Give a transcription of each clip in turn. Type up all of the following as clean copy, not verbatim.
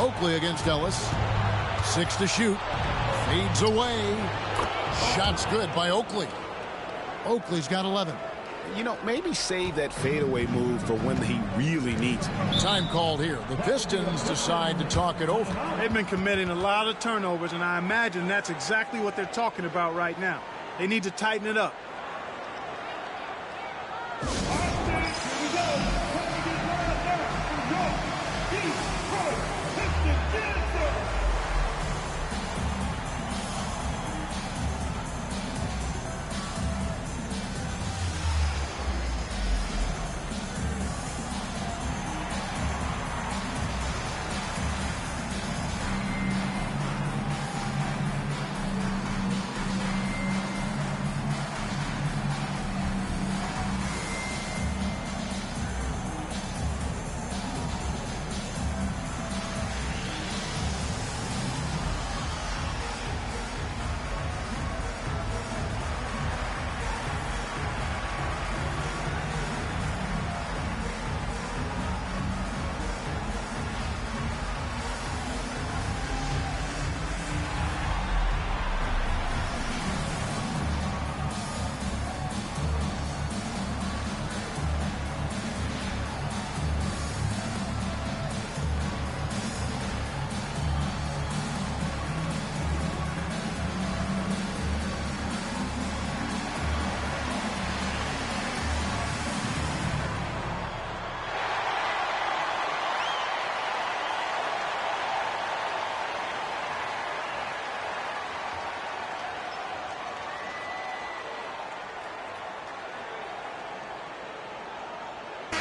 Oakley against Ellis. 6 to shoot. Fades away. Shot's good by Oakley. Oakley's got 11. You know, maybe save that fadeaway move for when he really needs it. Time called here. The Pistons decide to talk it over. They've been committing a lot of turnovers, and I imagine that's exactly what they're talking about right now. They need to tighten it up.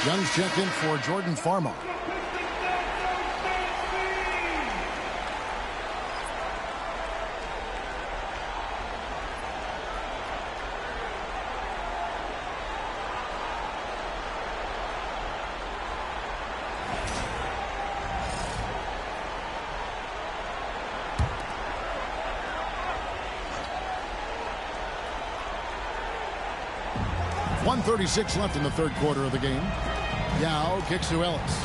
Young's checked in for Jordan Farmer. .136 left in the third quarter of the game. Yao kicks to Ellis.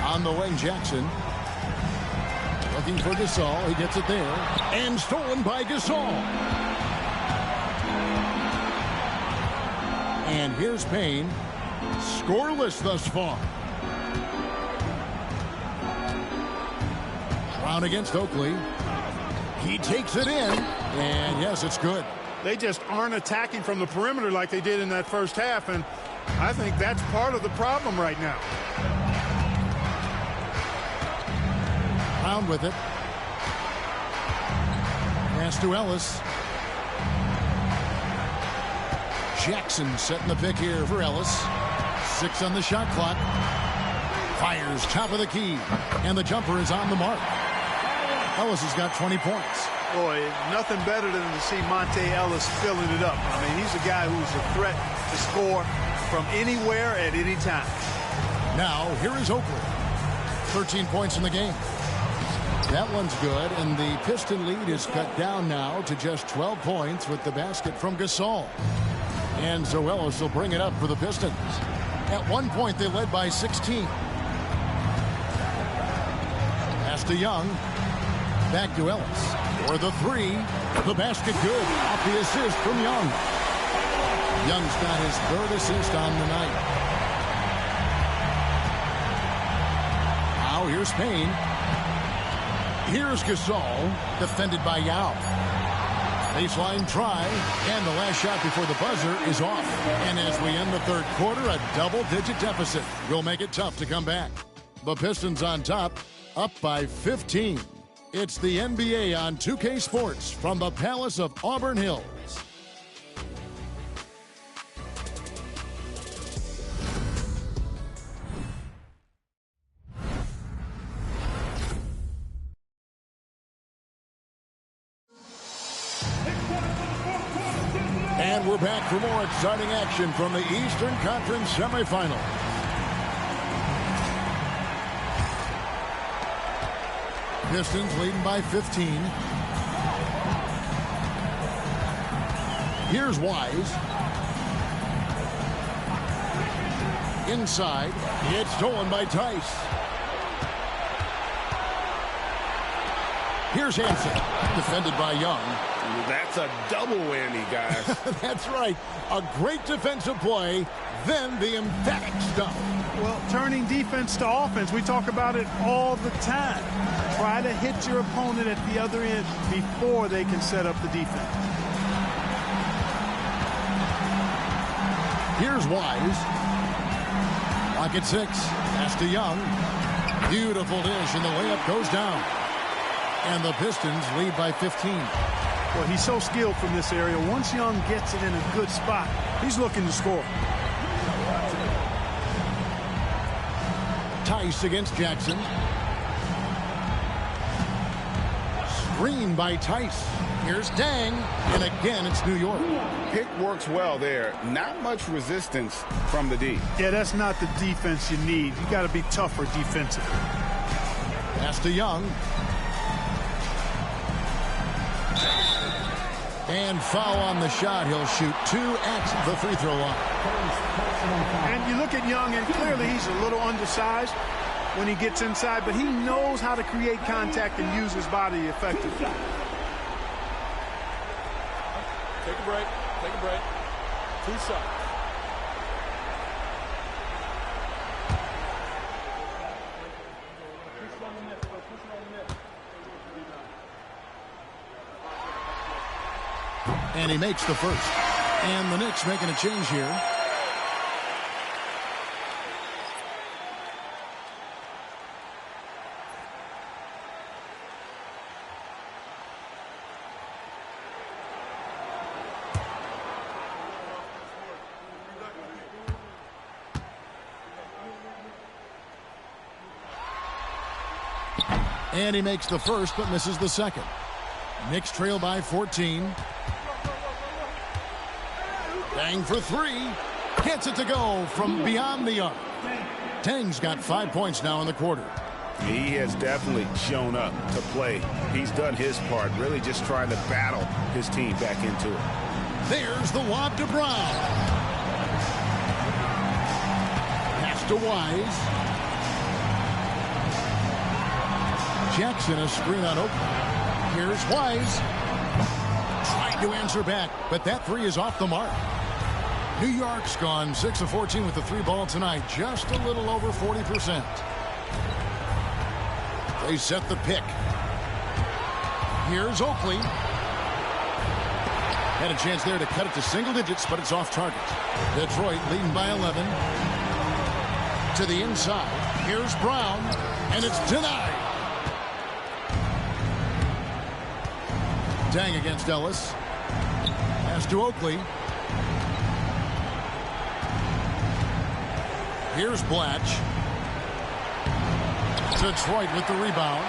On the wing, Jackson. Looking for Gasol. He gets it there. And stolen by Gasol. And here's Payne. Scoreless thus far. Brown against Oakley. He takes it in. And yes, it's good. They just aren't attacking from the perimeter like they did in that first half, and I think that's part of the problem right now. Brown with it. Pass to Ellis. Jackson setting the pick here for Ellis. 6 on the shot clock. Fires top of the key, and the jumper is on the mark. Ellis has got 20 points. Boy, nothing better than to see Monte Ellis filling it up. I mean, he's a guy who's a threat to score from anywhere at any time. Now, here is Oakley. 13 points in the game. That one's good, and the Piston lead is cut down now to just 12 points with the basket from Gasol. And so Ellis will bring it up for the Pistons. At one point, they led by 16. Pass to Young. Back to Ellis. For the three. The basket good. Off the assist from Young. Young's got his third assist on the night. Now here's Payne. Here's Gasol. Defended by Yao. Baseline try. And the last shot before the buzzer is off. And as we end the third quarter, a double-digit deficit will make it tough to come back. The Pistons on top, up by 15. It's the NBA on 2K Sports from the Palace of Auburn Hills. And we're back for more exciting action from the Eastern Conference semifinals. Pistons leading by 15. Here's Wise. Inside, it's stolen by Tice. Here's Hansen, defended by Young. That's a double whammy, guys. That's right. A great defensive play, then the emphatic stuff. Well, turning defense to offense, we talk about it all the time. Try to hit your opponent at the other end before they can set up the defense. Here's Wise. Pocket 6. Pass to Young. Beautiful dish, and the layup goes down. And the Pistons lead by 15. Well, he's so skilled from this area. Once Young gets it in a good spot, he's looking to score. Tice against Jackson. Screen by Tice. Here's Dang. And again, it's New York. Pick works well there. Not much resistance from the D. Yeah, that's not the defense you need. You got to be tougher defensively. Pass to Young. And foul on the shot. He'll shoot 2 at the free throw line. And you look at Young, and clearly he's a little undersized when he gets inside, but he knows how to create contact and use his body effectively. Take a break. Take a break. 2 shots. And he makes the first. And the Knicks making a change here. And he makes the first, but misses the second. Knicks trail by 14. Dang for 3. Gets it to go from beyond the arc. Tang's got 5 points now in the quarter. He has definitely shown up to play. He's done his part, really just trying to battle his team back into it. There's the lob to Brown. Pass to Wise. Jackson, a screen on Oakland. Here's Wise. Trying to answer back, but that 3 is off the mark. New York's gone 6 of 14 with the 3 ball tonight, just a little over 40%. They set the pick. Here's Oakley. Had a chance there to cut it to single digits, but it's off target. Detroit leading by 11. To the inside. Here's Brown, and it's denied. Dang against Ellis. Pass to Oakley. Here's Blatch. Detroit with the rebound.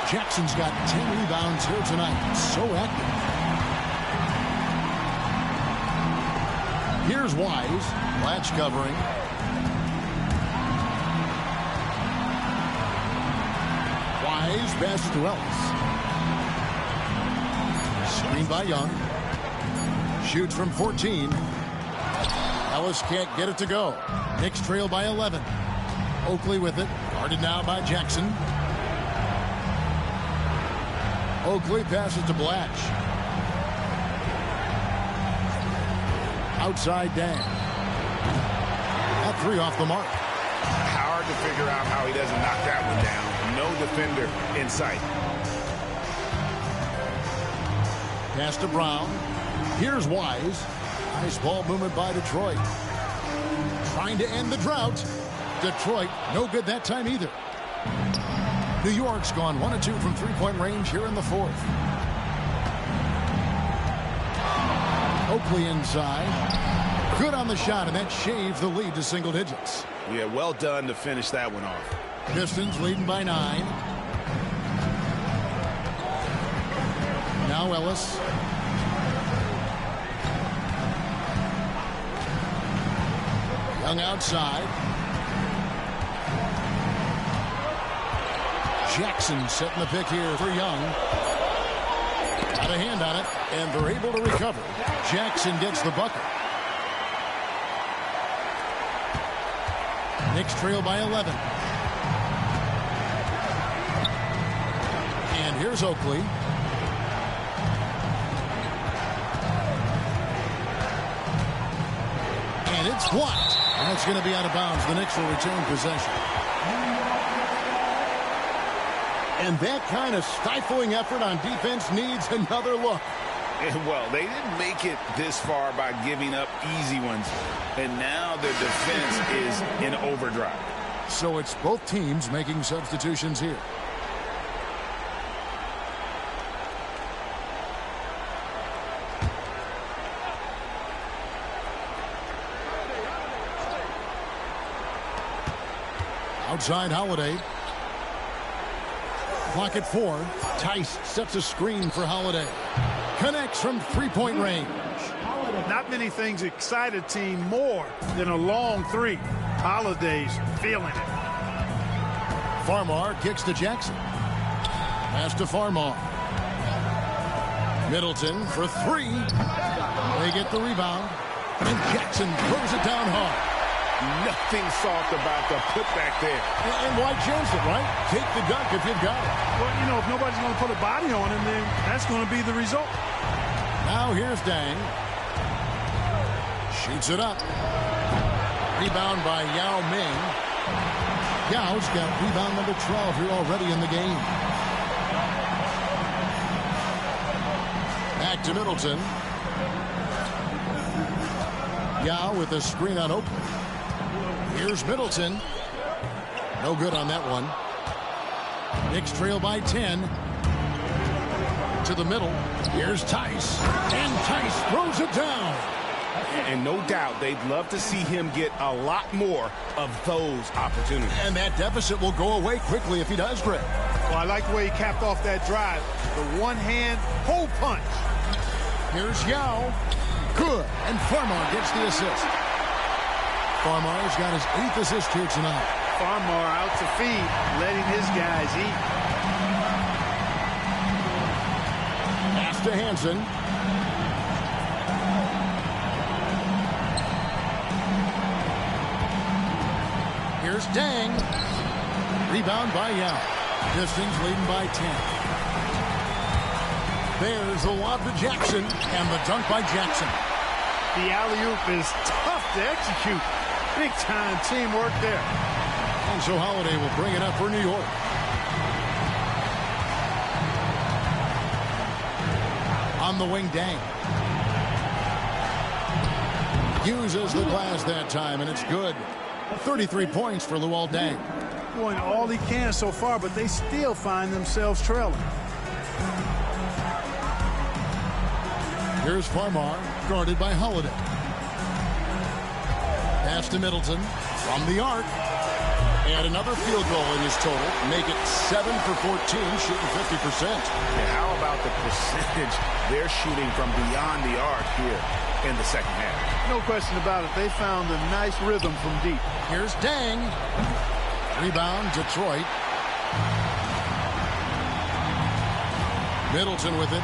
Jackson's got 10 rebounds here tonight. So active. Here's Wise. Blatch covering. Wise passes to Ellis. Screen by Young. Shoots from 14. Ellis can't get it to go. Knicks trail by 11. Oakley with it. Guarded now by Jackson. Oakley passes to Blatch. Outside Dang. That 3 off the mark. Hard to figure out how he doesn't knock that one down. No defender in sight. Pass to Brown. Here's Wise. Nice ball movement by Detroit. Trying to end the drought. Detroit, no good that time either. New York's gone 1 of 2 from 3-point range here in the 4th. Oakley inside. Good on the shot, and that shaves the lead to single digits. Yeah, well done to finish that one off. Pistons leading by 9. Now Ellis. Young outside. Jackson setting the pick here for Young. Got a hand on it, and they're able to recover. Jackson gets the bucket. Knicks trail by 11. And here's Oakley. And it's blocked. And it's going to be out of bounds. The Knicks will retain possession. And that kind of stifling effort on defense needs another look. Well, they didn't make it this far by giving up easy ones. And now their defense is in overdrive. So it's both teams making substitutions here. Outside Holiday. Clock at 4. Tice sets a screen for Holiday. Connects from three-point range. Not many things excite a team more than a long three. Holiday's feeling it. Farmar kicks to Jackson. Pass to Farmar. Middleton for three. They get the rebound. And Jackson throws it down hard. Nothing soft about the putback there. And why chance it, right? Take the dunk if you've got it. Well, you know, if nobody's going to put a body on him, then that's going to be the result. Now here's Dang. Shoots it up. Rebound by Yao Ming. Yao's got rebound number 12 here already in the game. Back to Middleton. Yao with a screen on Oakley. Here's Middleton. No good on that one. Knicks trail by 10. To the middle. Here's Tice. And Tice throws it down. And no doubt they'd love to see him get a lot more of those opportunities. And that deficit will go away quickly if he does, Greg. Well, I like the way he capped off that drive. The one-hand hole punch. Here's Yao. Good. And Farmar gets the assist. Farmar's got his 8th assist here tonight. Farmar out to feed, letting his guys eat. Pass to Hansen. Here's Dang. Rebound by Yao. Pistons leading by 10. There's the lob to Jackson, and the dunk by Jackson. The alley-oop is tough to execute. Big-time teamwork there. And so Holiday will bring it up for New York. On the wing, Dang. Uses the glass that time, and it's good. 33 points for Luol Deng. Doing all he can so far, but they still find themselves trailing. Here's Farmar, guarded by Holiday. Pass to Middleton from the arc. And another field goal in his total. Make it 7 for 14, shooting 50%. And how about the percentage they're shooting from beyond the arc here in the second half? No question about it. They found a nice rhythm from deep. Here's Dang. Rebound, Detroit. Middleton with it.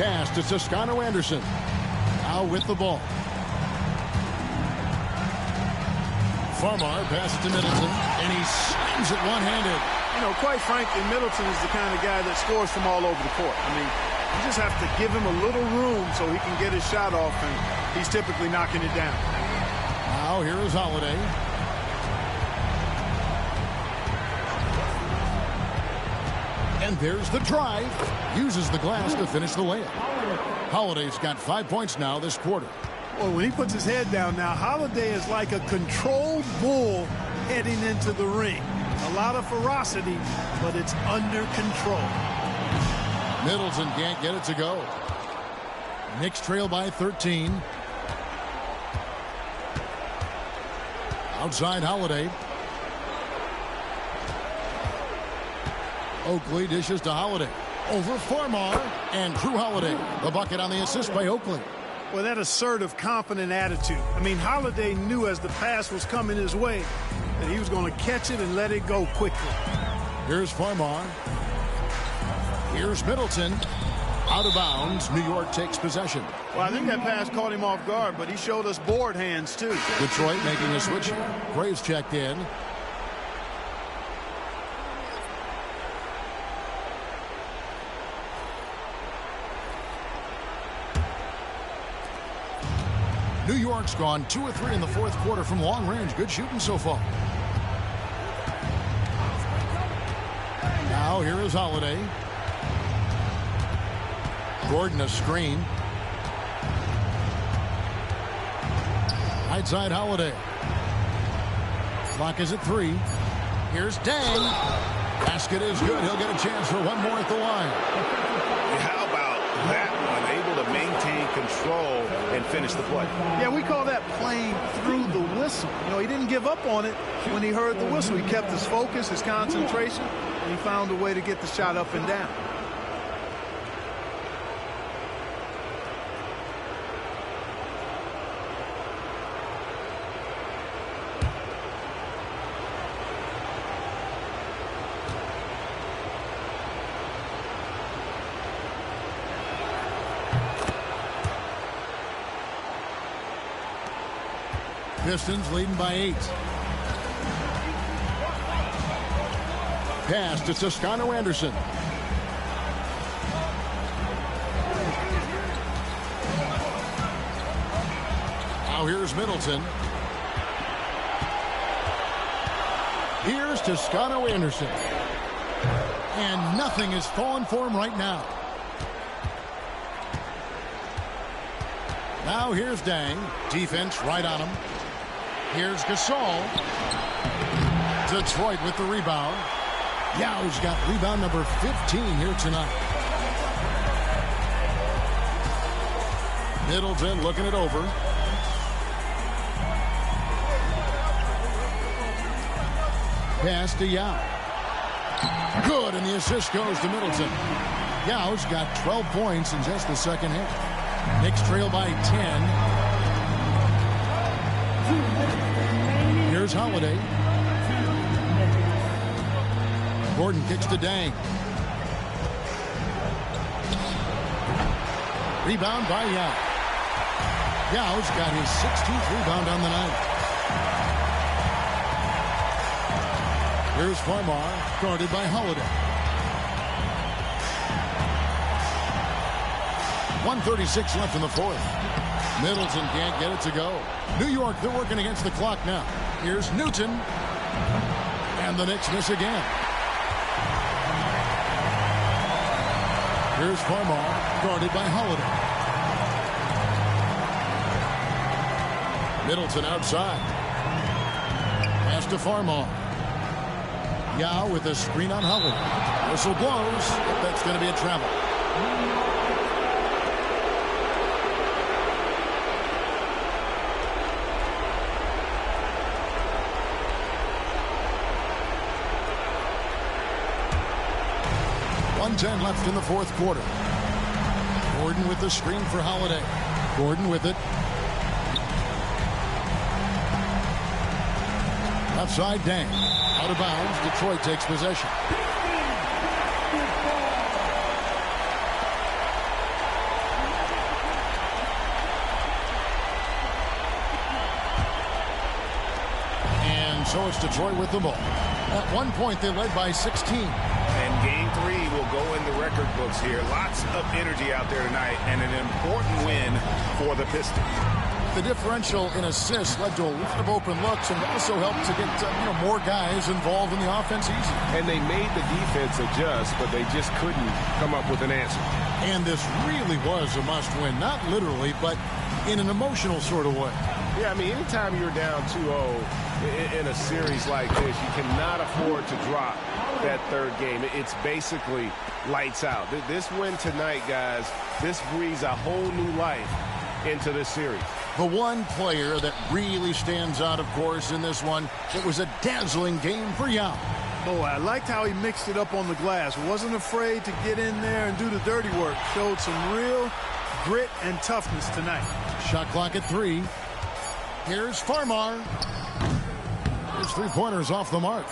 Pass to Toscano Anderson. Now with the ball. Farmar passes to Middleton, and he slams it one-handed. You know, quite frankly, Middleton is the kind of guy that scores from all over the court. I mean, you just have to give him a little room so he can get his shot off, and he's typically knocking it down. Now here is Holiday. And there's the drive. Uses the glass to finish the layup. Holiday's got 5 points now this quarter. Well, when he puts his head down now, Holiday is like a controlled bull heading into the ring. A lot of ferocity, but it's under control. Middleton can't get it to go. Knicks trail by 13. Outside Holiday. Oakley dishes to Holiday. Over Farmar and Crew Holiday. The bucket on the assist by Oakley. Well, that assertive, confident attitude. I mean, Holiday knew as the pass was coming his way that he was going to catch it and let it go quickly. Here's Farmar. Here's Middleton. Out of bounds. New York takes possession. Well, I think that pass caught him off guard, but he showed us board hands, too. Detroit making a switch. Graves checked in. New York's gone 2 of 3 in the fourth quarter from long range. Good shooting so far. Now here is Holiday. Gordon a screen. Right side Holiday. Clock is at 3. Here's Dang. Basket is good. He'll get a chance for one more at the line. How about that one? Able to maintain control and finish the play. Yeah, we call that playing through the whistle. You know, he didn't give up on it when he heard the whistle. He kept his focus, his concentration, and he found a way to get the shot up and down. Pistons leading by 8. Pass to Toscano Anderson. Now here's Middleton. Here's Toscano Anderson. And nothing is falling for him right now. Now here's Dang. Defense right on him. Here's Gasol. Detroit with the rebound. Yow's got rebound number 15 here tonight. Middleton looking it over. Pass to Yao. Good, and the assist goes to Middleton. Yow's got 12 points in just the second half. Knicks trail by 10. Here's Holiday. Gordon kicks to Dang. Rebound by Yao. Yao's got his 16th rebound on the night. Here's Farmar, guarded by Holiday. 1:36 left in the fourth. Middleton can't get it to go. New York, they're working against the clock now. Here's Newton. And the Knicks miss again. Here's Farmar, guarded by Holiday. Middleton outside. Pass to Farmar. Yao with a screen on Holiday. Whistle blows. That's going to be a travel. .10 left in the fourth quarter. Gordon with the screen for Holiday. Gordon with it. Outside Dang. Out of bounds. Detroit takes possession. And so it's Detroit with the ball. At one point, they led by 16. And game 3 will go in the record books here. Lots of energy out there tonight, and an important win for the Pistons. The differential in assists led to a lot of open looks and also helped to get more guys involved in the offense easy. And they made the defense adjust, but they just couldn't come up with an answer. And this really was a must-win, not literally, but in an emotional sort of way. Yeah, I mean, anytime you're down 2-0 in a series like this, you cannot afford to drop that third game. It's basically lights out. This win tonight, guys, this breathes a whole new life into this series. The one player that really stands out, of course, in this one, it was a dazzling game for Yao. Oh, I liked how he mixed it up on the glass. Wasn't afraid to get in there and do the dirty work. Showed some real grit and toughness tonight. Shot clock at 3. Here's Farmar. His three-pointers off the mark.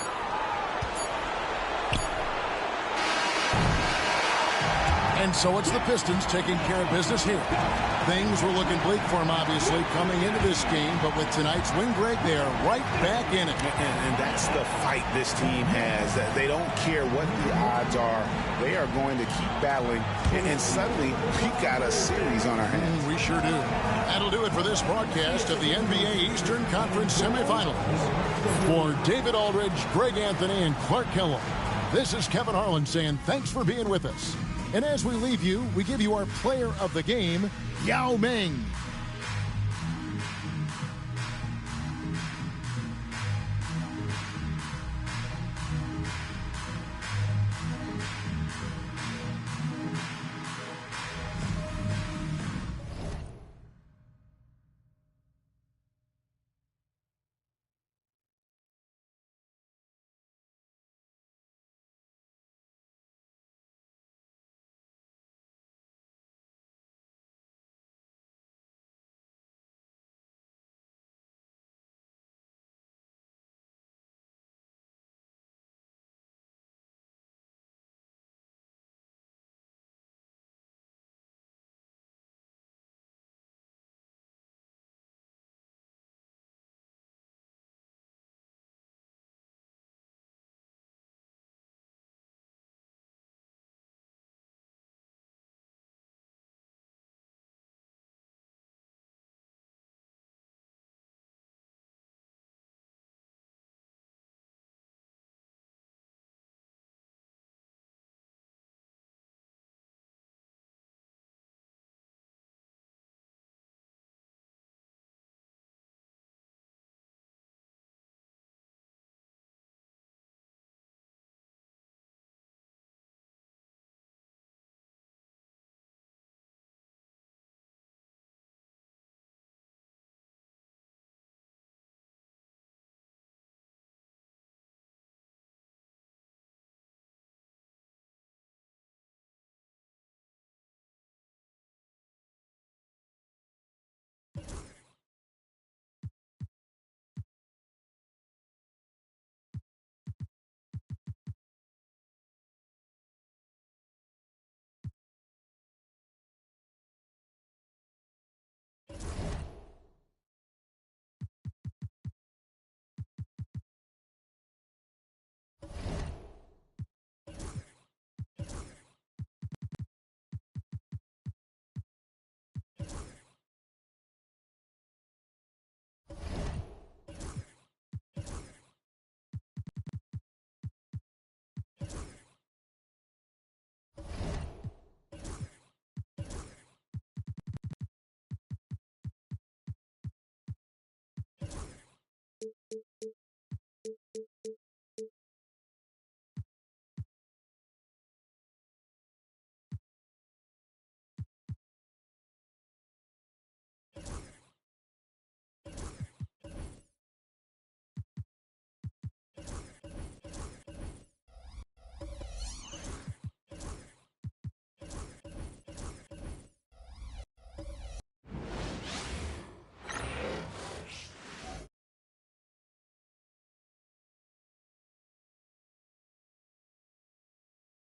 And so it's the Pistons taking care of business here. Things were looking bleak for them, obviously, coming into this game. But with tonight's win, Greg, they are right back in it. And that's the fight this team has. They don't care what the odds are. They are going to keep battling. And suddenly, we got a series on our hands. We sure do. That'll do it for this broadcast of the NBA Eastern Conference semifinals. For David Aldridge, Greg Anthony, and Clark Kellogg, this is Kevin Harlan saying thanks for being with us. And as we leave you, we give you our player of the game, Yao Ming.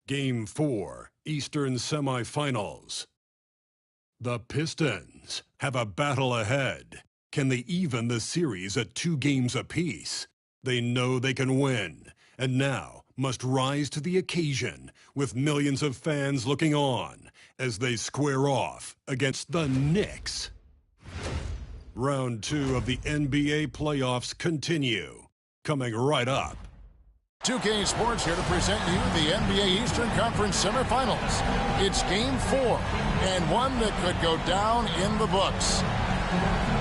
Game 4, Eastern Semifinals. The Pistons have a battle ahead. Can they even the series at 2 games apiece? They know they can win, and now must rise to the occasion with millions of fans looking on as they square off against the Knicks. Round 2 of the NBA playoffs continue. Coming right up. 2K Sports here to present you the NBA Eastern Conference semifinals. It's Game 4, and one that could go down in the books.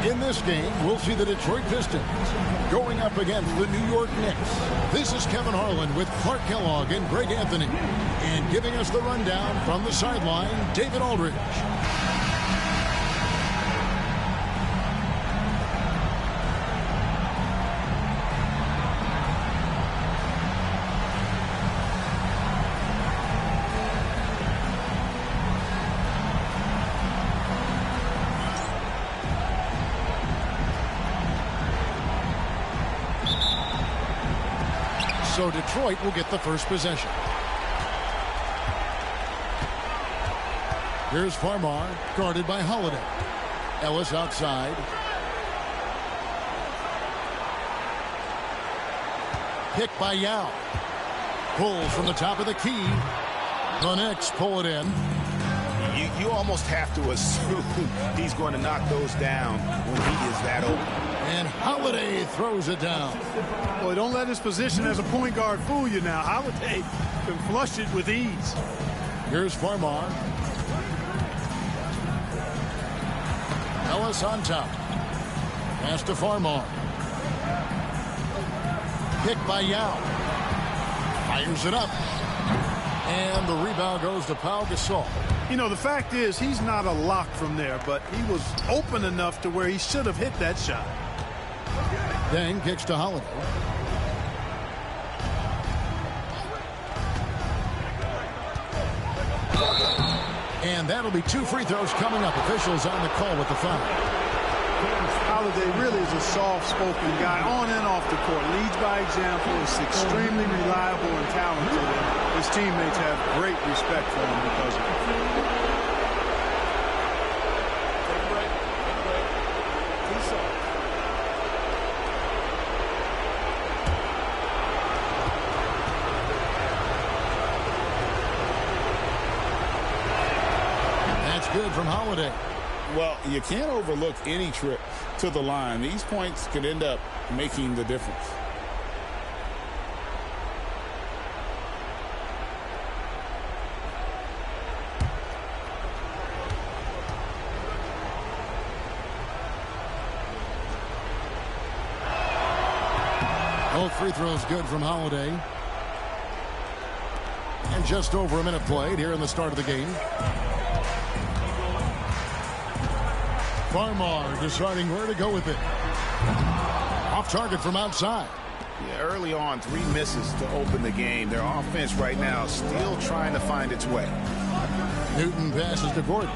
In this game, we'll see the Detroit Pistons going up against the New York Knicks. This is Kevin Harlan with Clark Kellogg and Greg Anthony. And giving us the rundown from the sideline, David Aldridge. So Detroit will get the first possession. Here's Farmar, guarded by Holiday. Ellis outside. Picked by Yao. Pulls from the top of the key. The Knicks pull it in. You almost have to assume he's going to knock those down when he is that open. And Holiday throws it down. Boy, don't let his position as a point guard fool you now. Holiday can flush it with ease. Here's Farmar. Ellis on top. Pass to Farmar. Picked by Yao. Fires it up. And the rebound goes to Pau Gasol. You know, the fact is he's not a lock from there, but he was open enough to where he should have hit that shot. Deng kicks to Holiday. And that'll be 2 free throws coming up. Officials on the call with the foul. Holiday really is a soft-spoken guy on and off the court. Leads by example. Is extremely reliable and talented. And his teammates have great respect for him because of it. That's good from Holiday. Well, you can't overlook any trip to the line. These points could end up making the difference. Both free throws good from Holiday. And just over a minute played here in the start of the game. Farmar deciding where to go with it. Off target from outside. Yeah, early on, 3 misses to open the game. Their offense right now still trying to find its way. Newton passes to Gordon.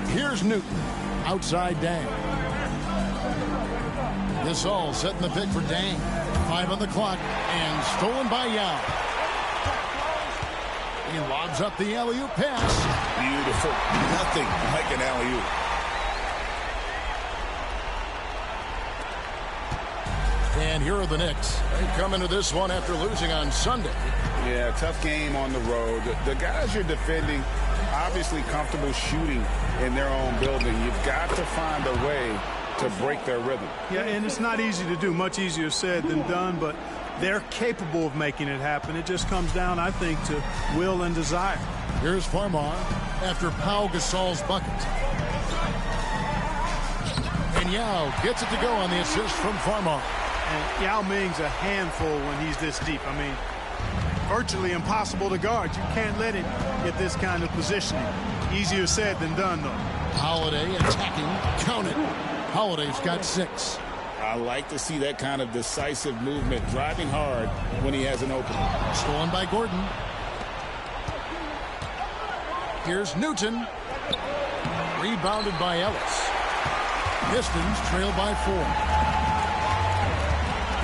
Here's Newton. Outside Deng. Gasol setting the pick for Deng. 5 on the clock. And stolen by Yao. He lobs up the alley-oop pass. Beautiful. Nothing like an alley-oop. And here are the Knicks. They come into this one after losing on Sunday. Yeah, tough game on the road. The guys you're defending, obviously comfortable shooting in their own building. You've got to find a way to break their rhythm. Yeah, and it's not easy to do. Much easier said than done, but they're capable of making it happen. It just comes down, I think, to will and desire. Here's Farmar after Pau Gasol's bucket. And Yao gets it to go on the assist from Farmar. And Yao Ming's a handful when he's this deep. I mean, virtually impossible to guard. You can't let him get this kind of positioning. Easier said than done, though. Holiday attacking. Count it. Holiday's got 6. I like to see that kind of decisive movement, driving hard when he has an opening. Stolen by Gordon. Here's Newton. Rebounded by Ellis. Pistons trail by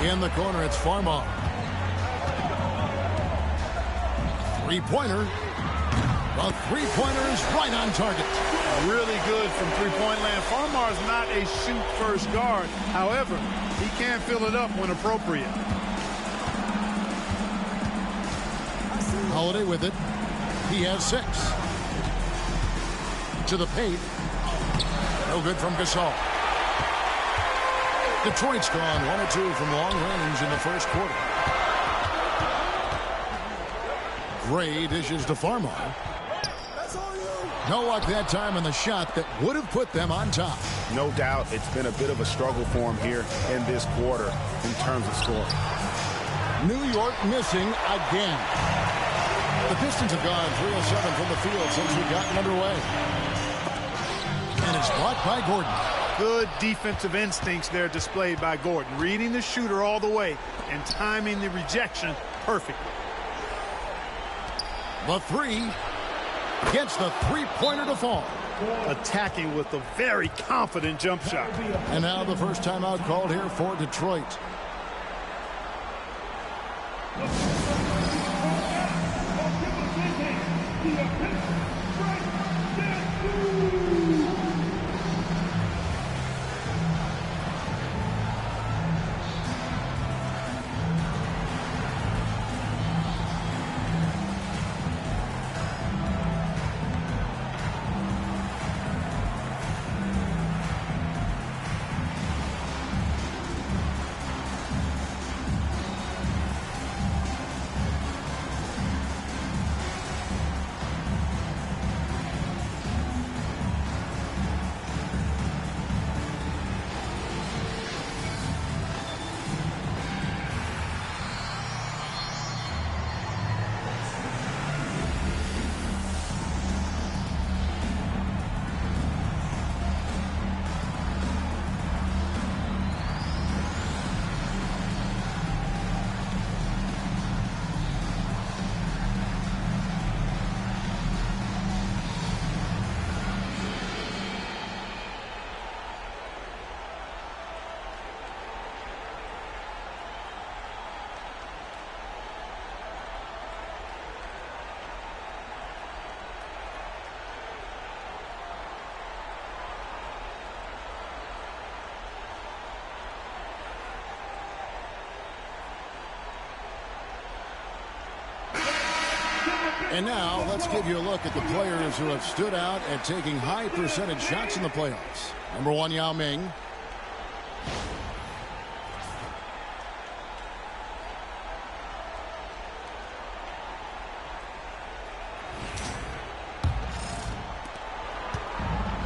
4. In the corner, it's Farmar. Three-pointer. The three-pointer is right on target. Really good from three-point land. Farmar's not a shoot-first guard. However, he can fill it up when appropriate. Holiday with it. He has 6. To the paint. No good from Gasol. Detroit's gone 1 or 2 from long range in the first quarter. Gray dishes to Farmar. No luck that time on the shot that would have put them on top. No doubt it's been a bit of a struggle for him here in this quarter in terms of scoring. New York missing again. The Pistons have gone 3 of 7 from the field since we got underway. And it's blocked by Gordon. Good defensive instincts there displayed by Gordon. Reading the shooter all the way and timing the rejection perfectly. The 3 gets the three-pointer to fall. Attacking with a very confident jump shot. And now the first timeout called here for Detroit. And now let's give you a look at the players who have stood out at taking high percentage shots in the playoffs. Number 1, Yao Ming.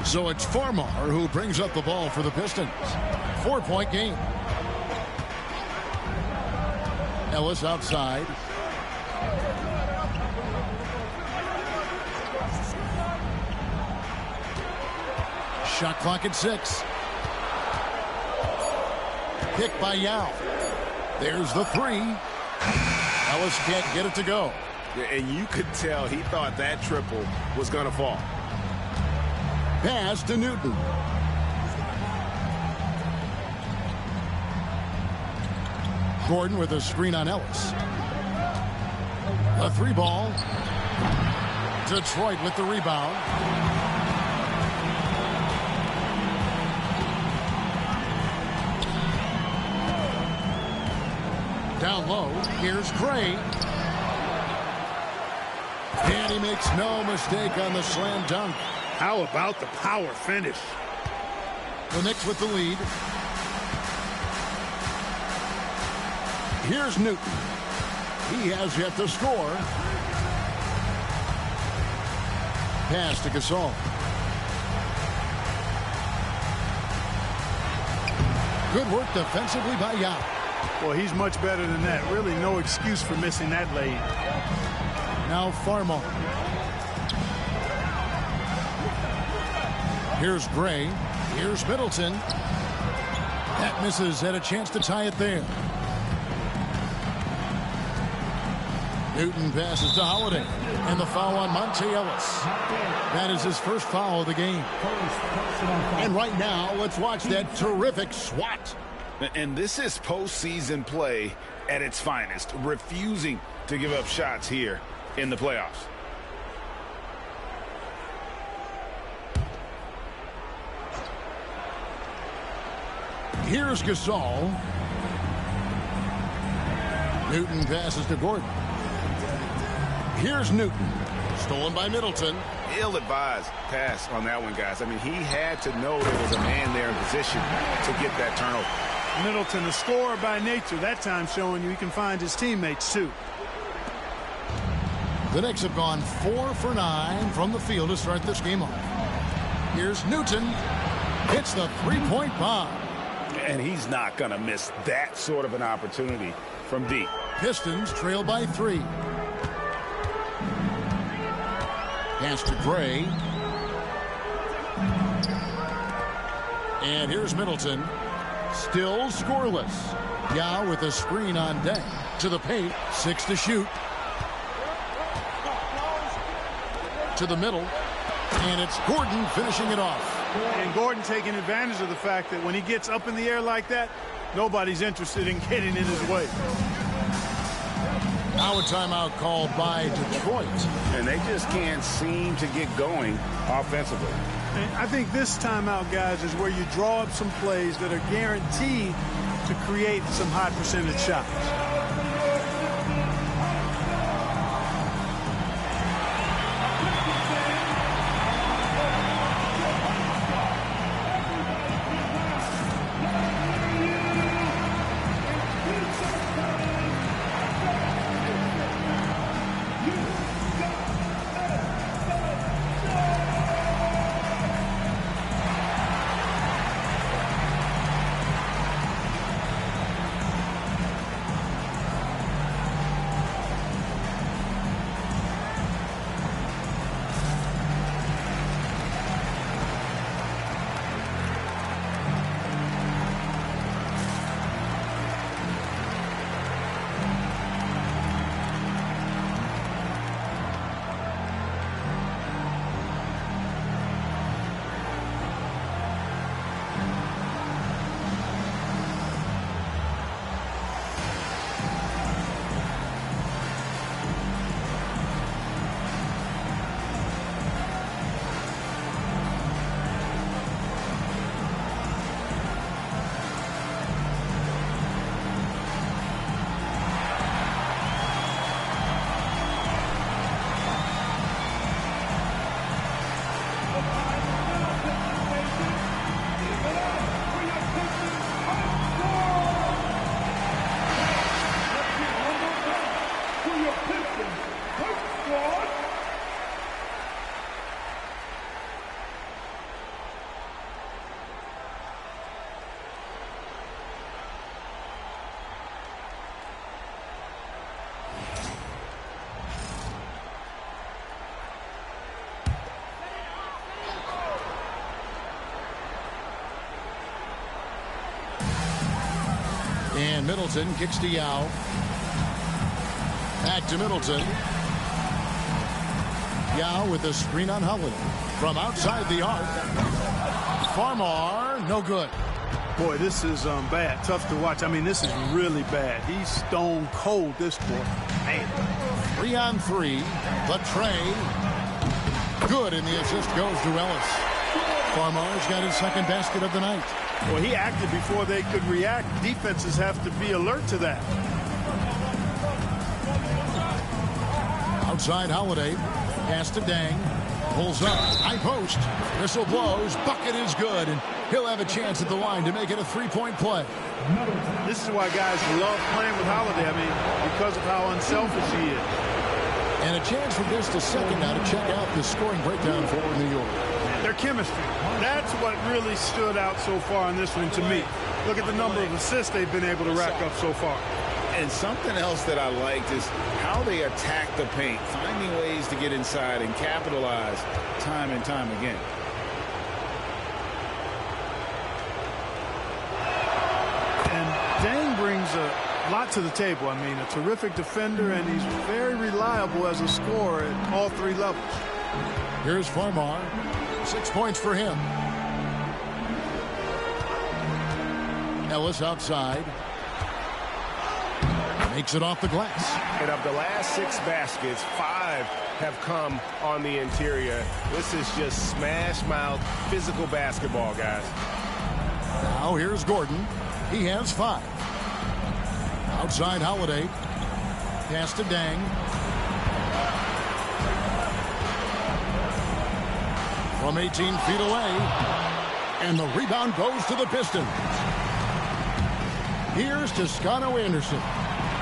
So it's Farmar who brings up the ball for the Pistons. 4-point game. Ellis outside. Shot clock at 6. Picked by Yao. There's the 3. Ellis can't get it to go. And you could tell he thought that triple was going to fall. Pass to Newton. Gordon with a screen on Ellis. A 3-ball. Detroit with the rebound. Down low, here's Gray. And he makes no mistake on the slam dunk. How about the power finish? The Knicks with the lead. Here's Newton. He has yet to score. Pass to Gasol. Good work defensively by Yao. Well, he's much better than that. Really no excuse for missing that lead. Now Farmar. Here's Gray. Here's Middleton. That misses. Had a chance to tie it there. Newton passes to Holiday. And the foul on Monte Ellis. That is his first foul of the game. And right now, let's watch that terrific swat. And this is postseason play at its finest. Refusing to give up shots here in the playoffs. Here's Gasol. Newton passes to Gordon. Here's Newton. Stolen by Middleton. Ill-advised pass on that one, guys. I mean, he had to know there was a man there in position to get that turnover. Middleton, a scorer by nature, that time showing you he can find his teammates, too. The Knicks have gone 4 for 9 from the field to start this game off. Here's Newton. Hits the three-point bomb. And he's not going to miss that sort of an opportunity from deep. Pistons trail by 3. Pass to Gray. And here's Middleton. Still scoreless. Yao with a screen on deck. To the paint. 6 to shoot. To the middle. And it's Gordon finishing it off. And Gordon taking advantage of the fact that when he gets up in the air like that, nobody's interested in getting in his way. Now a timeout called by Detroit. And they just can't seem to get going offensively. And I think this timeout, guys, is where you draw up some plays that are guaranteed to create some high percentage shots. And Middleton kicks to Yao. Back to Middleton. Yao with the screen on Holiday. From outside the arc. Farmar, no good. Boy, this is bad. Tough to watch. I mean, this is really bad. He's stone cold this quarter. Man. 3-on-3. The tray. Good, and the assist goes to Ellis. Farmar's got his second basket of the night. Well, he acted before they could react. Defenses have to be alert to that. Outside Holiday. Pass to Dang. Pulls up. High post. Whistle blows. Bucket is good. And he'll have a chance at the line to make it a three-point play. This is why guys love playing with Holiday. I mean, because of how unselfish he is. And a chance for just a second now to check out the scoring breakdown for New York. Their chemistry. That's what really stood out so far in this one to me. Look at the number of assists they've been able to rack up so far. And something else that I liked is how they attack the paint, finding ways to get inside and capitalize time and time again. And Dang brings a lot to the table. I mean, a terrific defender, and he's very reliable as a scorer at all three levels. Here's Farmar. 6 points for him. Ellis outside. Makes it off the glass. And of the last 6 baskets, 5 have come on the interior. This is just smash mouth physical basketball, guys. Now here's Gordon. He has 5. Outside Holiday. Pass to Dang. From 18 feet away. And the rebound goes to the Pistons. Here's Toscano Anderson.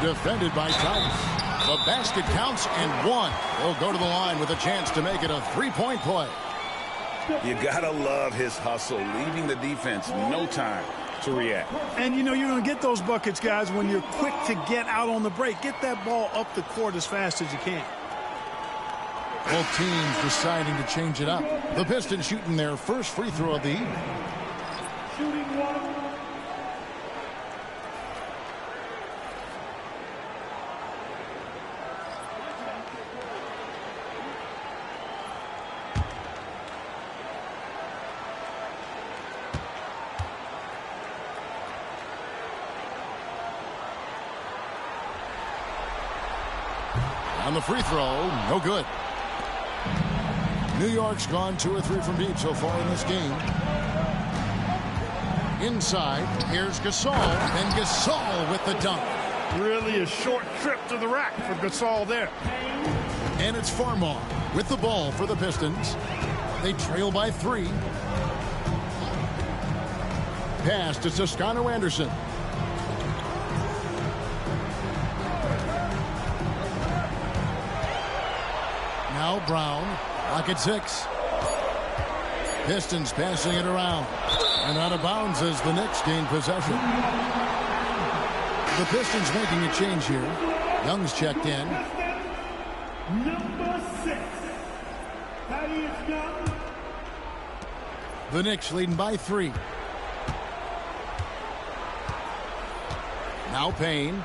Defended by Tice. The basket counts and 1. He'll go to the line with a chance to make it a three-point play. You gotta love his hustle, leaving the defense no time to react. And you know you're going to get those buckets, guys, when you're quick to get out on the break. Get that ball up the court as fast as you can. Both teams deciding to change it up. The Pistons shooting their first free throw of the evening. On the free throw, no good. New York's gone 2 or 3 from deep so far in this game. Inside, here's Gasol, and Gasol with the dunk. Really a short trip to the rack for Gasol there. And it's Farmar with the ball for the Pistons. They trail by 3. Pass to Toscano Anderson. Now Brown, lock at 6. Pistons passing it around. And out of bounds as the Knicks gain possession. The Pistons making a change here. Young's checked in. Number 6. Thaddeus Young. The Knicks leading by 3. Now Payne.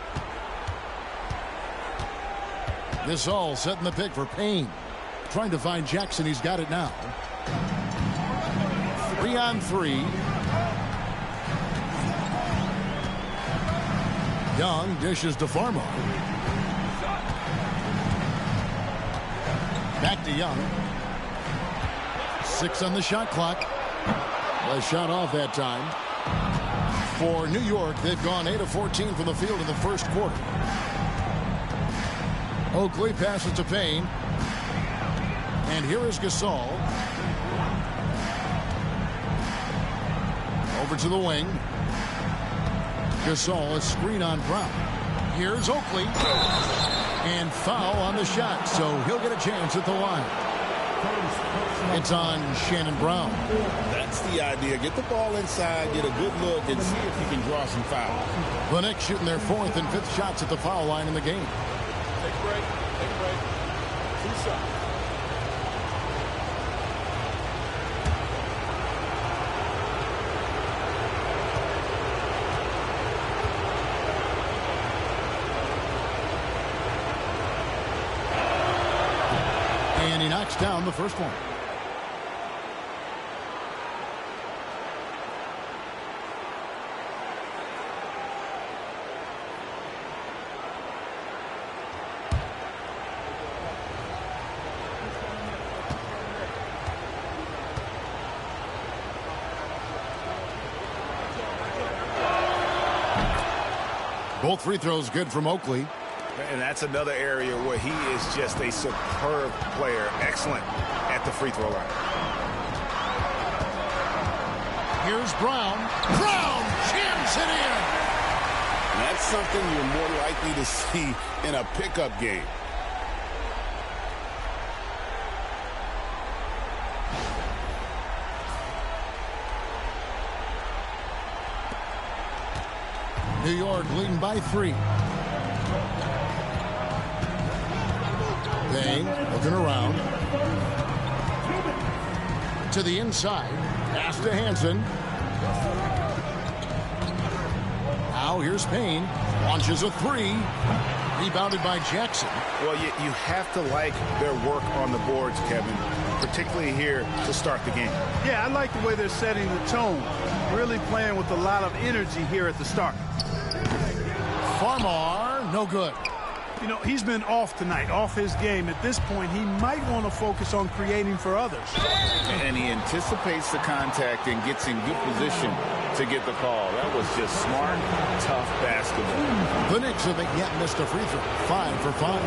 This all setting the pick for Payne. Trying to find Jackson. He's got it now. 3-on-3. Young dishes to Farmar. Back to Young. 6 on the shot clock. A shot off that time. For New York, they've gone 8 of 14 from the field in the first quarter. Oakley passes to Payne. And here is Gasol. Over to the wing. Gasol, a screen on Brown. Here's Oakley. And foul on the shot, so he'll get a chance at the line. It's on Shannon Brown. That's the idea. Get the ball inside, get a good look, and see if you can draw some fouls. The Knicks shooting their 4th and 5th shots at the foul line in the game. Take a break. Take a break. 2 shots. knocks down the first one. Both free throws good from Oakley. And that's another area where he is just a superb player. Excellent at the free throw line. Here's Brown. Brown jams it in. And that's something you're more likely to see in a pickup game. New York leading by 3. Bain looking around. To the inside. Pass to Hansen. Now here's Payne. Launches a 3. Rebounded by Jackson. Well, you have to like their work on the boards, Kevin, particularly here to start the game. Yeah, I like the way they're setting the tone. Really playing with a lot of energy here at the start. Farmar, no good. You know, he's been off tonight, off his game. At this point, he might want to focus on creating for others. And he anticipates the contact and gets in good position to get the call. That was just smart, tough basketball. The Knicks haven't yet missed a free throw. 5 for 5.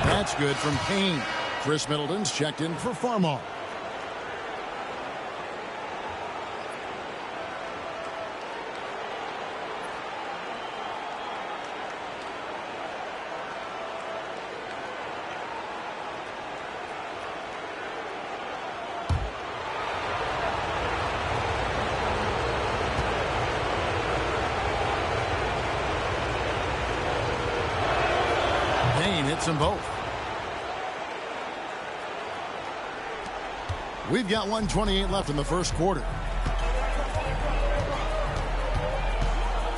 That's good from Payne. Chris Middleton's checked in for Farmar. Payne hits them both. We've got 1:28 left in the first quarter.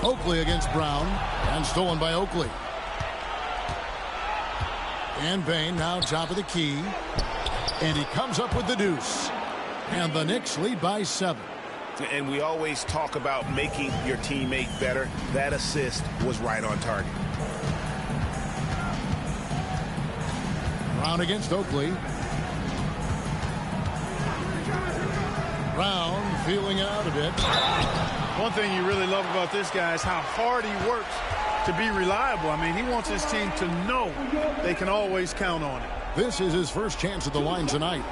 Oakley against Brown, and stolen by Oakley. And Bain now top of the key. And he comes up with the deuce. And the Knicks lead by 7. And we always talk about making your teammate better. That assist was right on target. Brown against Oakley. Brown feeling out a bit. One thing you really love about this guy is how hard he works to be reliable. I mean, he wants his team to know they can always count on it. This is his first chance at the line tonight.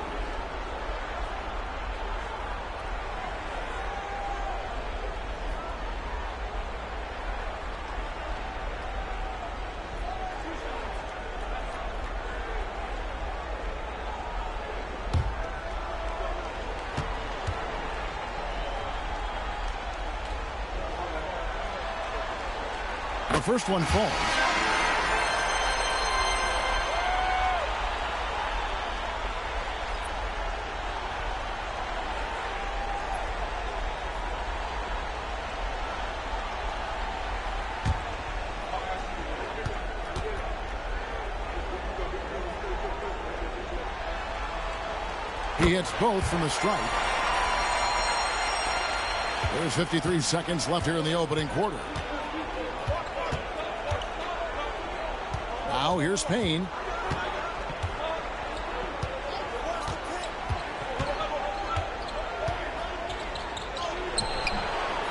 The first one falls. He hits both from the stripe. There's 53 seconds left here in the opening quarter. Now here's Payne.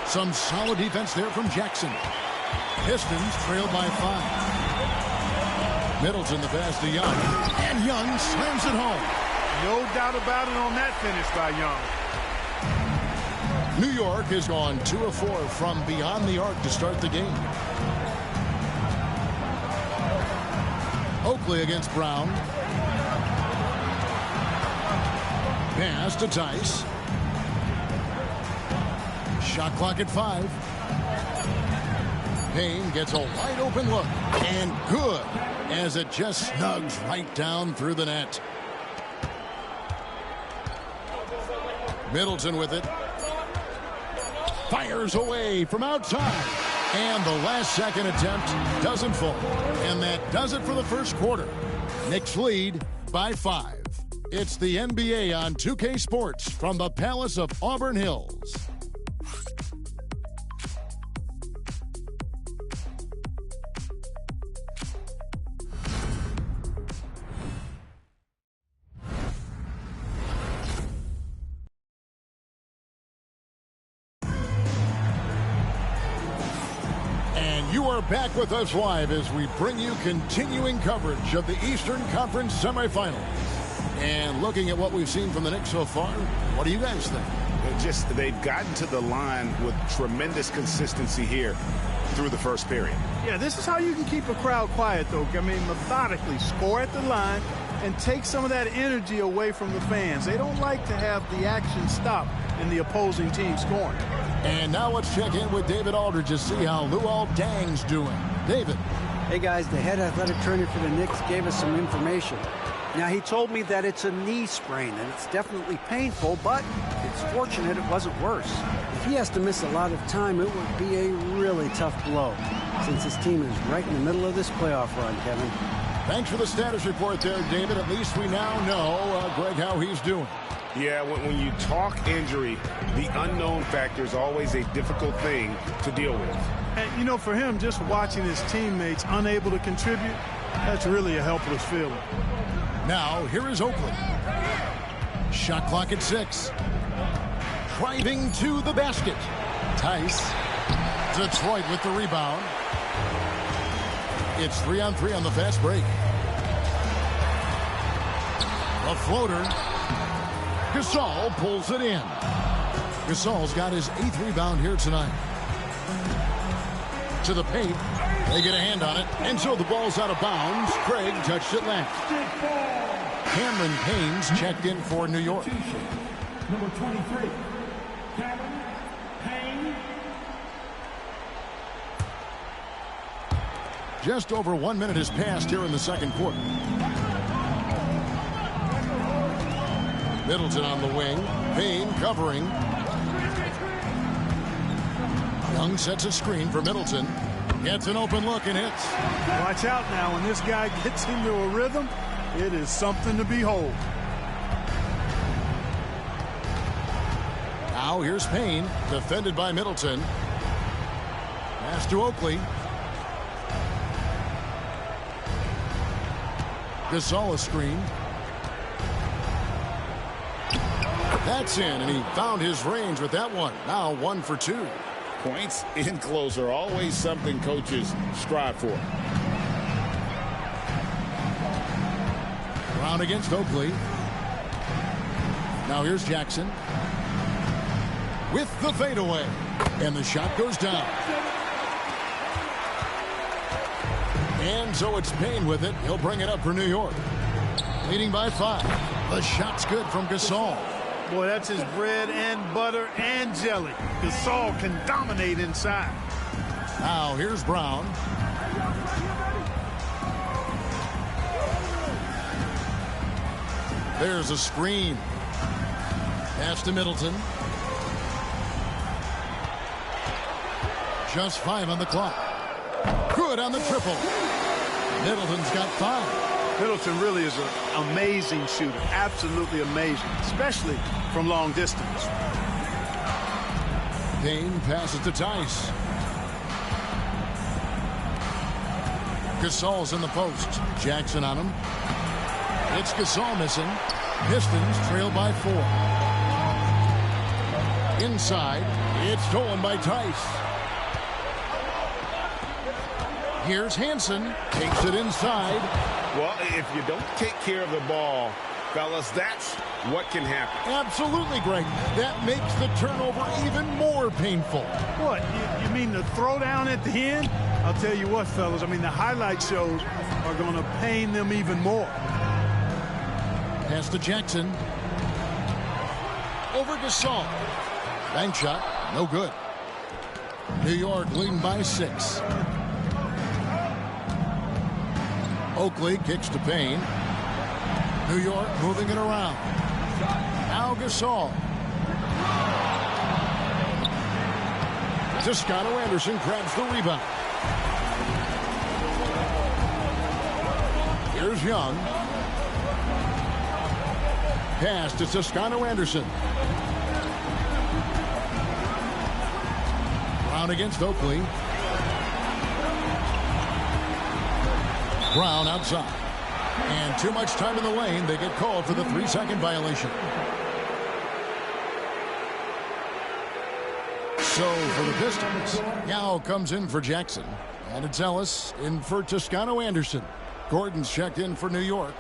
Some solid defense there from Jackson. Pistons trail by 5. Middleton the pass to Young. And Young slams it home. No doubt about it on that finish by Young. New York has gone 2 of 4 from beyond the arc to start the game. Oakley against Brown. Pass to Tice. Shot clock at 5. Payne gets a wide open look. And good, as it just snugs right down through the net. Middleton with it. Fires away from outside. And the last-second attempt doesn't fall. And that does it for the first quarter. Knicks lead by 5. It's the NBA on 2K Sports from the Palace of Auburn Hills. You are back with us live as we bring you continuing coverage of the Eastern Conference semifinals. And looking at what we've seen from the Knicks so far, what do you guys think? They've gotten to the line with tremendous consistency here through the first period. Yeah, this is how you can keep a crowd quiet, though. I mean, methodically score at the line and take some of that energy away from the fans. They don't like to have the action stop in the opposing team scoring. And now let's check in with David Aldridge to see how Luol Deng's doing. David. Hey, guys, the head athletic trainer for the Knicks gave us some information. Now, he told me that it's a knee sprain, and it's definitely painful, but it's fortunate it wasn't worse. If he has to miss a lot of time, it would be a really tough blow, since his team is right in the middle of this playoff run, Kevin. Thanks for the status report there, David. At least we now know, Greg, how he's doing. Yeah, when you talk injury, the unknown factor is always a difficult thing to deal with. And, you know, for him, just watching his teammates unable to contribute, that's really a helpless feeling. Now, here is Oakley. Shot clock at 6. Driving to the basket. Tice. Detroit with the rebound. It's 3-on-3 on the fast break. A floater. Gasol pulls it in. Gasol's got his 8th rebound here tonight. To the paint. They get a hand on it. And so the ball's out of bounds. Craig touched it last. Cameron Payne's checked in for New York. Number 23, Cameron Payne. Just over 1 minute has passed here in the second quarter. Middleton on the wing. Payne covering. Young sets a screen for Middleton. Gets an open look and hits. Watch out now. When this guy gets into a rhythm, it is something to behold. Now here's Payne, defended by Middleton. Pass to Oakley. Gasol is screened. That's in, and he found his range with that one. Now 1 for 2. Points in close are always something coaches strive for. Brown against Oakley. Now here's Jackson. With the fadeaway. And the shot goes down. And so it's Payne with it. He'll bring it up for New York. Leading by 5. The shot's good from Gasol. Boy, that's his bread and butter and jelly. Gasol can dominate inside. Now here's Brown. There's a screen. Pass to Middleton. Just 5 on the clock. Good on the triple. Middleton's got 5. Middleton really is an amazing shooter. Absolutely amazing, especially from long distance. Payne passes to Tice. Gasol's in the post. Jackson on him. It's Gasol missing. Pistons trail by 4. Inside. It's stolen by Tice. Here's Hansen. Takes it inside. Well, if you don't take care of the ball, fellas, that's what can happen. Absolutely, Greg. That makes the turnover even more painful. What, you mean the throwdown at the end? I'll tell you what, fellas, I mean, the highlight shows are going to pain them even more. Pass to Jackson. Over Gasol. Bank shot, no good. New York leading by 6. Oakley kicks to Payne. New York moving it around. Now Gasol. Toscano Anderson grabs the rebound. Here's Young. Pass to Toscano Anderson. Brown against Oakley. Brown outside. And too much time in the lane. They get called for the 3-second violation. So for the Pistons, Yao comes in for Jackson. And it's Ellis in for Toscano Anderson. Gordon's checked in for New York.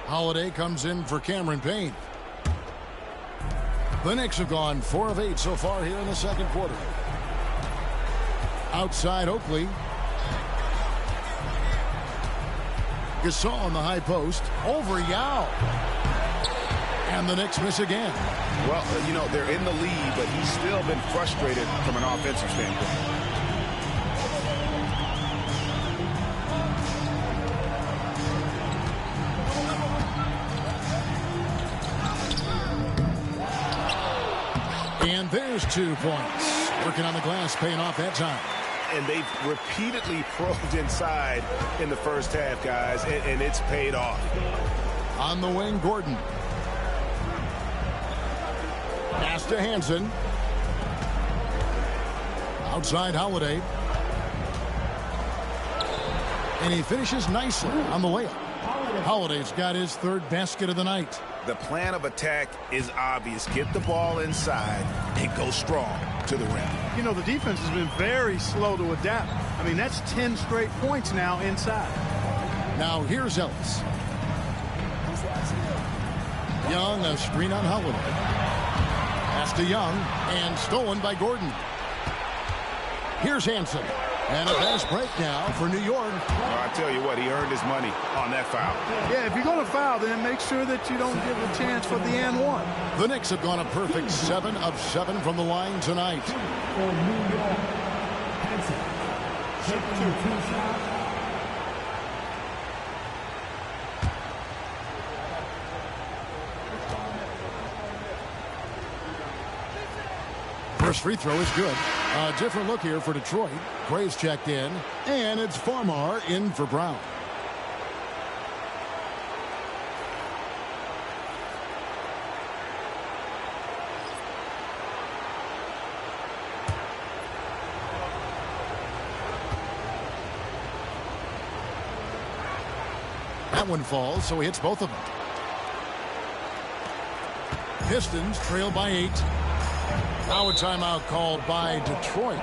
Holiday comes in for Cameron Payne. The Knicks have gone 4 of 8 so far here in the second quarter. Outside Oakley. Gasol on the high post. Over Yao. And the Knicks miss again. Well, you know, they're in the lead, but he's still been frustrated from an offensive standpoint. And there's 2 points. Working on the glass, paying off that time. And they've repeatedly probed inside in the first half, guys, and it's paid off. On the wing, Gordon. Pass to Hansen. Outside Holiday. And he finishes nicely on the layup. Holiday's got his 3rd basket of the night. The plan of attack is obvious. Get the ball inside and go strong to the rim. You know, the defense has been very slow to adapt. I mean, that's 10 straight points now inside. Now here's Ellis. Young, a screen on Holiday. Pass to Young, and stolen by Gordon. Here's Hansen. And a fast break now for New York. Well, I tell you what, he earned his money on that foul. Yeah, if you're going to foul, then make sure that you don't give a chance for the and one. The Knicks have gone a perfect 7 of 7 from the line tonight. For New York, Hansen. Shooting 2 shots. First free throw is good. A different look here for Detroit. Gray's checked in, and it's Farmar in for Brown. That one falls, so he hits both of them. Pistons trail by 8. Now a timeout called by Detroit.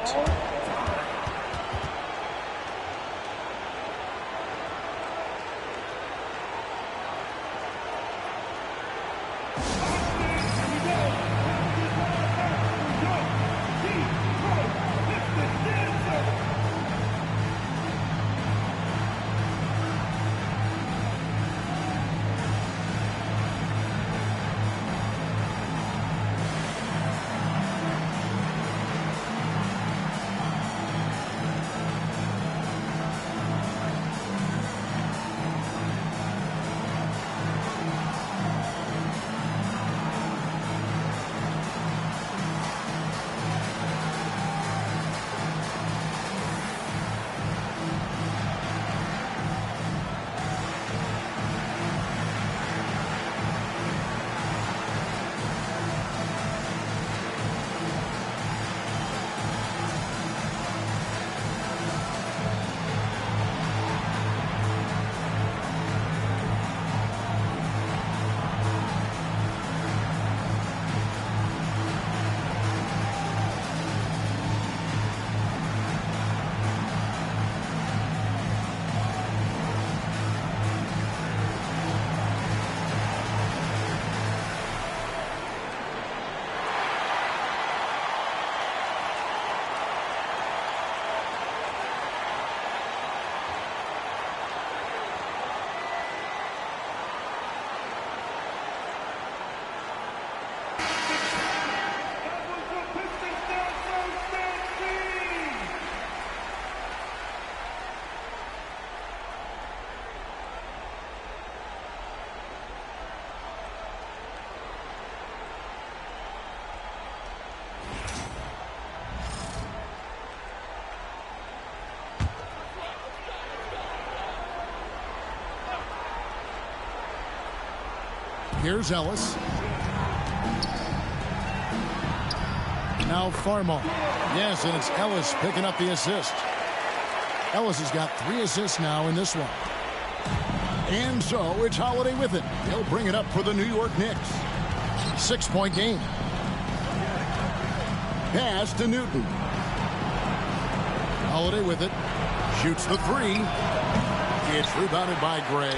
Here's Ellis. Now Farmar. Yes, and it's Ellis picking up the assist. Ellis has got 3 assists now in this one. And so it's Holiday with it. He'll bring it up for the New York Knicks. 6-point game. Pass to Newton. Holiday with it. Shoots the 3. It's rebounded by Gray.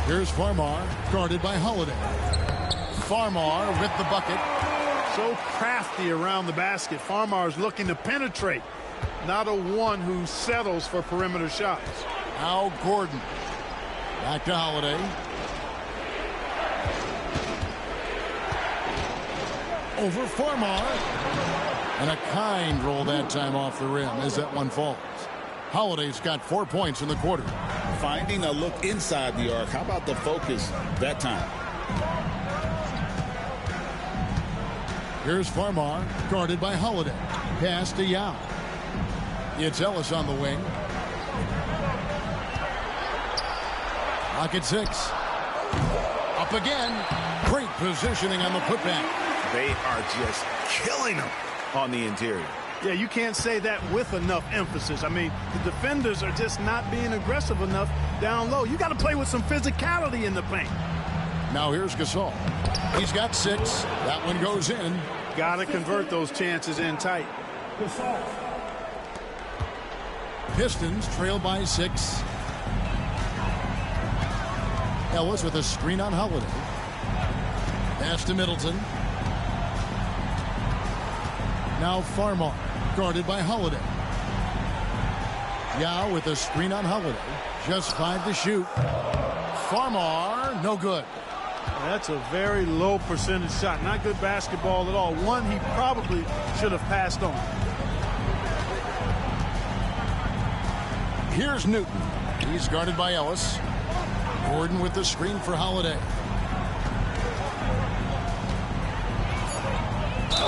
Here's Farmar, guarded by Holiday. Farmar with the bucket. So crafty around the basket. Farmar is looking to penetrate. Not a one who settles for perimeter shots. Now Gordon. Back to Holiday. Over Farmar. And a kind roll that time off the rim as that one falls. Holiday's got 4 points in the quarter. Finding a look inside the arc. How about the focus that time? Here's Farmar, guarded by Holiday. Pass to Yao. It's Ellis on the wing. Rocket 6. Up again. Great positioning on the putback. They are just killing them on the interior. Yeah, you can't say that with enough emphasis. I mean, the defenders are just not being aggressive enough down low. You got to play with some physicality in the paint. Now here's Gasol. He's got 6. That one goes in. Got to convert those chances in tight. Pistons trail by 6. Ellis with a screen on Holiday. Pass to Middleton. Now Farmar, guarded by Holiday. Yao with a screen on Holiday. Just 5 to shoot. Farmar, no good. That's a very low percentage shot. Not good basketball at all. One he probably should have passed on. Here's Newton. He's guarded by Ellis. Gordon with the screen for Holiday.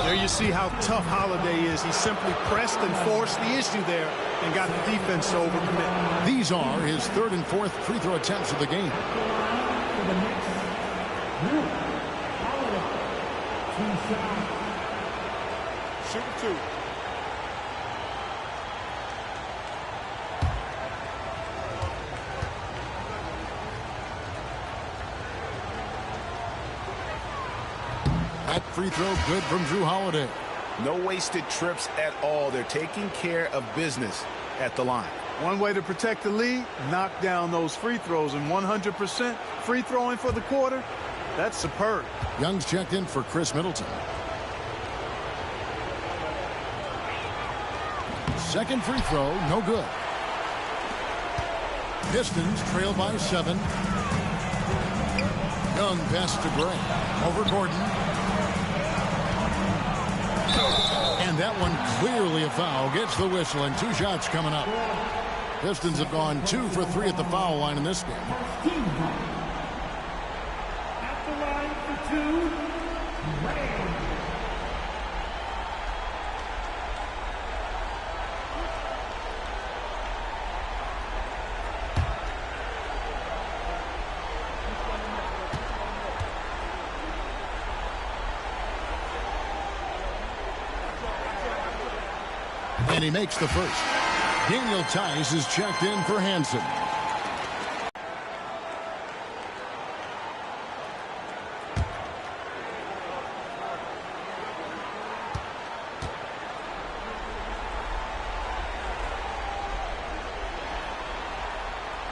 There you see how tough Holiday is. He simply pressed and forced the issue there and got the defense to overcommit. These are his 3rd and 4th free throw attempts of the game. Shoot 2. That free throw good from Drew Holiday. No wasted trips at all. They're taking care of business at the line. One way to protect the lead, knock down those free throws, and 100% free throwing for the quarter, that's superb. Young's checked in for Chris Middleton. Second free throw, no good. Pistons trail by 7. Young pass to Gray. Over Gordon. And that one clearly a foul. Gets the whistle and 2 shots coming up. Pistons have gone 2 for 3 at the foul line in this game. At the line for 2, Ray. And he makes the first. Daniel Tice is checked in for Hansen.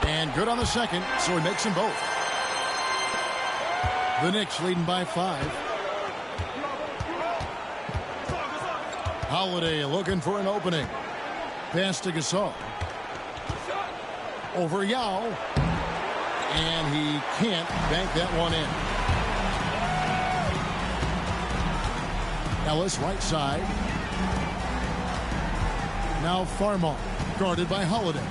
And good on the second, so he makes them both. The Knicks leading by 5. Holiday looking for an opening. Pass to Gasol. Over Yao. And he can't bank that one in. Ellis right side. Now Farmar, guarded by Holiday.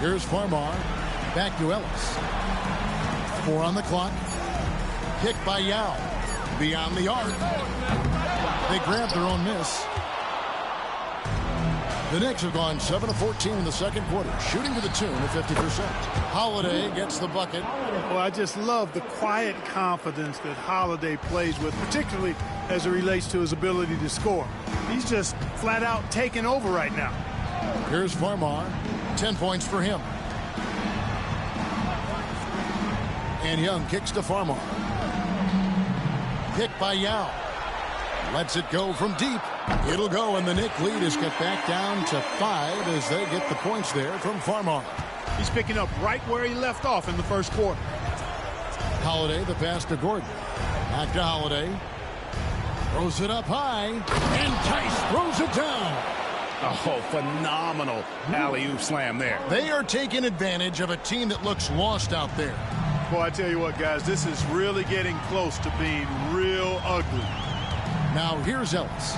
Here's Farmar. Back to Ellis. 4 on the clock. Kick by Yao. Beyond the arc. They grab their own miss. The Knicks have gone 7 of 14 in the second quarter, shooting to the tune of 50%. Holiday gets the bucket. Well, I just love the quiet confidence that Holiday plays with, particularly as it relates to his ability to score. He's just flat out taking over right now. Here's Farmar. 10 points for him. And Young kicks to Farmar. Picked by Yao. Lets it go from deep. It'll go, and the Knick lead is cut back down to 5 as they get the points there from Farmar. He's picking up right where he left off in the first quarter. Holiday, the pass to Gordon. Back to Holiday. Throws it up high, and Tice throws it down. Oh, phenomenal alley-oop slam there. They are taking advantage of a team that looks lost out there. Boy, I tell you what, guys, this is really getting close to being real ugly. Now here's Ellis.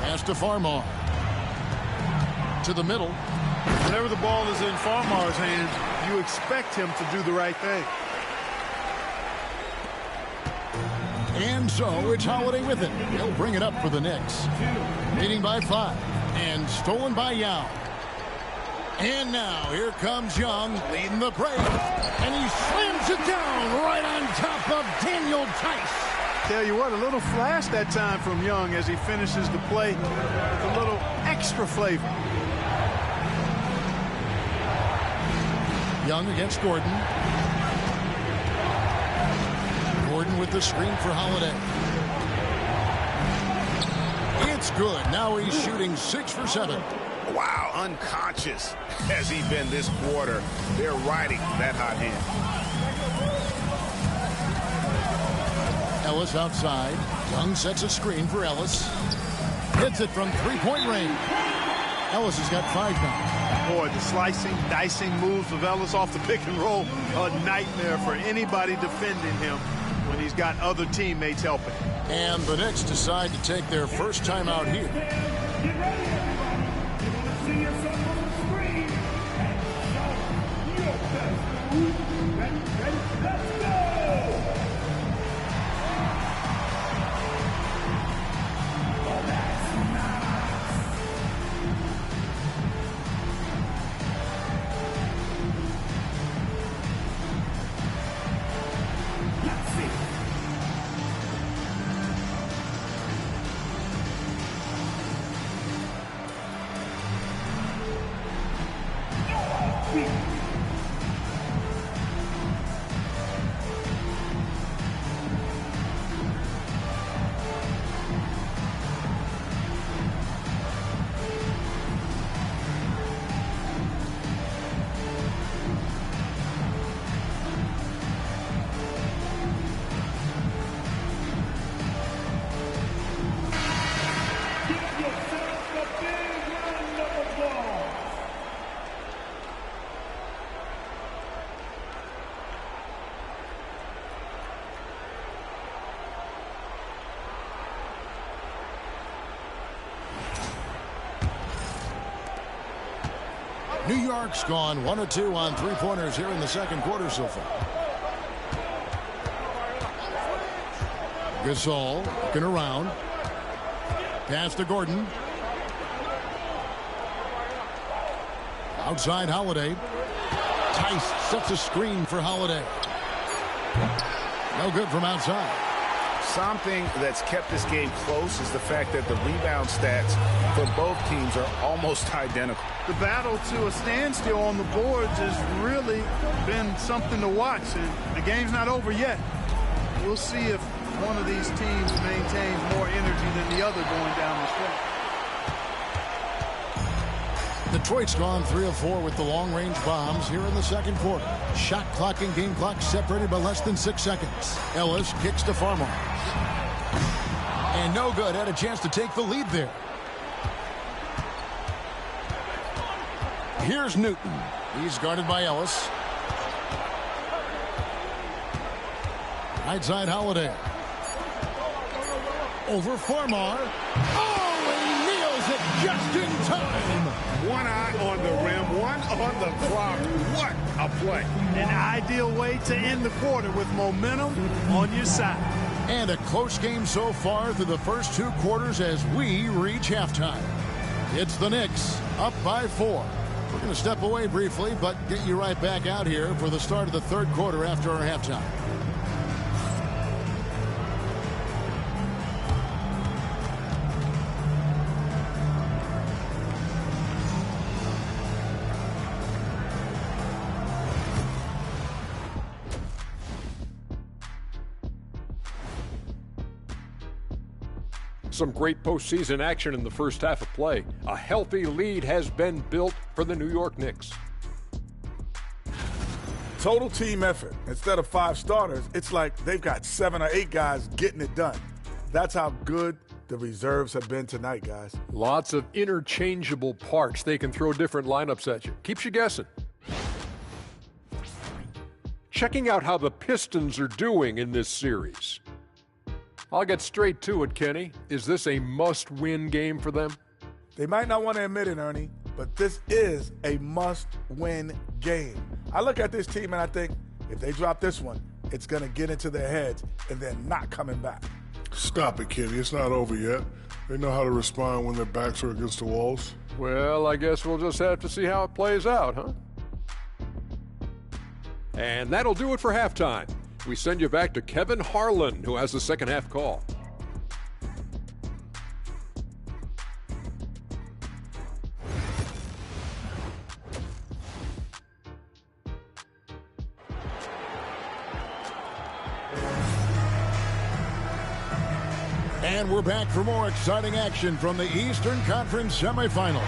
Pass to Farmar. To the middle. Whenever the ball is in Farmar's hands, you expect him to do the right thing. And so it's Holiday with it. He'll bring it up for the Knicks. Leading by 5. And stolen by Yao. And now here comes Young leading the break. And he slams it down right on top of Daniel Tice. Tell you what, a little flash that time from Young as he finishes the play with a little extra flavor. Young against Gordon. Gordon with the screen for Holiday. It's good. Now he's shooting 6 for 7. Wow, unconscious has he been this quarter. They're riding that hot hand. Ellis outside. Young sets a screen for Ellis. Hits it from three-point range. Ellis has got 5 now. Boy, the slicing, dicing moves of Ellis off the pick and roll, a nightmare for anybody defending him when he's got other teammates helping. And the Knicks decide to take their first time out here. Get ready, everybody. You want to see yourself on the screen and show your best move. Ready, let's go! New York's gone 1 of 2 on three-pointers here in the second quarter so far. Gasol looking around. Pass to Gordon. Outside Holiday. Tice sets a screen for Holiday. No good from outside. Something that's kept this game close is the fact that the rebound stats for both teams are almost identical. The battle to a standstill on the boards has really been something to watch, and the game's not over yet. We'll see if one of these teams maintains more energy than the other going down the stretch. Detroit's gone 3 of 4 with the long-range bombs here in the second quarter. Shot clock and game clock separated by less than 6 seconds. Ellis kicks to Farmar. And no good. Had a chance to take the lead there. Here's Newton. He's guarded by Ellis. Right side Holiday. Over Farmar. Oh, and he nails it just in time. One eye on the rim, one on the clock. What a play. An ideal way to end the quarter with momentum on your side. And a close game so far through the first 2 quarters as we reach halftime. It's the Knicks up by 4. We're going to step away briefly, but get you right back out here for the start of the third quarter after our halftime. Some great postseason action in the first half of play. A healthy lead has been built for the New York Knicks. Total team effort. Instead of 5 starters, it's like they've got 7 or 8 guys getting it done. That's how good the reserves have been tonight, guys. Lots of interchangeable parts. They can throw different lineups at you. Keeps you guessing. Checking out how the Pistons are doing in this series. I'll get straight to it, Kenny. Is this a must-win game for them? They might not want to admit it, Ernie, but this is a must-win game. I look at this team and I think if they drop this one, it's going to get into their heads and they're not coming back. Stop it, Kenny. It's not over yet. They know how to respond when their backs are against the walls. Well, I guess we'll just have to see how it plays out, huh? And that'll do it for halftime. We send you back to Kevin Harlan, who has the second half call. And we're back for more exciting action from the Eastern Conference semifinal.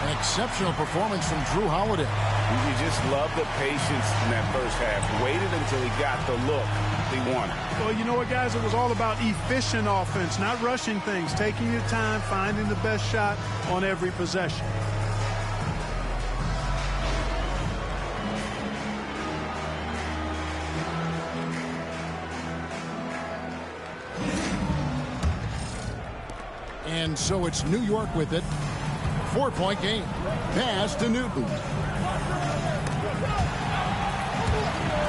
An exceptional performance from Drew Holiday. You just love the patience in that first half. Waited until he got the look he wanted. Well, you know what, guys? It was all about efficient offense, not rushing things, taking your time, finding the best shot on every possession. And so it's New York with it. 4-point game. Pass to Newton.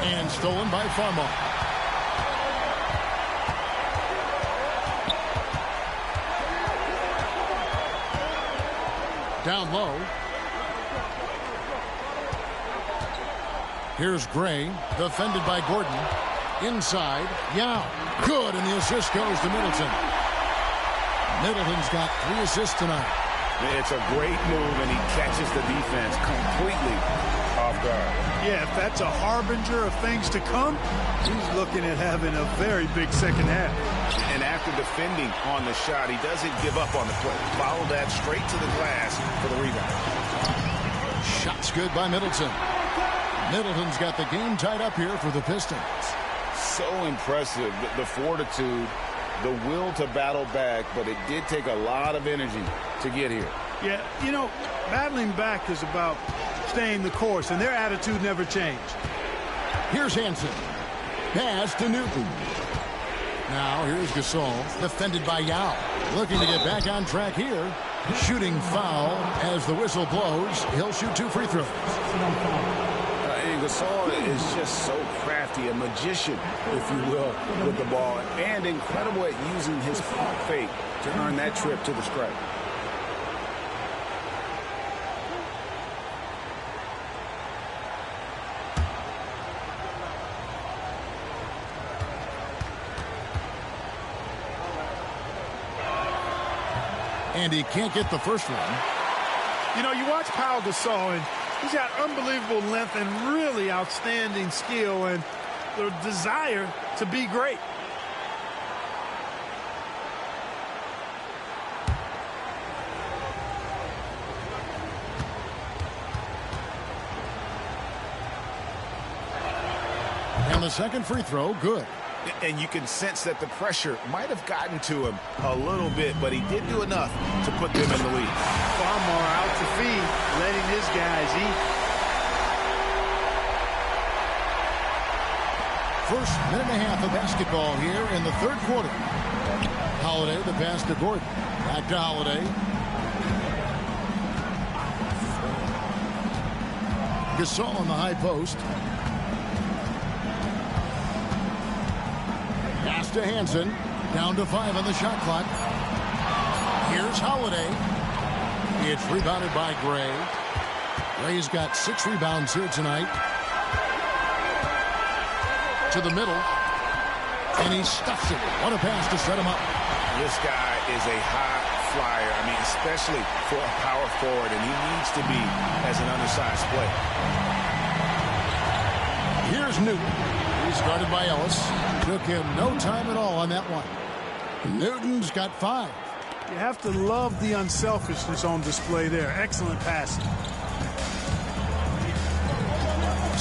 And stolen by Farmer. Down low. Here's Gray, defended by Gordon. Inside, Yao. Good, and the assist goes to Middleton. Middleton's got 3 assists tonight. It's a great move, and he catches the defense completely off guard. Yeah, if that's a harbinger of things to come, he's looking at having a very big second half. And after defending on the shot, he doesn't give up on the play. Follow that straight to the glass for the rebound. Shot's good by Middleton. Middleton's got the game tied up here for the Pistons. So impressive, the fortitude, the will to battle back, but it did take a lot of energy to get here. Yeah, you know, battling back is about staying the course, and their attitude never changed. Here's Hansen. Pass to Newton. Now here's Gasol, defended by Yao. Looking to get back on track here. Shooting foul as the whistle blows. He'll shoot 2 free throws. And Gasol is just so crafty, a magician, if you will, with the ball, and incredible at using his pump fake to earn that trip to the stripe. And he can't get the first one. You know, you watch Pau Gasol, and he's got unbelievable length and really outstanding skill and the desire to be great. And the second free throw, good. And you can sense that the pressure might have gotten to him a little bit, but he did do enough to put them in the lead. Farmar out to feed, letting his guys eat. First minute and a half of basketball here in the third quarter. Holiday, the pass to Gordon. Back to Holiday. Gasol on the high post. Pass to Hansen. Down to 5 on the shot clock. Here's Holiday. It's rebounded by Gray. Gray's got 6 rebounds here tonight. To the middle. And he stuffs it. What a pass to set him up. This guy is a high flyer. I mean, especially for a power forward, and he needs to be as an undersized player. Here's Newton. He's guarded by Ellis. Took him no time at all on that one. Newton's got 5. You have to love the unselfishness on display there. Excellent passing.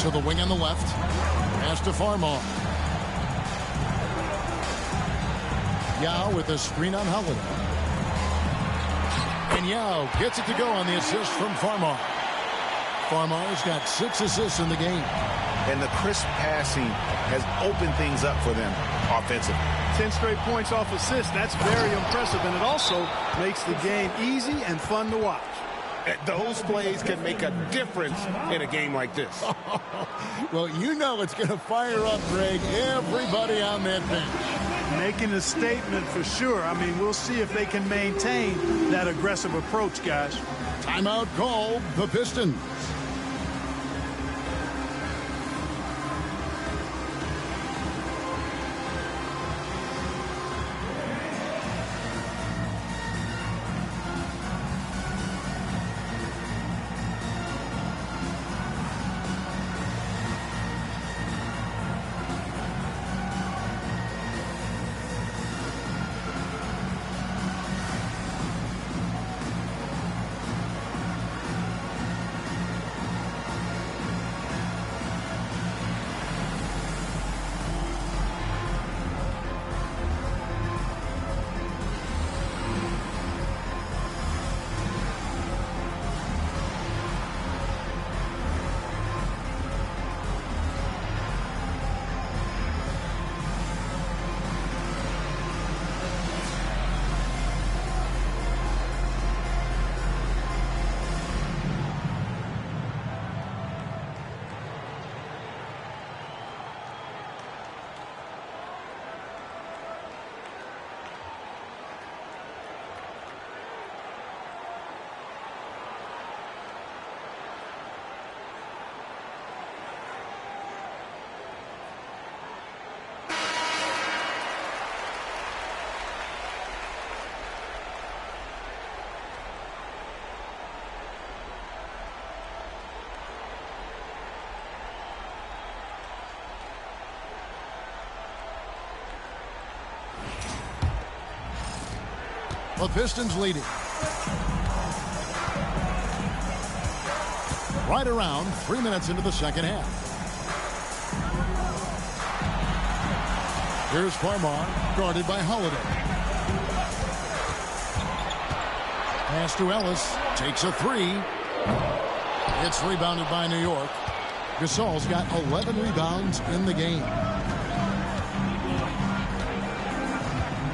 To the wing on the left. Pass to Farmar. Yao with a screen on Holiday. And Yao gets it to go on the assist from Farmar. Farmar's got 6 assists in the game. And the crisp passing has opened things up for them offensively. 10 straight points off assists. That's very impressive, and it also makes the game easy and fun to watch. Those plays can make a difference in a game like this. Well, you know it's going to fire up, Greg, everybody on that bench. Making a statement for sure. I mean, we'll see if they can maintain that aggressive approach, guys. Timeout called the Pistons. The Pistons leading. Right around 3 minutes into the second half. Here's Farmar, guarded by Holiday. Pass to Ellis, takes a 3. It's rebounded by New York. Gasol's got 11 rebounds in the game.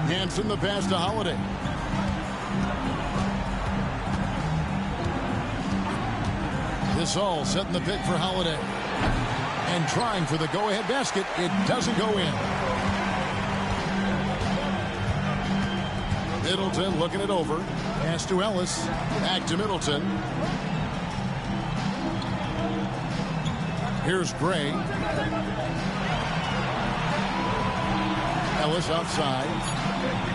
Hanson the pass to Holiday. Gasol setting the pick for Holiday. And trying for the go-ahead basket. It doesn't go in. Middleton looking it over. Pass to Ellis. Back to Middleton. Here's Gray. Ellis outside.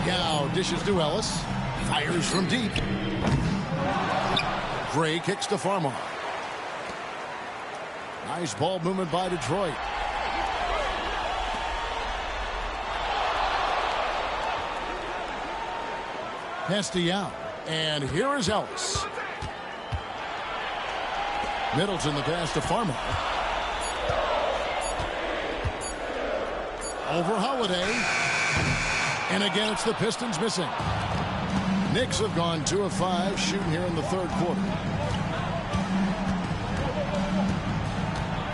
Yao dishes to Ellis. Fires from deep. Gray kicks to Farmar. Nice ball movement by Detroit. Pass to Yao. And here is Ellis. Middleton the pass to Farmar. Over Holiday. And again, it's the Pistons missing. Knicks have gone 2 of 5 shooting here in the third quarter.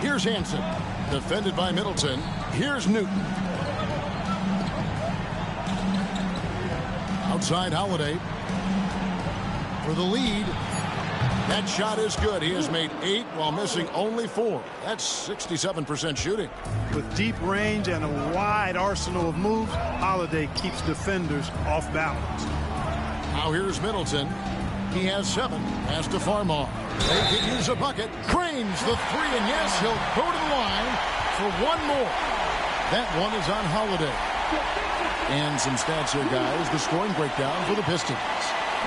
Here's Hanson, defended by Middleton. Here's Newton. Outside Holiday for the lead. That shot is good. He has made 8 while missing only 4. That's 67% shooting. With deep range and a wide arsenal of moves, Holiday keeps defenders off balance. Now here's Middleton. He has 7. Pass to Farmar. They could use a bucket. Drains the three, and yes, he'll go to the line for one more. That one is on Holiday. And some stats here, guys. The scoring breakdown for the Pistons.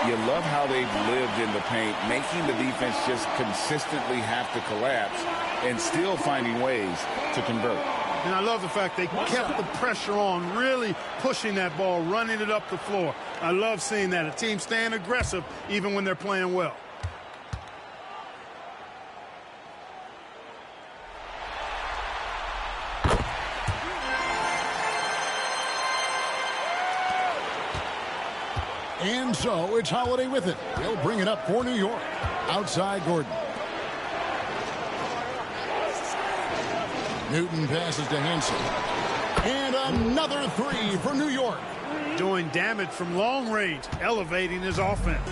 You love how they've lived in the paint, making the defense just consistently have to collapse and still finding ways to convert. And I love the fact they kept the pressure on, really pushing that ball, running it up the floor. I love seeing that. A team staying aggressive even when they're playing well. And so it's Holiday with it. He'll bring it up for New York. Outside Gordon. Newton passes to Hansen. And another three for New York. Doing damage from long range, elevating his offense.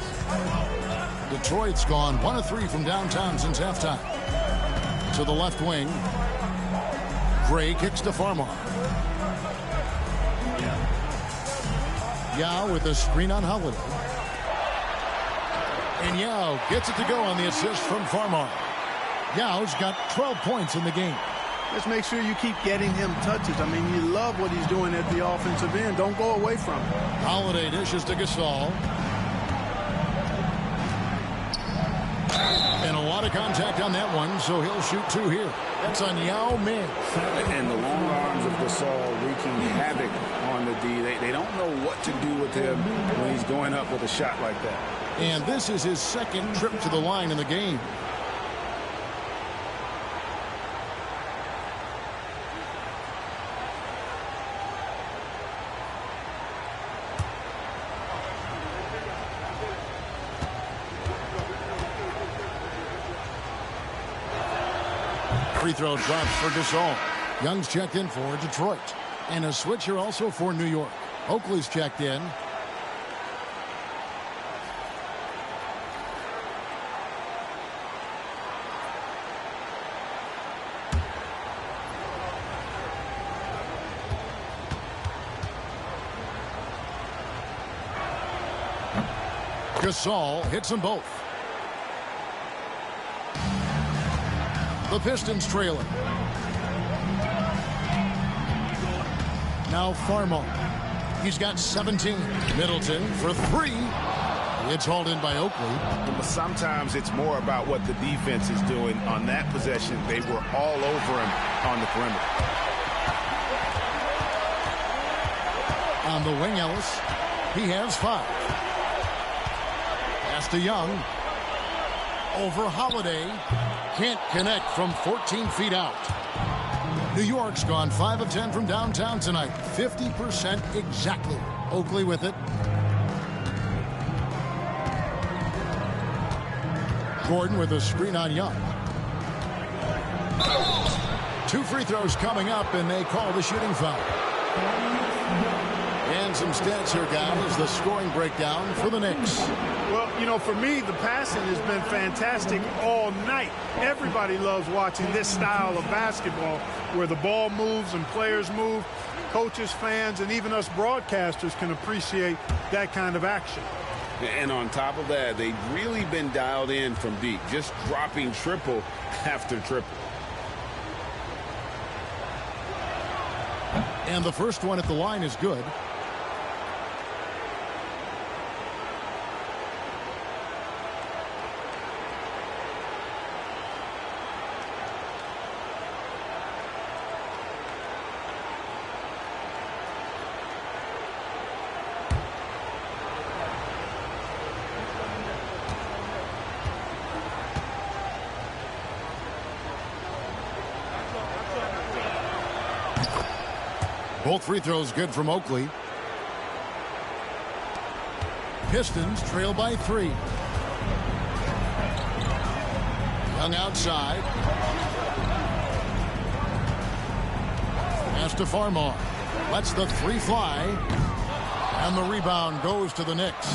Detroit's gone 1 of 3 from downtown since halftime. To the left wing. Gray kicks to Farmar. Yao with a screen on Holiday. And Yao gets it to go on the assist from Farmar. Yao's got 12 points in the game. Just make sure you keep getting him touches. I mean, you love what he's doing at the offensive end. Don't go away from it. Holiday dishes to Gasol. And a lot of contact on that one, so he'll shoot 2 here. That's on Yao Ming. And the long arms of Gasol wreaking havoc on the D. They don't know what to do with him when he's going up with a shot like that. And this is his second trip to the line in the game. Free throw drops for Gasol. Young's checked in for Detroit. And a switch here also for New York. Oakley's checked in. Gasol hits them both. The Pistons trailing. Now Farmar. He's got 17. Middleton for 3. It's hauled in by Oakley. But sometimes it's more about what the defense is doing on that possession. They were all over him on the perimeter. On the wing, Ellis. He has 5. Pass to Young. Over Holiday. Can't connect from 14 feet out. New York's gone 5 of 10 from downtown tonight. 50% exactly. Oakley with it. Gordon with a screen on Young. 2 free throws coming up, and they call the shooting foul. And some stats here, guys. The scoring breakdown for the Knicks. Well, you know, for me, the passing has been fantastic all night. Everybody loves watching this style of basketball where the ball moves and players move. Coaches, fans, and even us broadcasters can appreciate that kind of action. And on top of that, they've really been dialed in from deep, just dropping triple after triple. And the first one at the line is good. Both free throws good from Oakley. Pistons trail by 3. Young outside. Pass to Farmar. Lets the 3 fly. And the rebound goes to the Knicks.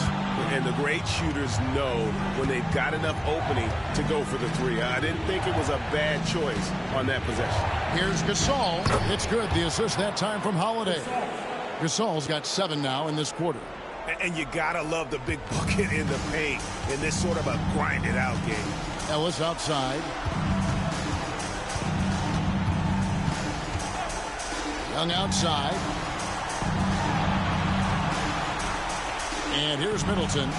And the great shooters know when they've got enough opening to go for the 3. I didn't think it was a bad choice on that possession. Here's Gasol. It's good. The assist that time from Holiday. Gasol's got 7 now in this quarter. And you gotta love the big bucket in the paint in this sort of a grind-it-out game. Ellis outside. Young outside. And here's Middleton.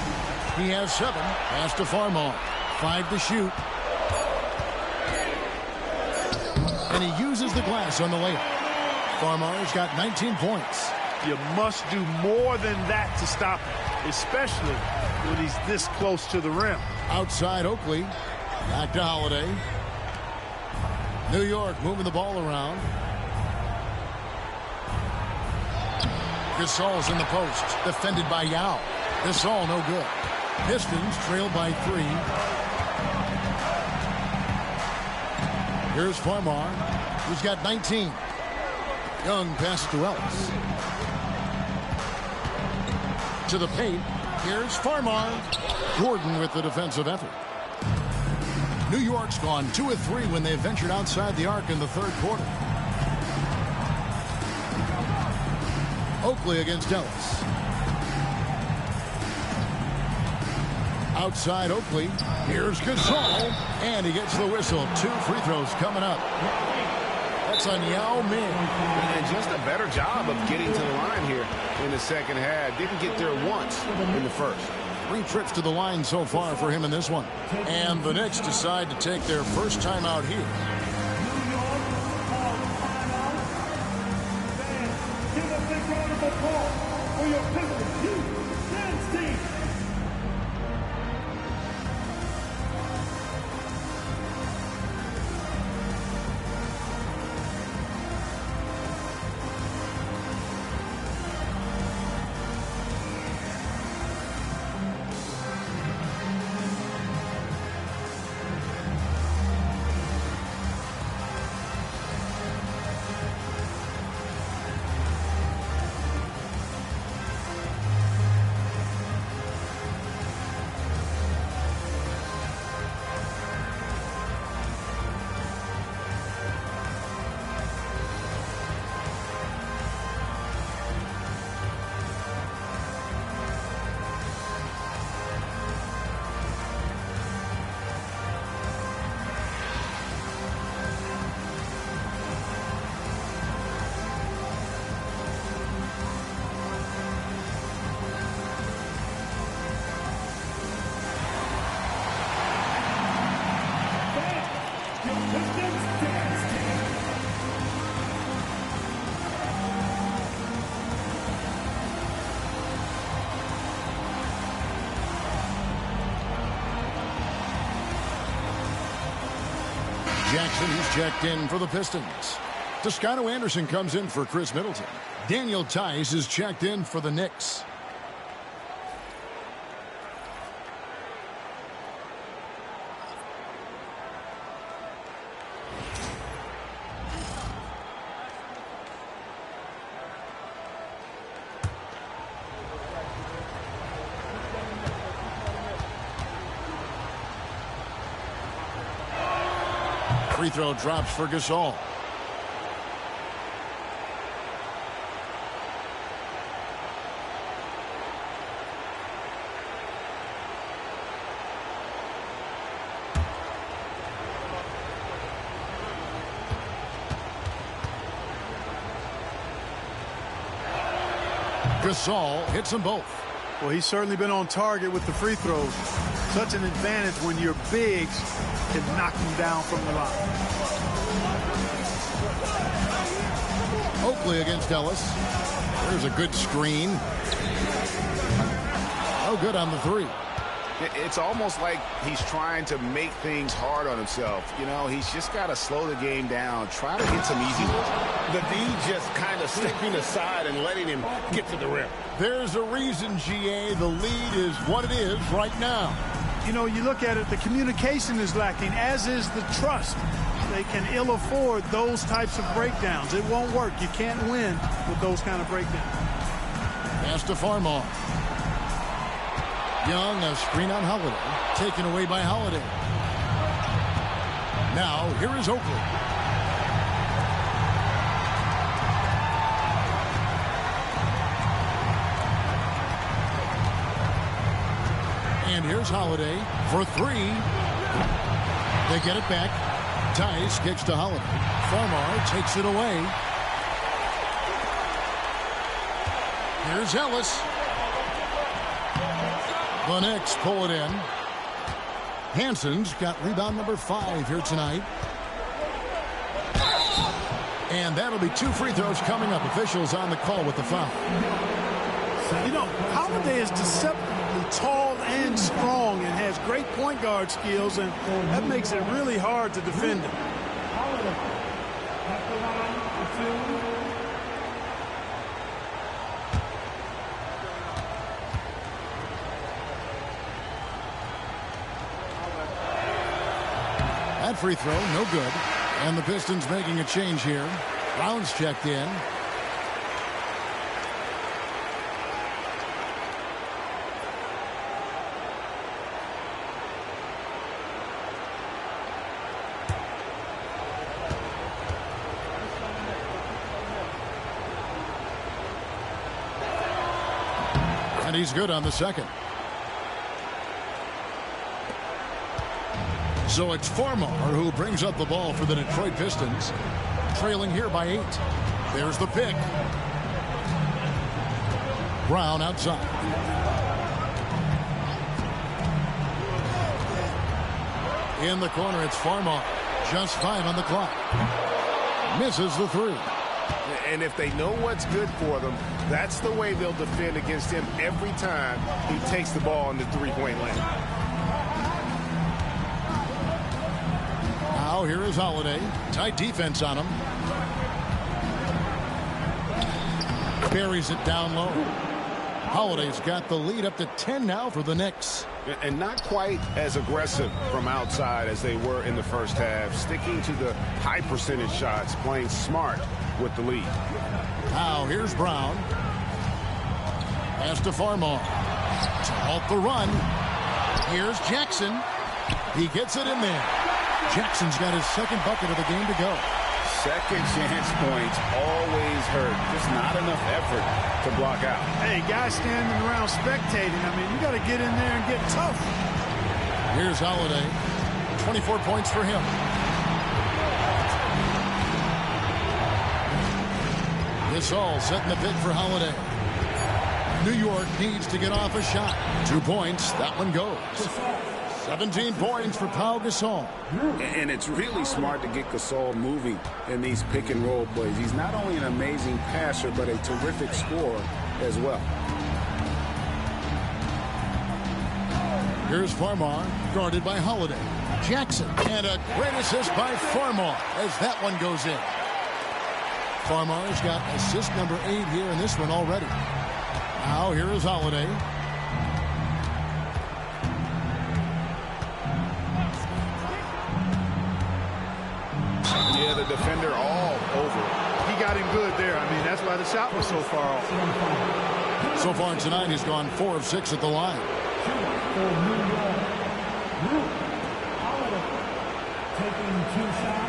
He has 7. Pass to Farmar. 5 to shoot. And he uses the glass on the layup. Farmar's got 19 points. You must do more than that to stop him, especially when he's this close to the rim. Outside Oakley. Back to Holiday. New York moving the ball around. Gasol's in the post. Defended by Yao. Gasol no good. Pistons trail by 3. Here's Farmar, who's got 19. Young passes to Ellis. To the paint. Here's Farmar. Gordon with the defensive effort. New York's gone 2 of 3 when they ventured outside the arc in the third quarter. Oakley against Ellis. Outside Oakley. Here's Gasol. And he gets the whistle. 2 free throws coming up. That's on Yao Ming. And just a better job of getting to the line here in the second half. Didn't get there once in the first. 3 trips to the line so far for him in this one. And the Knicks decide to take their first time out here. Give a big round of applause for your Pistons youth dance team. Jackson, who's checked in for the Pistons. Toscano Anderson comes in for Chris Middleton. Daniel Tice is checked in for the Knicks. Free throw drops for Gasol. Gasol hits them both. Well, he's certainly been on target with the free throws. Such an advantage when your bigs can knock him down from the line. Oakley against Ellis. There's a good screen. Oh, good on the 3. It's almost like he's trying to make things hard on himself. You know, he's just got to slow the game down, try to get some easy ones. The D just kind of stepping aside and letting him get to the rim. There's a reason, GA, the lead is what it is right now. You know, you look at it, the communication is lacking, as is the trust. They can ill afford those types of breakdowns. It won't work. You can't win with those kind of breakdowns. Pass to Farmar. Young, a screen on Holiday. Taken away by Holiday. Now, here is Oakley. And here's Holiday for three. They get it back. Tice kicks to Holiday. Farmar takes it away. Here's Ellis. The Knicks pull it in. Hansen's got rebound number 5 here tonight. And that'll be 2 free throws coming up. Officials on the call with the foul. You know, Holiday is deceptively tall and strong and has great point guard skills, and that makes it really hard to defend him. That free throw, no good. And the Pistons making a change here. Brown's checked in. And he's good on the second. So it's Farmar who brings up the ball for the Detroit Pistons. Trailing here by 8. There's the pick. Brown outside. In the corner, it's Farmar. Just 5 on the clock. Misses the 3. And if they know what's good for them, that's the way they'll defend against him every time he takes the ball in the three-point lane. Now here is Holiday. Tight defense on him. Buries it down low. Holiday's got the lead up to 10 now for the Knicks. And not quite as aggressive from outside as they were in the first half. Sticking to the high percentage shots, playing smart with the lead. Now here's Brown. Pass to Farmar. To halt the run. Here's Jackson. He gets it in there. Jackson's got his second bucket of the game to go. Second chance points always hurt. Just not enough effort to block out. Hey, guys standing around spectating, I mean, you got to get in there and get tough. Here's Holiday. 24 points for him. Gasol setting the pick for Holiday. New York needs to get off a shot. 2 points. That one goes. 17 points for Pau Gasol. And it's really smart to get Gasol moving in these pick and roll plays. He's not only an amazing passer, but a terrific scorer as well. Here's Farmar, guarded by Holiday. Jackson, and a great assist by Farmar as that one goes in. Farmar's got assist number 8 here in this one already. Now here is Holiday. Yeah, the defender all over. He got him good there. I mean, that's why the shot was so far off. So far tonight, he's gone 4 of 6 at the line. Taking 2 shots.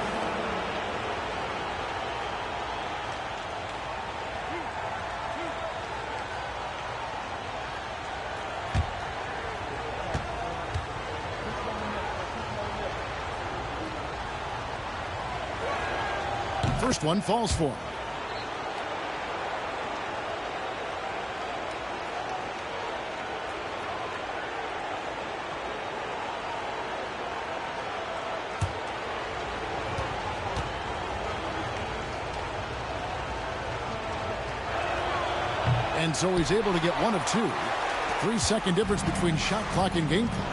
First one falls for him. And so he's able to get 1 of 2. 3-second difference between shot clock and game clock.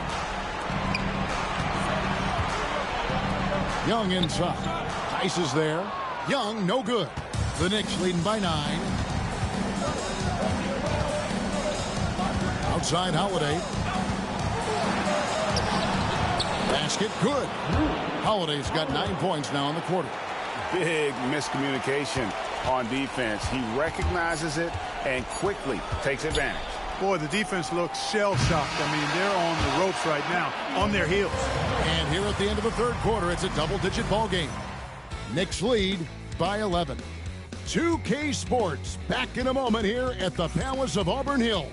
Young inside. Tice is there. Young, no good. The Knicks leading by 9. Outside Holiday. Basket, good. Holiday's got 9 points now in the quarter. Big miscommunication on defense. He recognizes it and quickly takes advantage. Boy, the defense looks shell-shocked. I mean, they're on the ropes right now, on their heels. And here at the end of the third quarter, it's a double-digit ball game. Knicks lead by 11. 2K Sports back in a moment here at the Palace of Auburn Hills.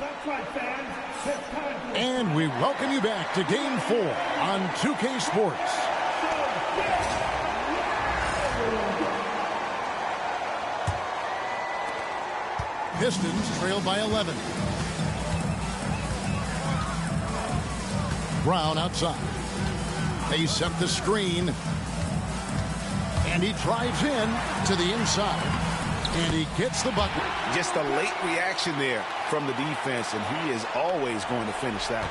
That's right, fans. It's time to... And we welcome you back to Game 4 on 2K Sports. Pistons trail by 11. Brown outside. They set the screen. And he drives in to the inside. And he gets the bucket. Just a late reaction there from the defense, and he is always going to finish that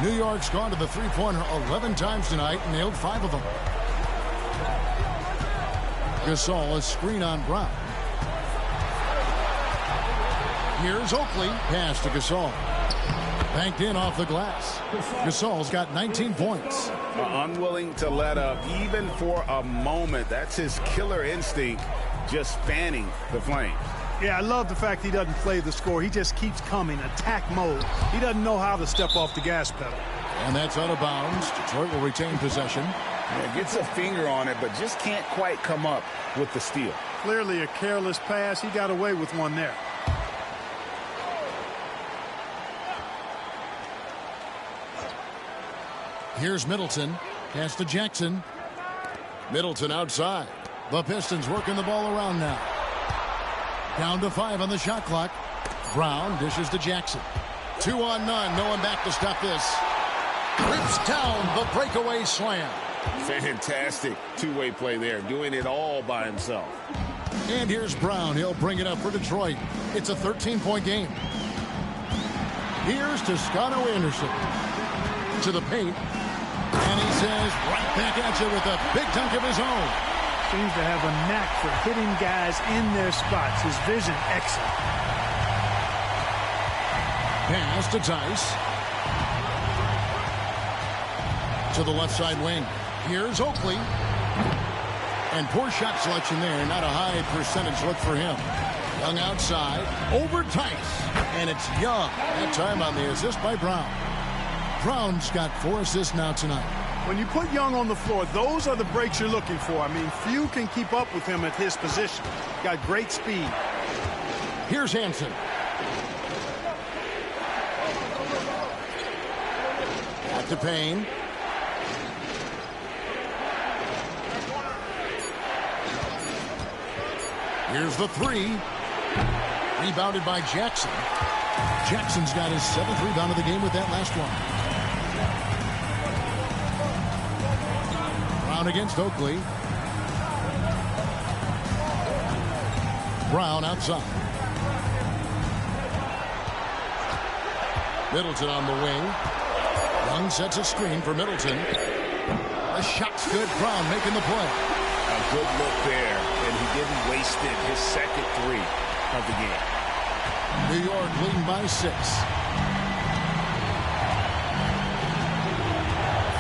one. New York's gone to the three-pointer 11 times tonight and nailed 5 of them. Gasol, a screen on Brown. Here's Oakley. Pass to Gasol. Banked in off the glass. Gasol's got 19 points. Unwilling to let up even for a moment. That's his killer instinct, just fanning the flames. Yeah, I love the fact he doesn't play the score. He just keeps coming, attack mode. He doesn't know how to step off the gas pedal. And that's out of bounds. Detroit will retain possession. Yeah, gets a finger on it, but just can't quite come up with the steal. Clearly a careless pass. He got away with one there. Here's Middleton. Pass to Jackson. Middleton outside. The Pistons working the ball around now. Down to 5 on the shot clock. Brown dishes to Jackson. 2 on none. No one back to stop this. Rips down the breakaway slam. Fantastic two-way play there. Doing it all by himself. And here's Brown. He'll bring it up for Detroit. It's a 13-point game. Here's Toscano Anderson. To the paint. And he says right back at you with a big dunk of his own. Seems to have a knack for hitting guys in their spots. His vision excellent. Pass to Tice. To the left side wing. Here's Oakley. And poor shot selection there. Not a high percentage look for him. Young outside. Over Tice. And it's Young. That time on the assist by Brown. Brown's got 4 assists now tonight. When you put Young on the floor, those are the breaks you're looking for. I mean, few can keep up with him at his position. Got great speed. Here's Hansen. Back to Payne. Here's the 3. Rebounded by Jackson. Jackson's got his 7th rebound of the game with that last one. Brown against Oakley. Brown outside. Middleton on the wing. Young sets a screen for Middleton. The shot's good. Brown making the play. A good look there, and he didn't waste it. His second 3 of the game. New York leading by 6.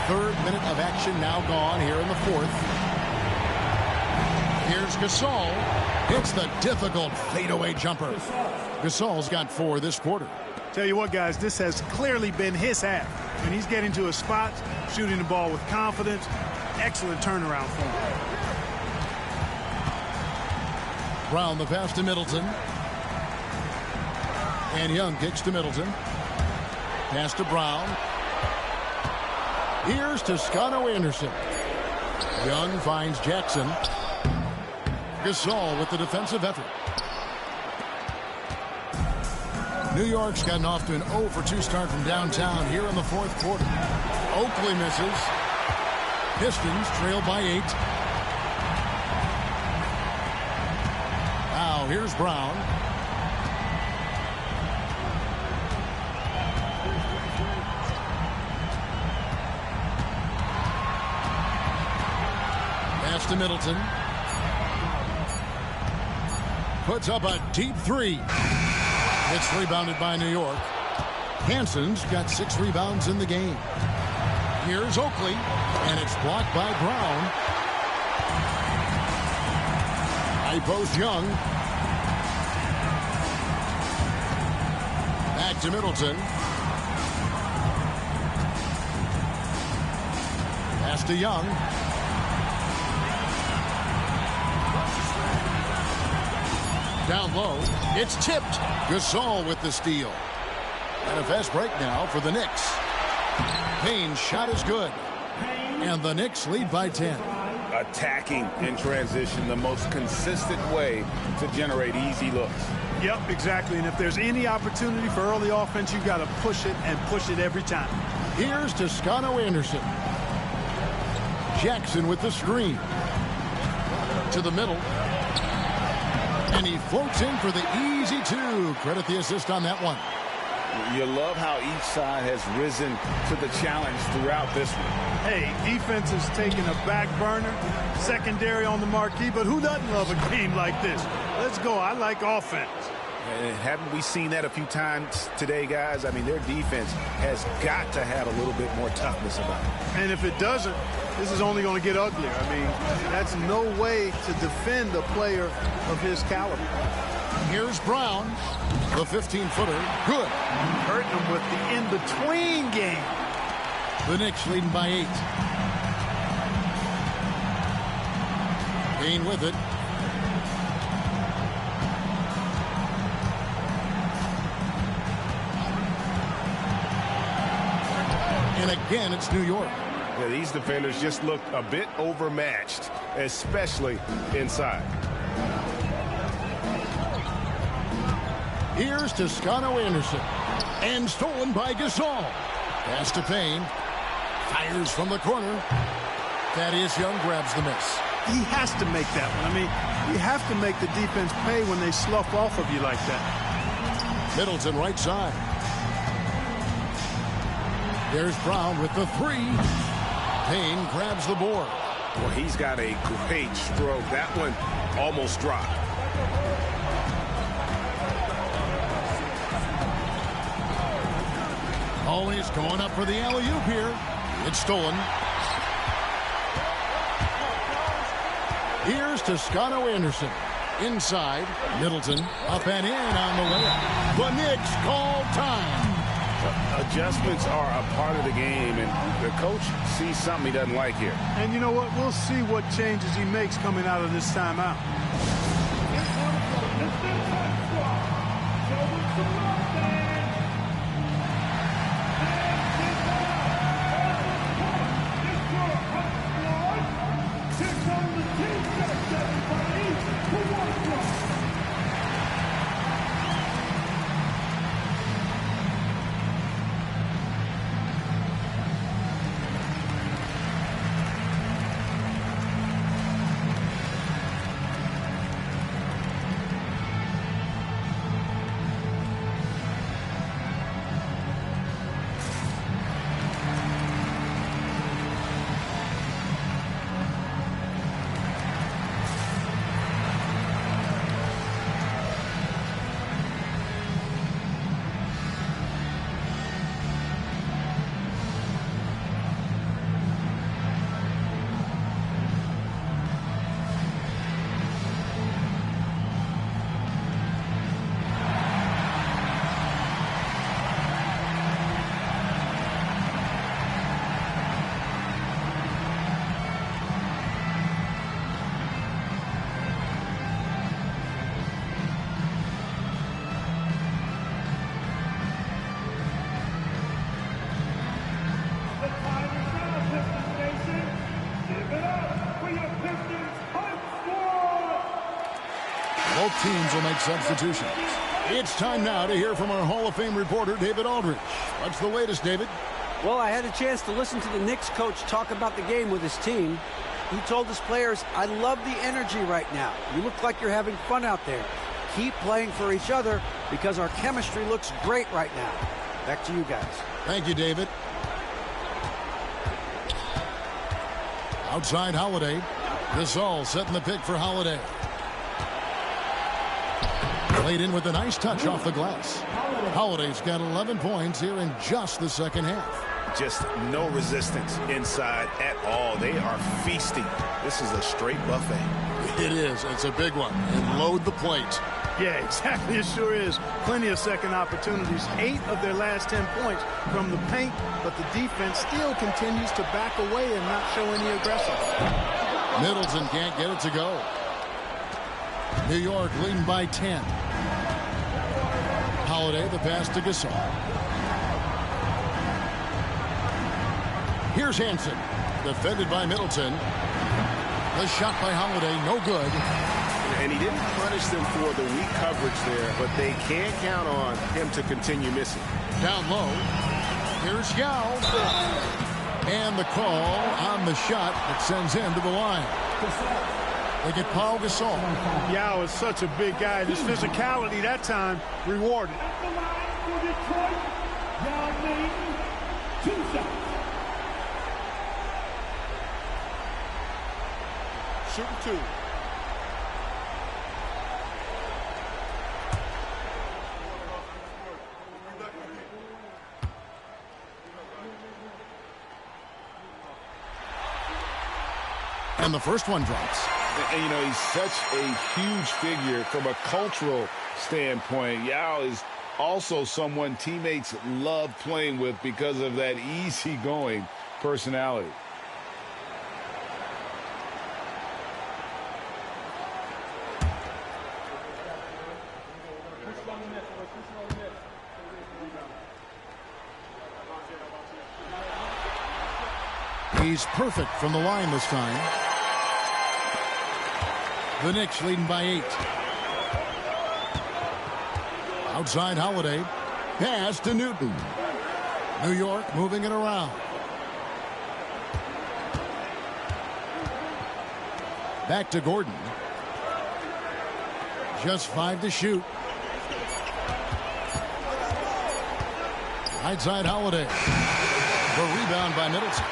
3rd minute of action now gone here in the 4th. Here's Gasol. Hits the difficult fadeaway jumper. Gasol's got 4 this quarter. Tell you what, guys, this has clearly been his half. When he's getting to his spots, shooting the ball with confidence, excellent turnaround for him. Brown the pass to Middleton. And Young kicks to Middleton. Pass to Brown. Here's Toscano Anderson. Young finds Jackson. Gasol with the defensive effort. New York's gotten off to an 0 for 2 start from downtown here in the 4th quarter. Oakley misses. Pistons trail by 8. Now here's Brown. Pass to Middleton. Puts up a deep 3. It's rebounded by New York. Hansen's got 6 rebounds in the game. Here's Oakley, and it's blocked by Brown. High post Young. Back to Middleton. Pass to Young. Down low. It's tipped. Gasol with the steal. And a fast break now for the Knicks. Payne's shot is good. And the Knicks lead by 10. Attacking in transition, the most consistent way to generate easy looks. Yep, exactly. And if there's any opportunity for early offense, you got to push it and push it every time. Here's Toscano Anderson. Jackson with the screen. To the middle. And he floats in for the easy two. Credit the assist on that one. You love how each side has risen to the challenge throughout this one. Hey, defense is taking a back burner, secondary on the marquee, but who doesn't love a game like this? Let's go. I like offense. And haven't we seen that a few times today, guys? I mean, their defense has got to have a little bit more toughness about it. And if it doesn't, this is only going to get uglier. I mean, that's no way to defend a player of his caliber. Here's Brown, the 15-footer. Good. Hurting him with the in-between game. The Knicks leading by 8. Payne with it. And again, it's New York. Yeah, these defenders just looked a bit overmatched, especially inside. Here's Toscano Anderson. And stolen by Gasol. Pass to Payne. Fires from the corner. Thaddeus Young grabs the miss. He has to make that one. I mean, you have to make the defense pay when they slough off of you like that. Middleton right side. There's Brown with the 3. Payne grabs the board. Well, he's got a great stroke. That one almost dropped. Always going up for the alley-oop here. It's stolen. Here's Toscano Anderson. Inside. Middleton up and in on the layup. The Knicks call time. Adjustments are a part of the game, and the coach sees something he doesn't like here. And you know what? We'll see what changes he makes coming out of this timeout. Both teams will make substitutions. It's time now to hear from our Hall of Fame reporter, David Aldridge. What's the latest, David? Well, I had a chance to listen to the Knicks coach talk about the game with his team. He told his players, I love the energy right now. You look like you're having fun out there. Keep playing for each other because our chemistry looks great right now. Back to you guys. Thank you, David. Outside Holiday. Gasol setting the pick for Holiday. Played in with a nice touch off the glass. Holiday's got 11 points here in just the second half. Just no resistance inside at all. They are feasting. This is a straight buffet. It is. It's a big one. And load the plate. Yeah, exactly. It sure is. Plenty of second opportunities. 8 of their last 10 points from the paint, but the defense still continues to back away and not show any aggression. Middleton can't get it to go. New York leading by 10. Holiday, the pass to Gasol. Here's Hansen, defended by Middleton. The shot by Holiday, no good. And he didn't punish them for the weak coverage there, but they can't count on him to continue missing. Down low. Here's Yao. And the call on the shot that sends him to the line. They get Paul Gasol. Yao is such a big guy. His physicality that time rewarded. At the line for Detroit, Yao Ming, 2 shots. Shooting 2. And the first one drops. And, you know, he's such a huge figure from a cultural standpoint. Yao is also someone teammates love playing with because of that easygoing personality. He's perfect from the line this time. The Knicks leading by 8. Outside Holiday. Pass to Newton. New York moving it around. Back to Gordon. Just 5 to shoot. Right side Holiday. The rebound by Middleton.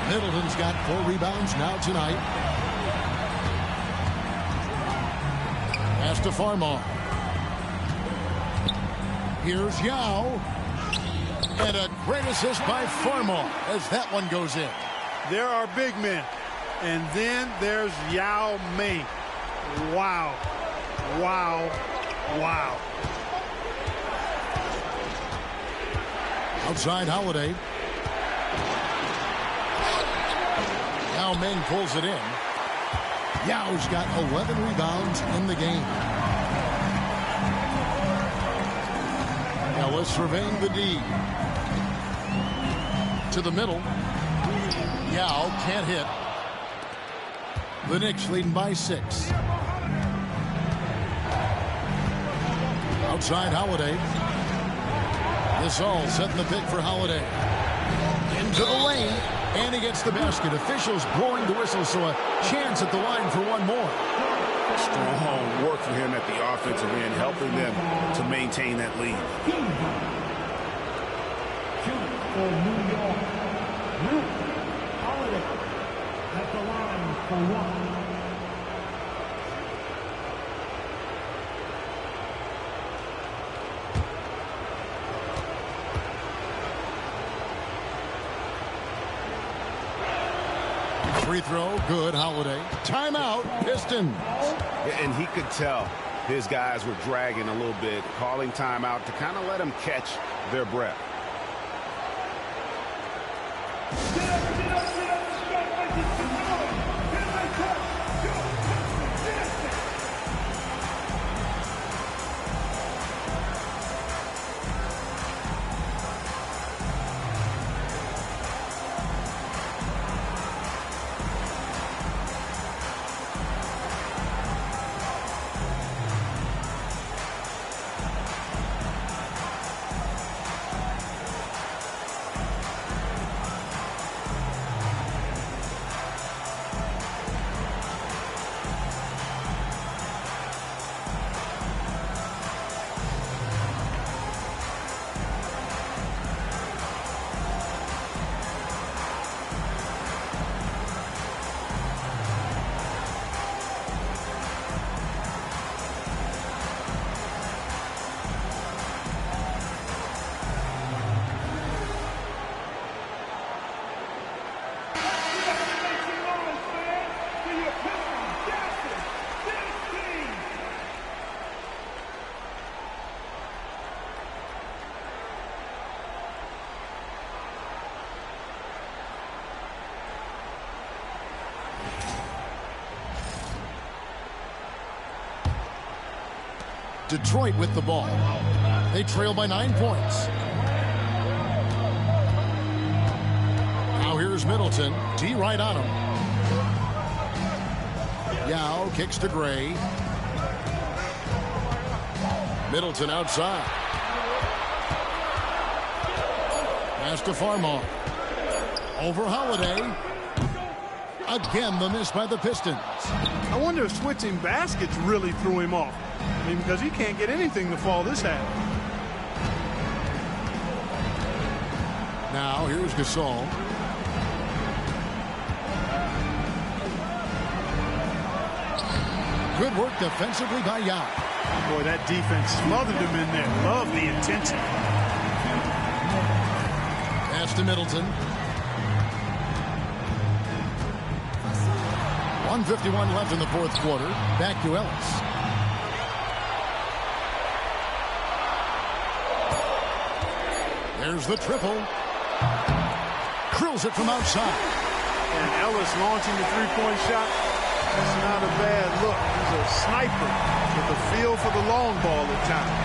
Middleton's got 4 rebounds now tonight. Pass to Farmar. Here's Yao. And a great assist by Farmar as that one goes in. There are big men. And then there's Yao Ming. Wow. Wow. Wow. Outside Holiday. Yao Ming pulls it in. Yao's got 11 rebounds in the game. Ellis surveying the D. To the middle. Yao can't hit. The Knicks leading by 6. Outside Holiday. Gasol setting the pick for Holiday. Into the lane. And he gets the basket. Officials blowing the whistle, so a chance at the line for one more. Strong work for him at the offensive end, helping them to maintain that lead. For New York, Holiday at the line for 1. Free throw, good, Holiday. Timeout, Pistons. And he could tell his guys were dragging a little bit, calling timeout to kind of let them catch their breath. Detroit with the ball. They trail by 9 points. Now here's Middleton. D right on him. Yao kicks to Gray. Middleton outside. Pass to Farmar. Over Holiday. Again, the miss by the Pistons. I wonder if switching baskets really threw him off. I mean, because he can't get anything to fall this half. Now, here's Gasol. Good work defensively by Yao. Boy, that defense smothered him in there. Love the intensity. Pass to Middleton. 1:51 left in the fourth quarter. Back to Ellis. There's the triple. Drills it from outside. And Ellis launching the three-point shot. That's not a bad look. He's a sniper with a feel for the long ball at times.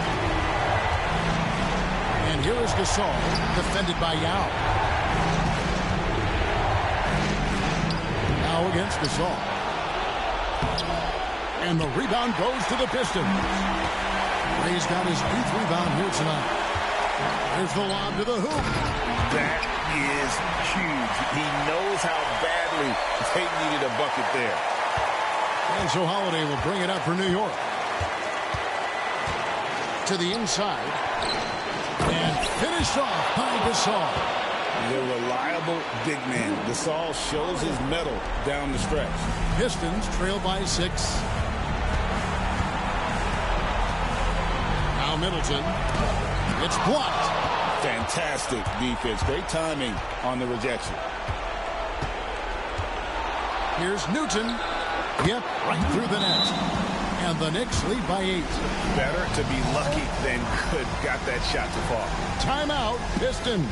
And here is Gasol, defended by Yao. Now against Gasol. And the rebound goes to the Pistons. Ray's got his 8th rebound here tonight. There's the lob to the hoop. That is huge. He knows how badly they needed a bucket there. And so Holiday will bring it up for New York. To the inside. And finished off by Gasol. The reliable big man. Gasol shows his mettle down the stretch. Pistons trail by 6. Now Middleton. It's blocked. Fantastic defense. Great timing on the rejection. Here's Newton. Yep, right through the net. And the Knicks lead by 8. Better to be lucky than good. Got that shot to fall. Timeout, Pistons.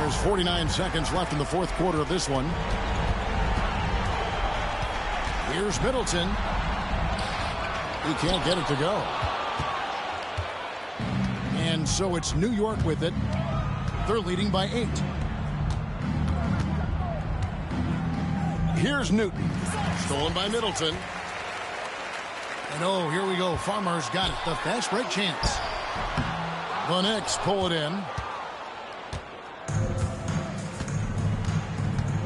There's 49 seconds left in the fourth quarter of this one. Here's Middleton. He can't get it to go. And so it's New York with it. They're leading by 8. Here's Newton. Stolen by Middleton. And oh, here we go. Farmer's got it. The fast break chance. The Knicks pull it in.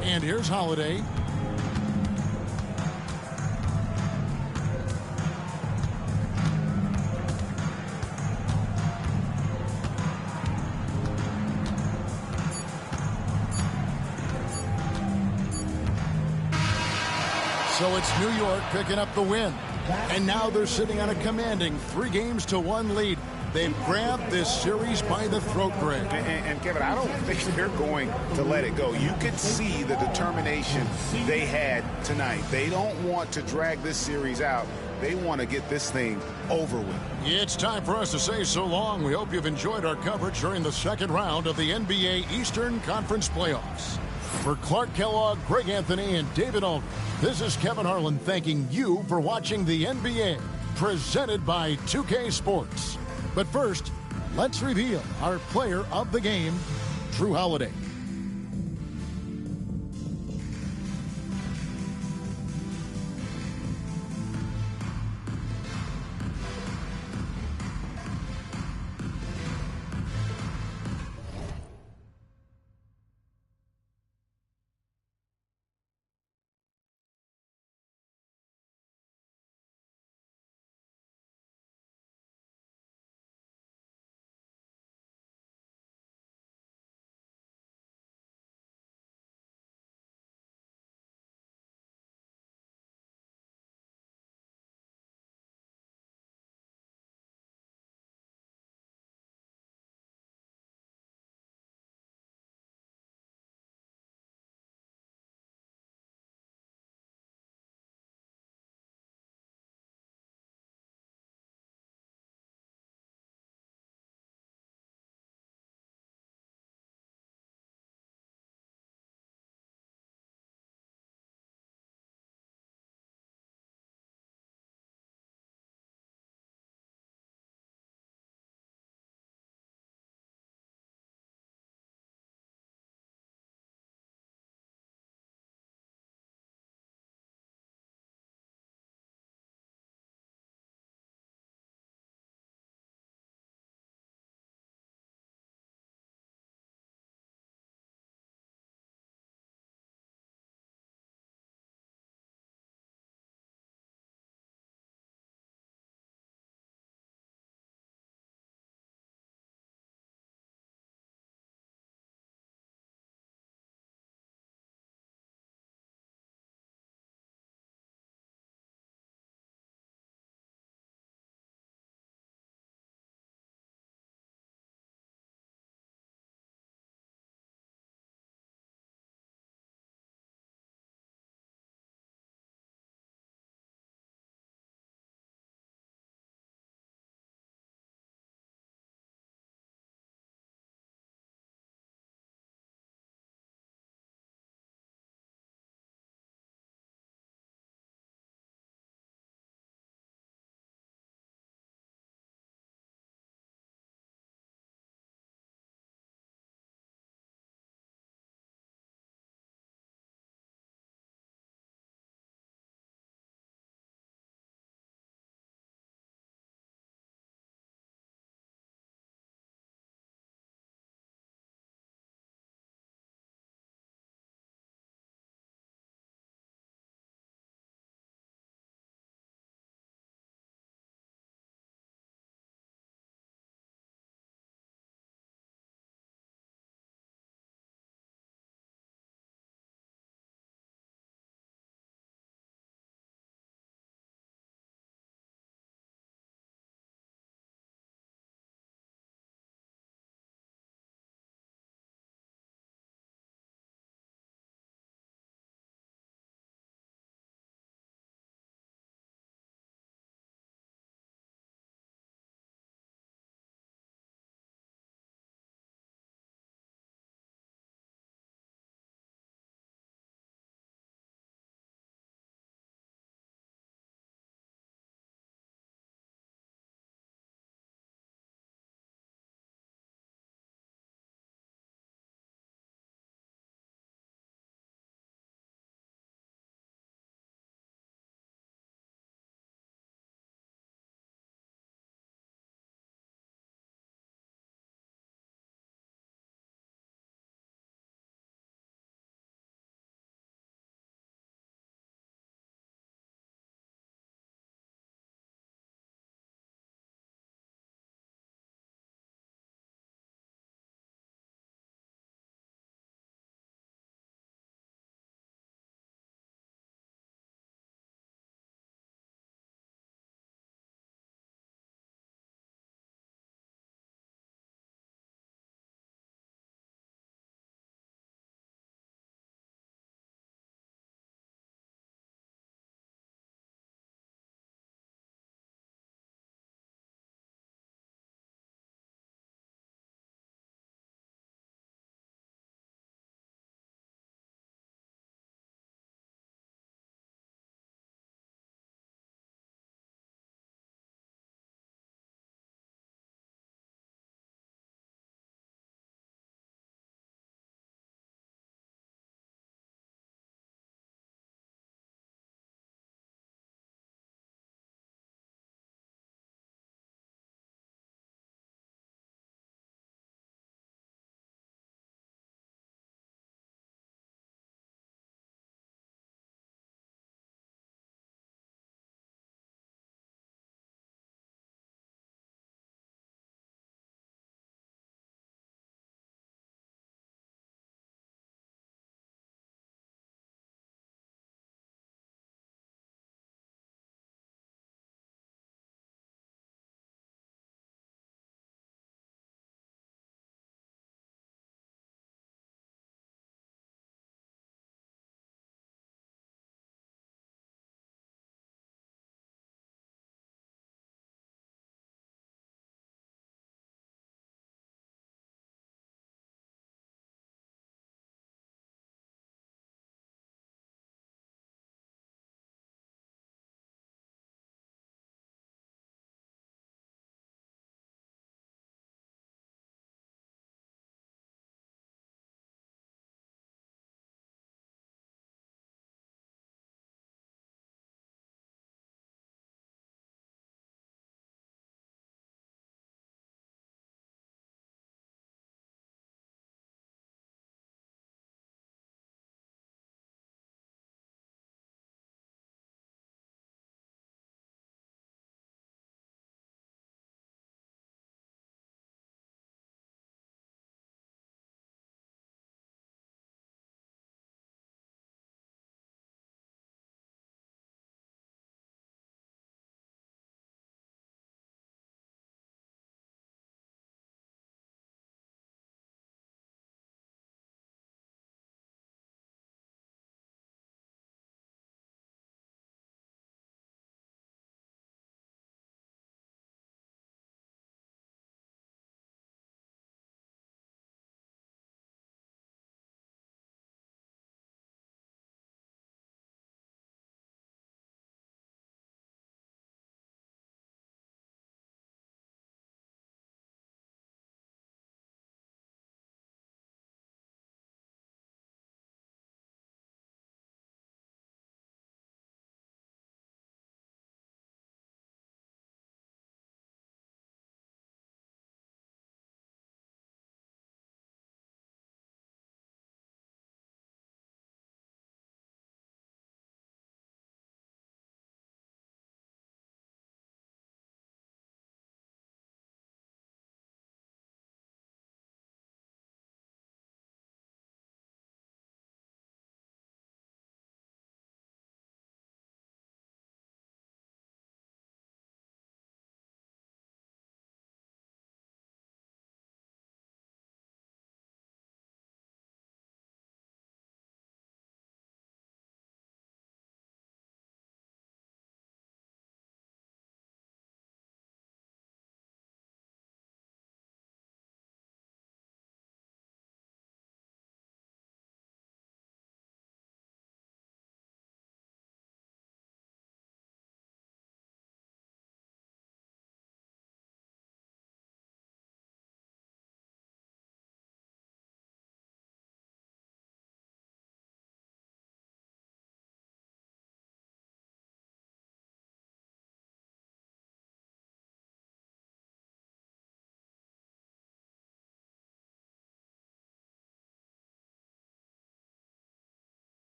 And here's Holiday. So it's New York picking up the win. And now they're sitting on a commanding 3-1 lead. They've grabbed this series by the throat, Greg. And Kevin, I don't think they're going to let it go. You could see the determination they had tonight. They don't want to drag this series out. They want to get this thing over with. It's time for us to say so long. We hope you've enjoyed our coverage during the second round of the NBA Eastern Conference Playoffs. For Clark Kellogg, Greg Anthony, and David Aldridge, this is Kevin Harlan thanking you for watching the NBA, presented by 2K Sports. But first, let's reveal our player of the game, Drew Holiday.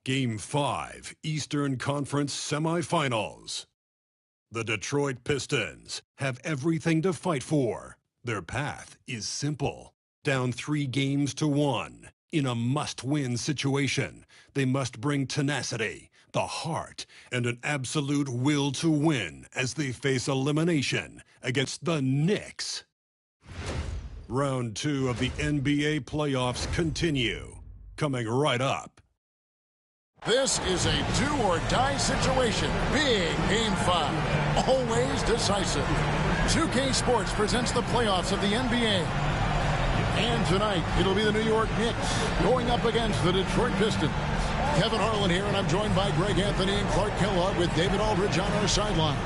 Game 5, Eastern Conference Semifinals. The Detroit Pistons have everything to fight for. Their path is simple. Down 3-1 in a must-win situation. They must bring tenacity, the heart, and an absolute will to win as they face elimination against the Knicks. Round 2 of the NBA playoffs continue. Coming right up. This is a do-or-die situation. Big Game 5. Always decisive. 2K Sports presents the playoffs of the NBA. And tonight, it'll be the New York Knicks going up against the Detroit Pistons. Kevin Harlan here, and I'm joined by Greg Anthony and Clark Kellogg with David Aldridge on our sideline.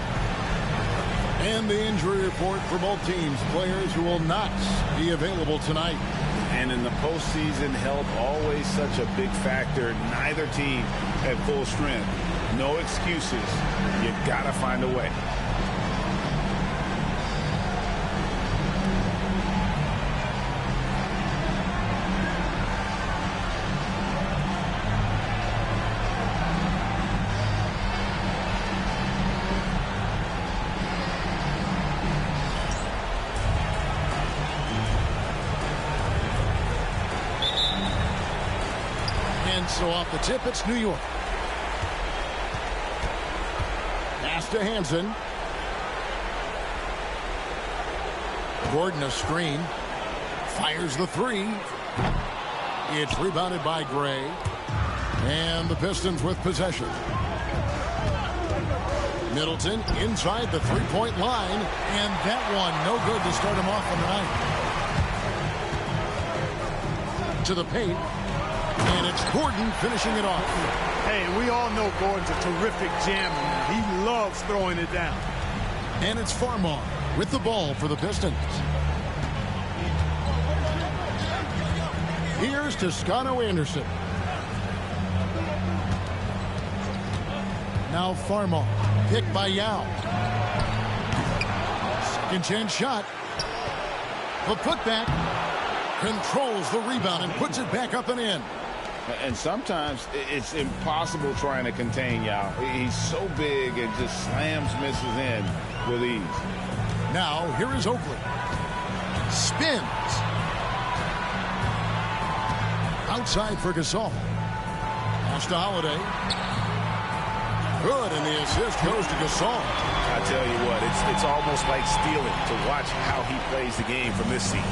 And the injury report for both teams. Players who will not be available tonight. And in the postseason, health always such a big factor. Neither team at full strength. No excuses. You gotta find a way. So off the tip, it's New York. Pass to Hansen. Gordon a screen. Fires the three. It's rebounded by Gray. And the Pistons with possession. Middleton inside the three-point line. And that one no good to start him off on the night. To the paint. And it's Gordon finishing it off. Hey, we all know Gordon's a terrific jammer. He loves throwing it down. And it's Farmar with the ball for the Pistons. Here's Toscano Anderson. Now Farmar, picked by Yao. Second chance shot. The putback controls the rebound and puts it back up and in. And sometimes it's impossible trying to contain Yao. He's so big and just slams misses in with ease. Now, here is Oakley. Spins. Outside for Gasol. Pass to Holiday. Good, and the assist goes to Gasol. I tell you what, it's almost like stealing to watch how he plays the game from this seat.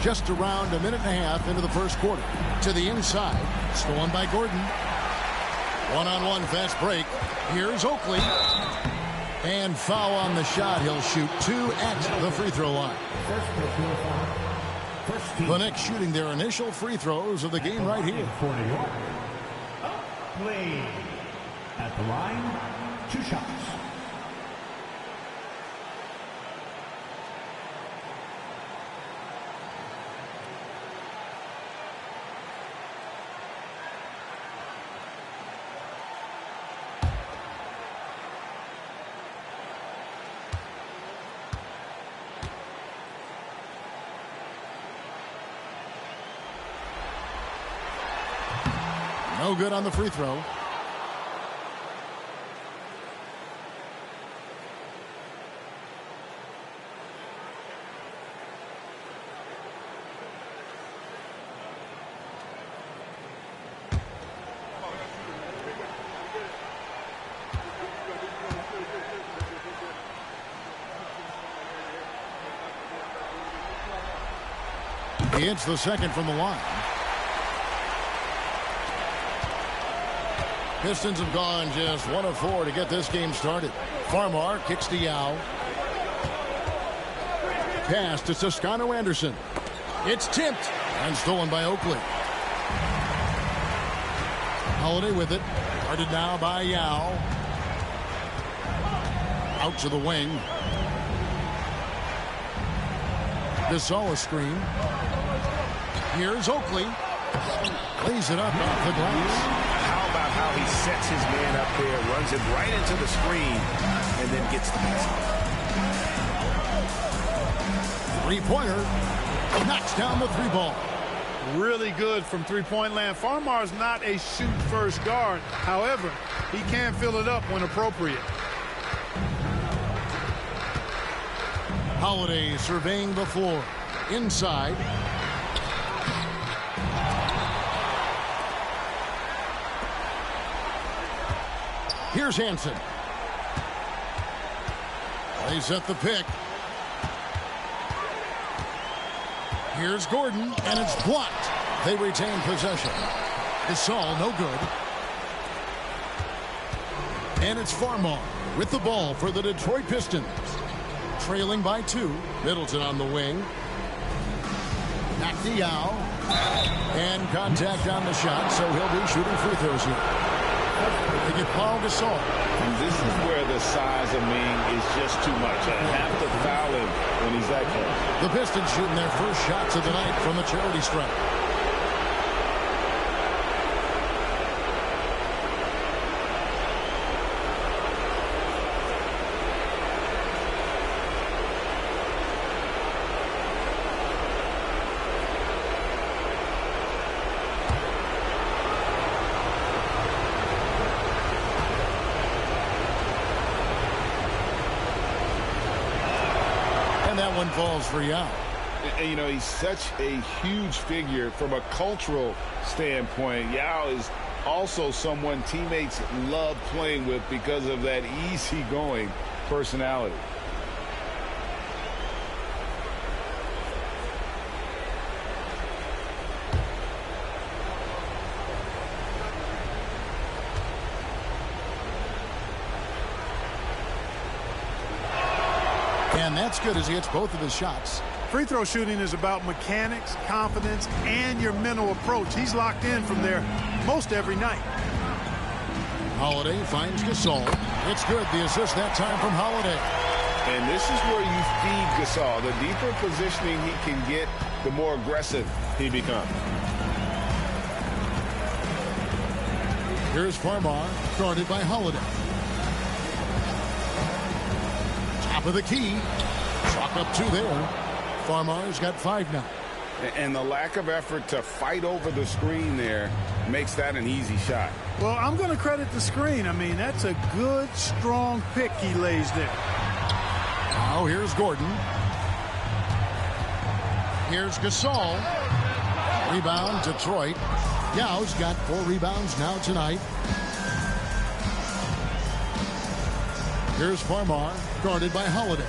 Just around a minute and a half into the first quarter. To the inside. Stolen by Gordon. One-on-one fast break. Here's Oakley. And foul on the shot. He'll shoot 2 at the free throw line. The Knicks shooting their initial free throws of the game right here. For New York. Play at the line. 2 shots. No good on the free throw. He hits the second from the line. Pistons have gone just 1 of 4 to get this game started. Farmar kicks to Yao. Pass to Toscano Anderson. It's tipped and stolen by Oakley. Holiday with it. Guarded now by Yao. Out to the wing. Gasol a screen. Here's Oakley. Lays it up off the glass. How about how he sets his man up there, runs it right into the screen, and then gets the basket. Three-pointer. Knocks down the 3 ball. really good from three-point land. Farmar's not a shoot-first guard. However, he can fill it up when appropriate. Holiday surveying the floor. Inside. Here's Hansen. They set the pick. Here's Gordon, and it's blocked. They retain possession. Gasol, no good. And it's Farmar with the ball for the Detroit Pistons. Trailing by 2. Middleton on the wing. Back to Yao. And contact on the shot, so he'll be shooting free throws here. They get Paul Gasol. And this is where the size of Ming is just too much. I have to foul him when he's that close. The Pistons shooting their first shots of the night from the charity stripe. And that one falls for Yao. And, you know, he's such a huge figure from a cultural standpoint. Yao is also someone teammates love playing with because of that easygoing personality. And that's good as he hits both of his shots. Free throw shooting is about mechanics, confidence, and your mental approach. He's locked in from there most every night. Holiday finds Gasol. It's good. The assist that time from Holiday. And this is where you feed Gasol. The deeper positioning he can get, the more aggressive he becomes. Here's Farmar, guarded by Holiday. Top of the key. Chalk up 2 there. Farmar's got 5 now. And the lack of effort to fight over the screen there makes that an easy shot. Well, I'm going to credit the screen. I mean, that's a good, strong pick he lays there. Now here's Gordon. Here's Gasol. Rebound, Detroit. Yao's got 4 rebounds now tonight. Here's Farmar, guarded by Holiday.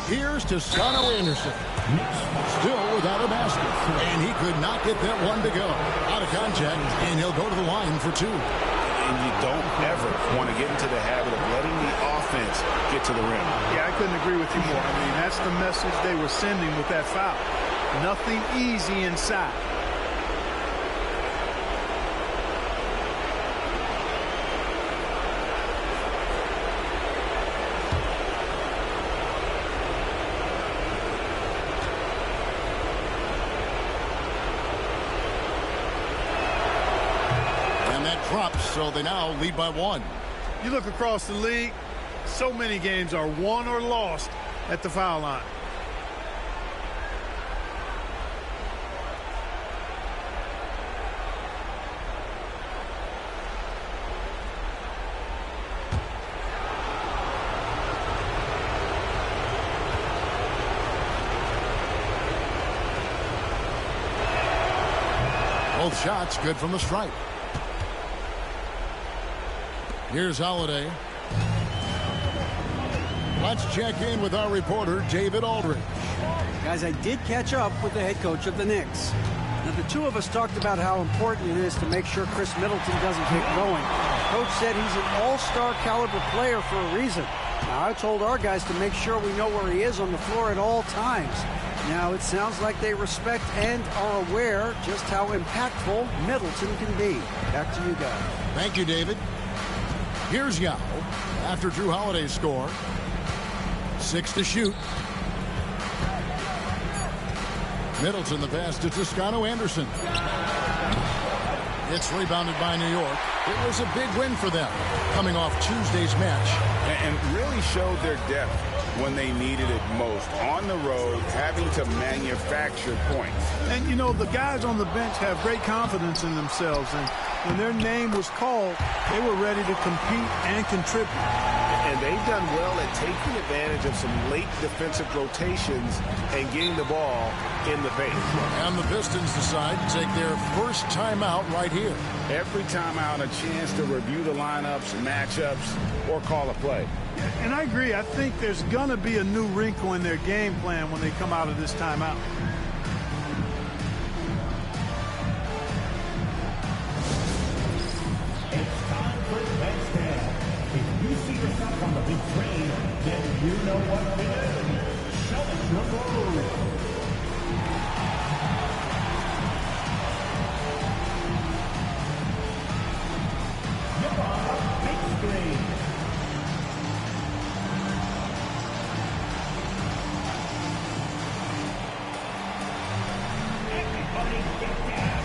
Here's Toscano Anderson. Still without a basket. And he could not get that one to go. Out of contact, and he'll go to the line for 2. And you don't ever want to get into the habit of letting the offense get to the rim. Yeah, I couldn't agree with you more. I mean, that's the message they were sending with that foul. Nothing easy inside. Drops, so they now lead by 1. You look across the league, so many games are won or lost at the foul line. Both shots good from the stripe. Here's Holiday. Let's check in with our reporter, David Aldridge. Guys, I did catch up with the head coach of the Knicks. Now, the two of us talked about how important it is to make sure Chris Middleton doesn't get going. Coach said he's an all-star caliber player for a reason. Now, I told our guys to make sure we know where he is on the floor at all times. Now, it sounds like they respect and are aware just how impactful Middleton can be. Back to you guys. Thank you, David. Here's Yao after Drew Holiday's score. 6 to shoot. Middleton the pass to Toscano Anderson. It's rebounded by New York. It was a big win for them, coming off Tuesday's match. And really showed their depth when they needed it most. On the road, having to manufacture points. And, you know, the guys on the bench have great confidence in themselves. And when their name was called, they were ready to compete and contribute. And they've done well at taking advantage of some late defensive rotations and getting the ball in the paint. And the Pistons decide to take their first timeout right here. Every timeout, a chance to review the lineups, matchups, or call a play. And I agree. I think there's going to be a new wrinkle in their game plan when they come out of this timeout. It's time for the bench stand. If you see yourself on the big train, then you know what to do. Show us your move. You're on the big screen. Everybody get down.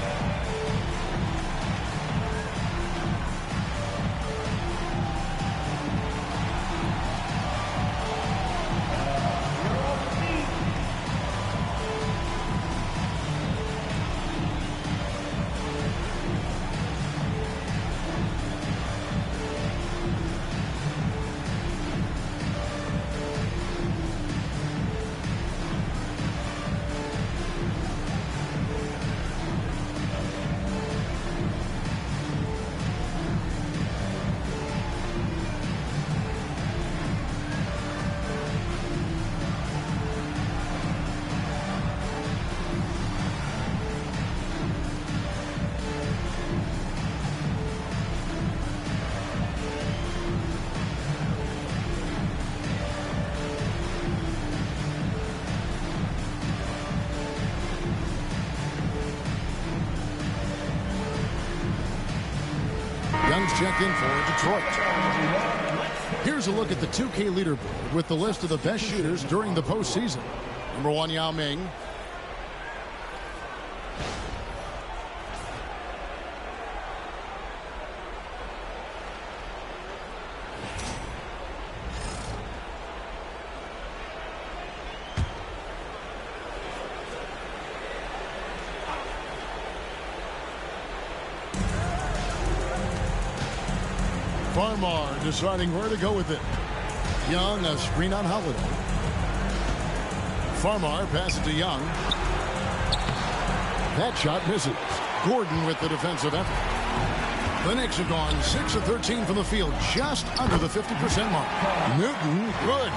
Young's checked in for Detroit. Here's a look at the 2K leaderboard with the list of the best shooters during the postseason. Number 1, Yao Ming. Farmar deciding where to go with it. Young, a screen on Holiday. Farmar passes to Young. That shot misses. Gordon with the defensive effort. The Knicks have gone 6 of 13 from the field, just under the 50% mark. Newton, good.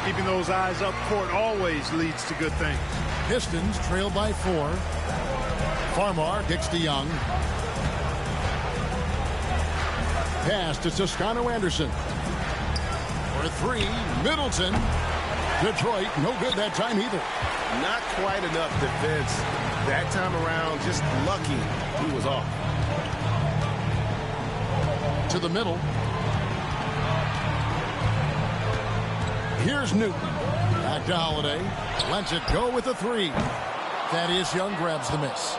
Keeping those eyes up court always leads to good things. Pistons trail by 4. Farmar kicks to Young. Pass to Toscano Anderson. For 3, Middleton. Detroit, no good that time either. Not quite enough defense that time around. Just lucky he was off. To the middle. Here's Newton. Back to Holiday. Lets it go with the 3. Thaddeus Young grabs the miss.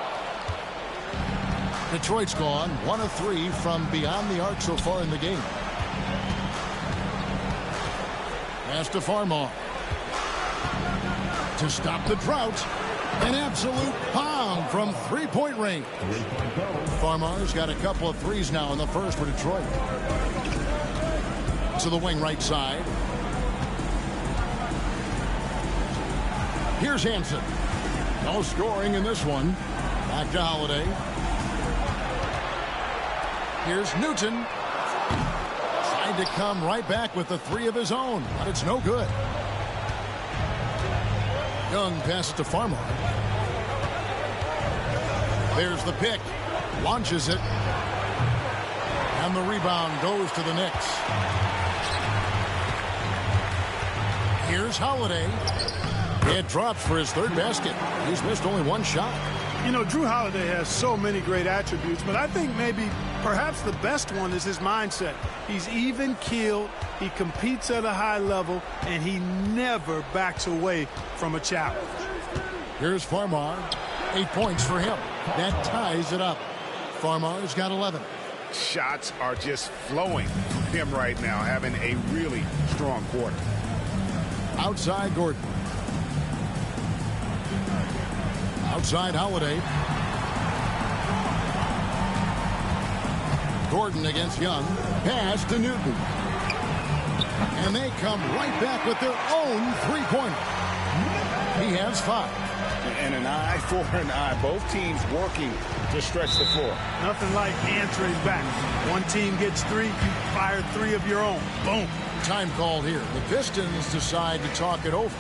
Detroit's gone 1 of 3 from beyond the arc so far in the game. Pass to Farmar. To stop the drought. An absolute bomb from three-point range. Farmar's got a couple of threes now in the first for Detroit. To the wing right side. Here's Hansen. No scoring in this one. Back to Holiday. Here's Newton. Trying to come right back with the 3 of his own, but it's no good. Young passes to Farmar. There's the pick. Launches it. And the rebound goes to the Knicks. Here's Holiday. It drops for his 3rd basket. He's missed only 1 shot. You know, Drew Holiday has so many great attributes, but I think maybe perhaps the best one is his mindset. He's even-keeled, he competes at a high level, and he never backs away from a challenge. Here's Farmar. 8 points for him. That ties it up. Farmar's got 11. Shots are just flowing from him right now, having a really strong quarter. Outside Gordon. Outside Holiday. Gordon against Young. Pass to Newton. And they come right back with their own three-pointer. He has 5. And an eye for an eye. Both teams working to stretch the floor. Nothing like answering back. One team gets 3, you fire 3 of your own. Boom. Time called here. The Pistons decide to talk it over.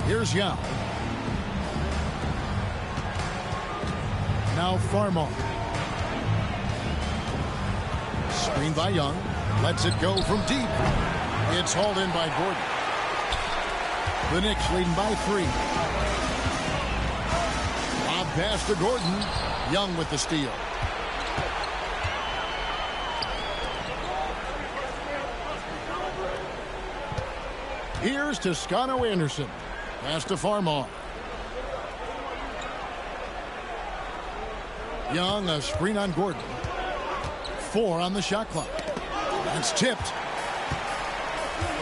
Here's Yao. Now Farmar. Screen by Young. Lets it go from deep. It's hauled in by Gordon. The Knicks leading by 3. Lob pass to Gordon. Young with the steal. Here's Toscano Anderson. Pass to Farmar. Young, a screen on Gordon. 4 on the shot clock. It's tipped.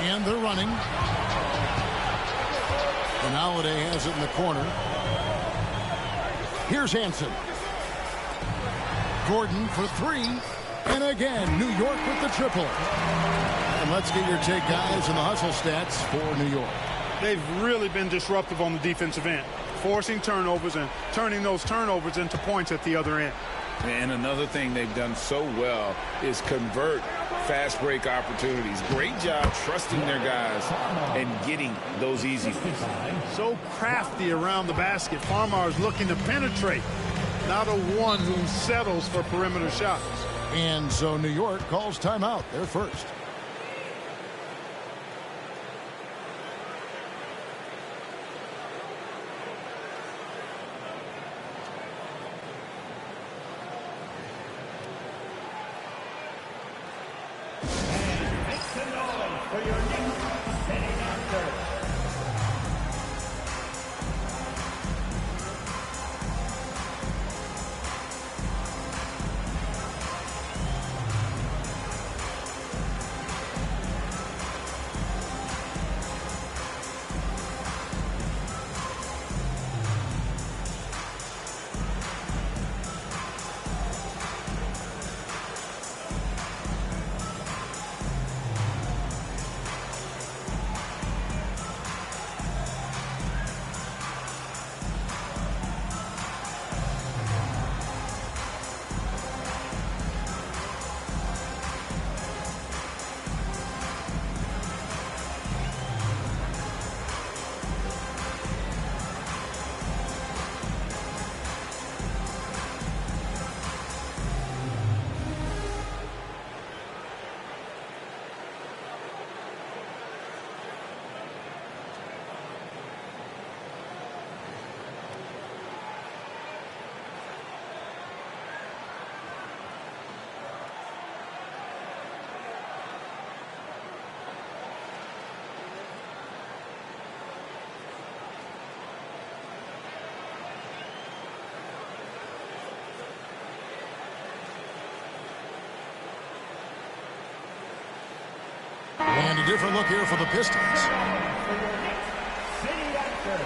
And they're running. And Holiday has it in the corner. Here's Hansen. Gordon for 3. And again, New York with the triple. And let's get your take, guys, in the hustle stats for New York. They've really been disruptive on the defensive end, forcing turnovers and turning those turnovers into points at the other end. And another thing they've done so well is convert fast break opportunities. Great job trusting their guys and getting those easy ones. So crafty around the basket. Farmar is looking to penetrate, not a one who settles for perimeter shots. And so New York calls timeout. They're first. different look here for the Pistons. City actor.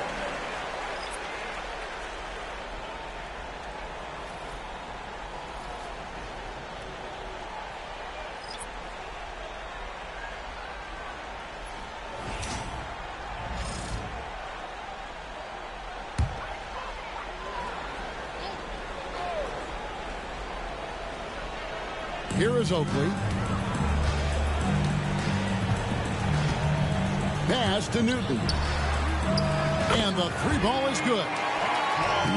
Here is Oakley. Pass to Newton. And the three ball is good.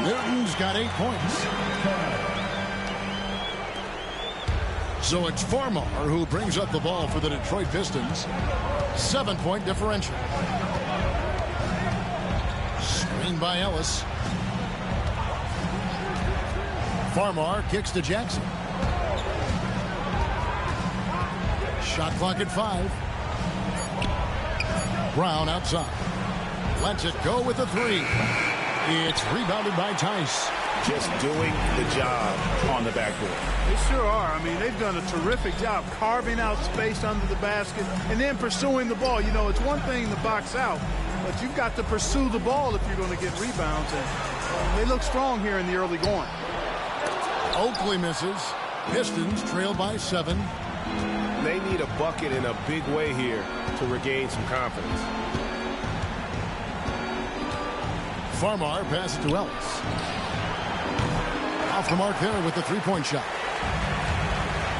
Newton's got 8 points. So it's Farmar who brings up the ball for the Detroit Pistons. 7-point differential. Screen by Ellis. Farmar kicks to Jackson. Shot clock at 5. Brown outside. Lets it go with the 3. It's rebounded by Tice. Just doing the job on the backboard. They sure are. I mean, they've done a terrific job carving out space under the basket and then pursuing the ball. You know, it's one thing to box out, but you've got to pursue the ball if you're going to get rebounds. And they look strong here in the early going. Oakley misses. Pistons trail by 7. They need a bucket in a big way here to regain some confidence. Farmar passes to Ellis. Off the mark there with the three-point shot.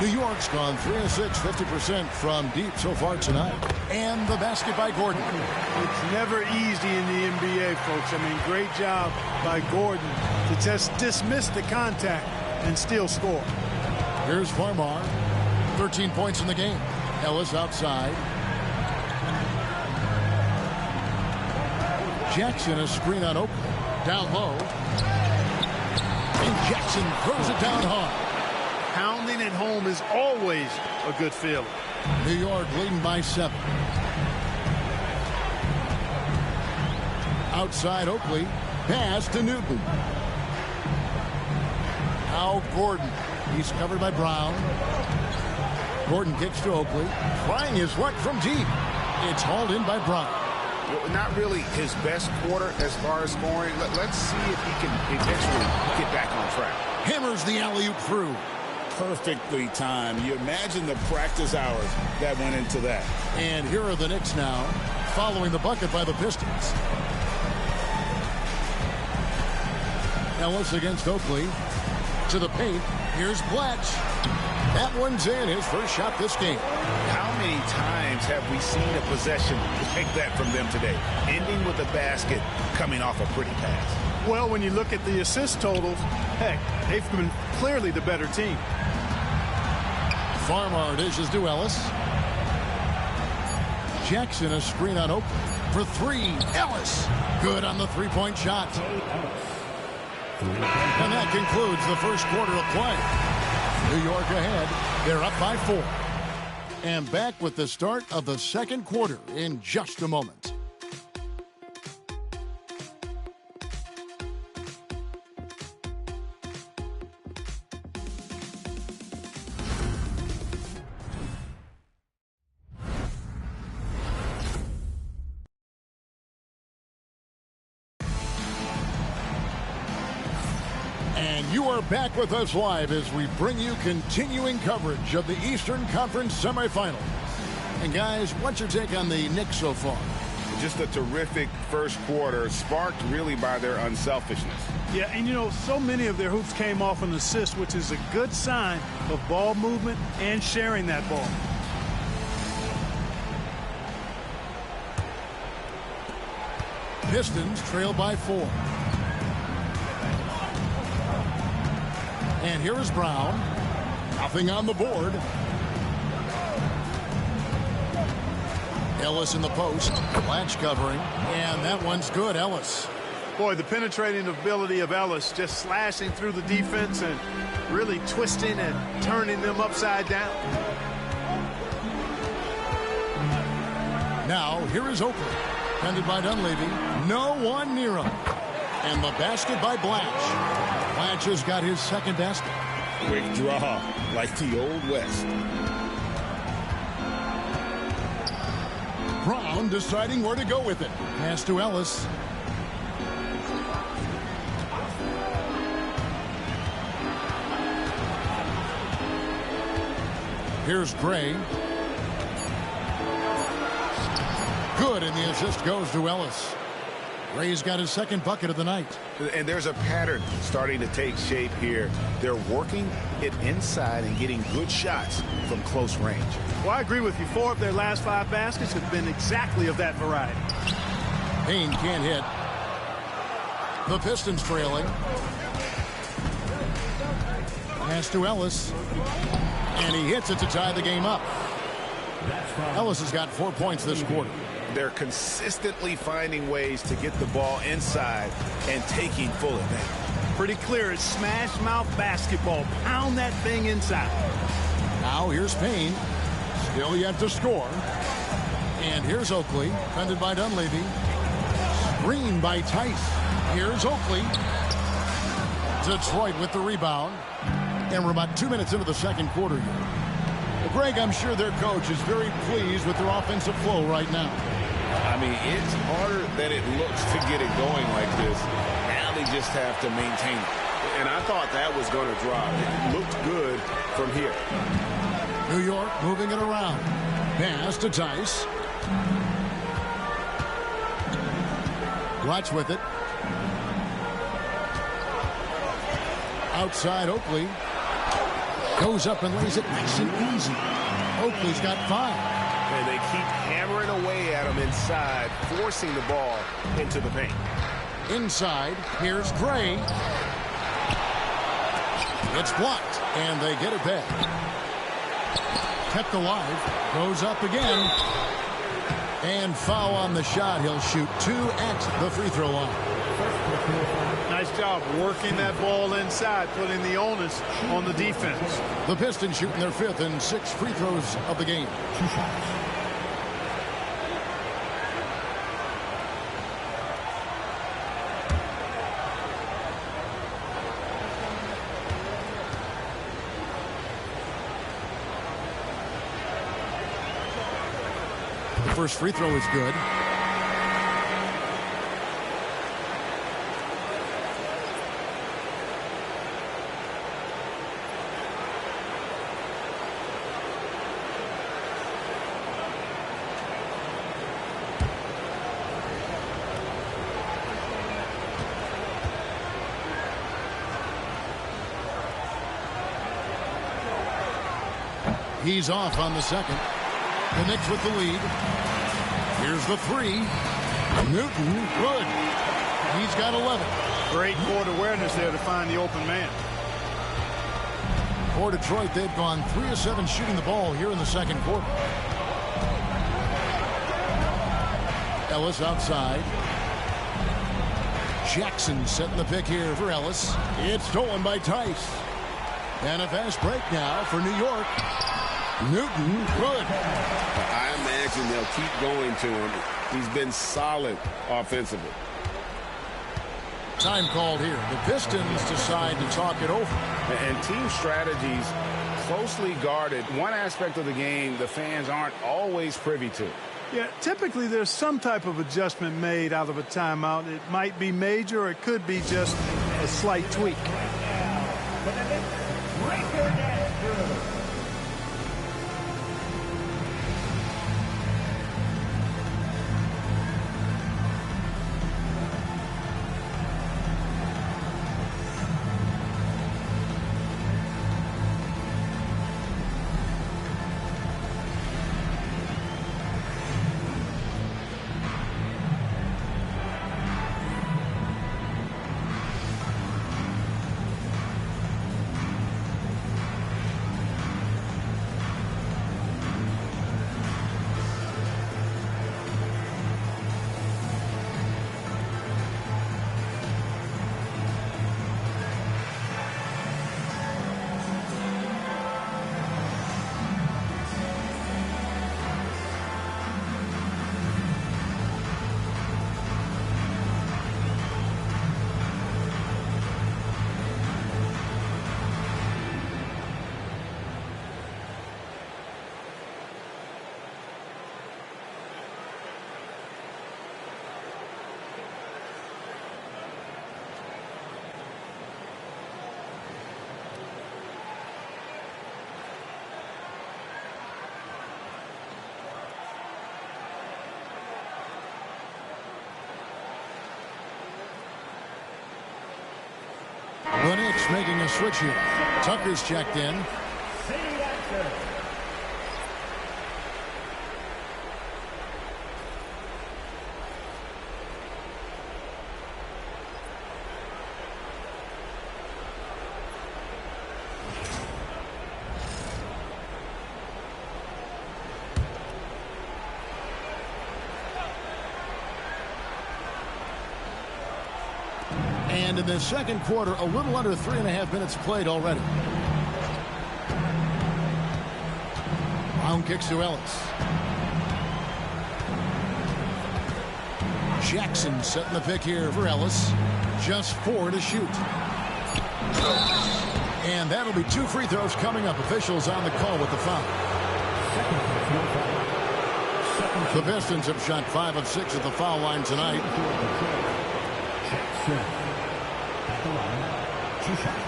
New York's gone 3 of 6, 50% from deep so far tonight. And the basket by Gordon. It's never easy in the NBA, folks. I mean, great job by Gordon to just dismiss the contact and still score. Here's Farmar. 13 points in the game. Ellis outside. Jackson a screen on Oakley. Down low. And Jackson throws it down hard. Pounding it home is always a good feeling. New York leading by 7. Outside Oakley. Pass to Newton. Now Gordon. He's covered by Brown. Gordon kicks to Oakley. Trying his luck from deep. It's hauled in by Brown. Well, not really his best quarter as far as scoring. Let's see if he can eventually get back on track. Hammers the alley-oop through. Perfectly timed. You imagine the practice hours that went into that. And here are the Knicks now, following the bucket by the Pistons. Ellis against Oakley. To the paint. Here's Blatch. That one's in, his first shot this game. How many times have we seen a possession like that from them today? Ending with a basket, coming off a pretty pass. Well, when you look at the assist totals, heck, they've been clearly the better team. Farmar dishes to Ellis. Jackson a screen on Oakley. For 3, Ellis. Good on the three-point shot. And that concludes the first quarter of play. New York ahead. They're up by 4. And back with the start of the second quarter in just a moment. And you are back with us live as we bring you continuing coverage of the Eastern Conference semifinals. And guys, what's your take on the Knicks so far? Just a terrific first quarter, sparked really by their unselfishness. Yeah, and you know, so many of their hoops came off an assist, which is a good sign of ball movement and sharing that ball. Pistons trail by 4. And here is Brown. Nothing on the board. Ellis in the post. Blatch covering. And that one's good, Ellis. Boy, the penetrating ability of Ellis, just slashing through the defense and really twisting and turning them upside down. Now, here is Oakley. Tended by Dunleavy. No one near him. And the basket by Blatch. Blatch has got his second basket. Quick draw, like the Old West. Brown deciding where to go with it. Pass to Ellis. Here's Gray. Good, and the assist goes to Ellis. Gray's got his second bucket of the night. And there's a pattern starting to take shape here. They're working it inside and getting good shots from close range. Well, I agree with you. 4 of their last 5 baskets have been exactly of that variety. Payne can't hit. The Pistons trailing. Pass to Ellis. And he hits it to tie the game up. Ellis has got 4 points this quarter. They're consistently finding ways to get the ball inside and taking full advantage. Pretty clear. It's smash mouth basketball. Pound that thing inside. Now here's Payne. Still yet to score. And here's Oakley. Defended by Dunleavy. Screen by Tice. Here's Oakley. Detroit with the rebound. And we're about 2 minutes into the second quarter here. Well, Greg, I'm sure their coach is very pleased with their offensive flow right now. I mean, it's harder than it looks to get it going like this. Now they just have to maintain it. And I thought that was going to drop. It looked good from here. New York moving it around. Pass to Tice. Watch with it. Outside Oakley. Goes up and lays it nice and easy. Oakley's got 5. And they keep hammering away at him inside, forcing the ball into the paint. Inside, here's Gray. It's blocked, and they get it back. Kept alive, goes up again. And foul on the shot. He'll shoot 2 at the free throw line. Nice job working that ball inside, putting the onus on the defense. The Pistons shooting their 5th and 6th free throws of the game. 2 shots. The first free throw is good. He's off on the second. The Knicks with the lead. Here's the 3. Newton, good. He's got 11. Great court awareness there to find the open man. For Detroit, they've gone 3 of 7 shooting the ball here in the second quarter. Ellis outside. Jackson setting the pick here for Ellis. It's stolen by Tice. And a fast break now for New York. Newton, good. I imagine they'll keep going to him. He's been solid offensively. Time called here. The Pistons decide to talk it over. And team strategies closely guarded. One aspect of the game the fans aren't always privy to. Yeah, typically there's some type of adjustment made out of a timeout. It might be major or it could be just a slight tweak. Hawks making a switch here. Tucker's checked in. And in the second quarter, a little under 3.5 minutes played already. Brown kicks to Ellis. Jackson setting the pick here for Ellis. Just 4 to shoot. And that'll be 2 free throws coming up. Officials on the call with the foul. The Pistons have shot 5 of 6 at the foul line tonight. At the line, 2 shots.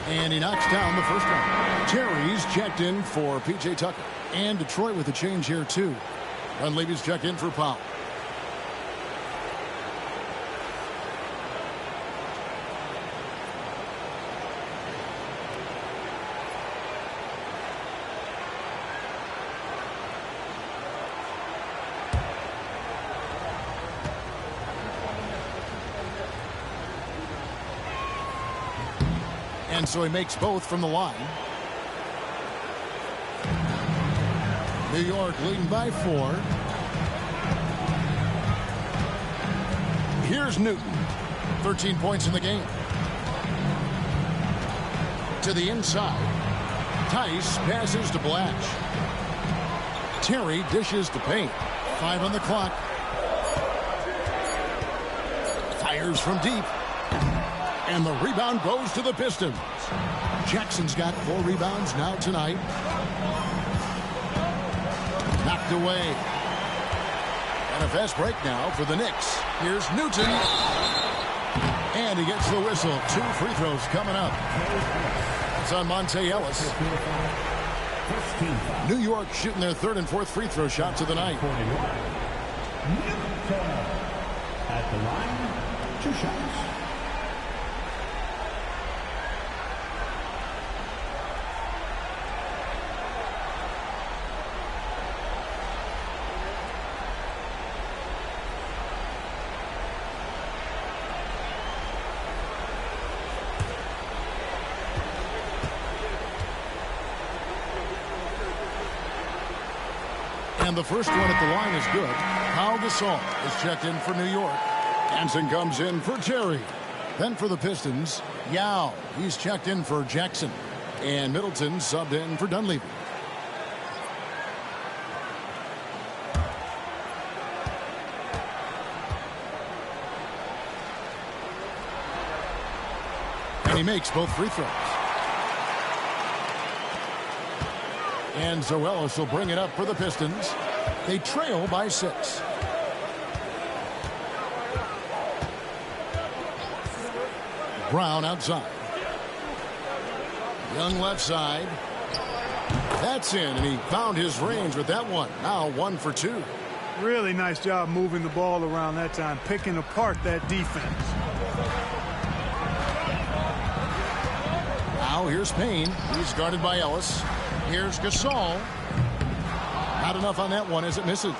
And he knocks down the first one. Terry's checked in for P.J. Tucker. And Detroit with a change here, too. Dunleavy's checked in for Powell. And so he makes both from the line. New York leading by 4. Here's Newton. 13 points in the game. To the inside. Tice passes to Blatch. Terry dishes to Payne. 5 on the clock. Fires from deep. And the rebound goes to the Pistons. Jackson's got 4 rebounds now tonight. Knocked away. And a fast break now for the Knicks. Here's Newton. And he gets the whistle. 2 free throws coming up. It's on Monte Ellis. New York shooting their 3rd and 4th free throw shots of the night. At the line, 2 shots. And the first one at the line is good. Pau Gasol is checked in for New York. Hansen comes in for Terry. Then for the Pistons, Yao. He's checked in for Jackson. And Middleton subbed in for Dunleavy. And he makes both free throws. And Zoelis will bring it up for the Pistons. They trail by 6. Brown outside. Young left side. That's in, and he found his range with that one. Now 1 for 2. Really nice job moving the ball around that time, picking apart that defense. Now here's Payne. He's guarded by Ellis. Here's Gasol. Not enough on that one as it misses.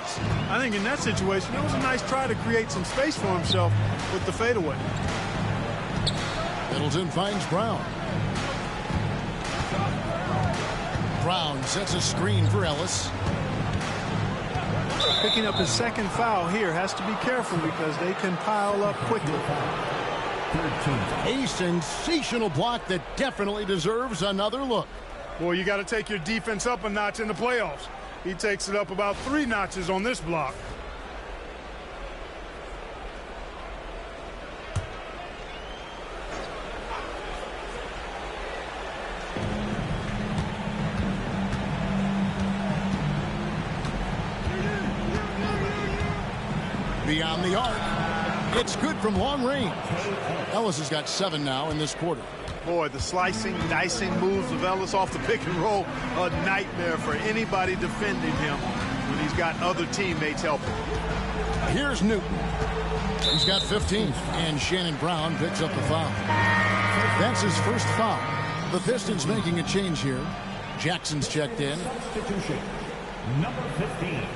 I think in that situation, it was a nice try to create some space for himself with the fadeaway. Middleton finds Brown. Brown sets a screen for Ellis. Picking up his 2nd foul here. Has to be careful because they can pile up quickly. A sensational block that definitely deserves another look. Well, you got to take your defense up a notch in the playoffs. He takes it up about 3 notches on this block. Beyond the arc. It's good from long range. Ellis has got 7 now in this quarter. Boy, the slicing, dicing moves of Ellis off the pick and roll, a nightmare for anybody defending him when he's got other teammates helping. Here's Newton. He's got 15, and Shannon Brown picks up the foul. That's his first foul. The Pistons making a change here. Jackson's checked in. Substitution. Number 15,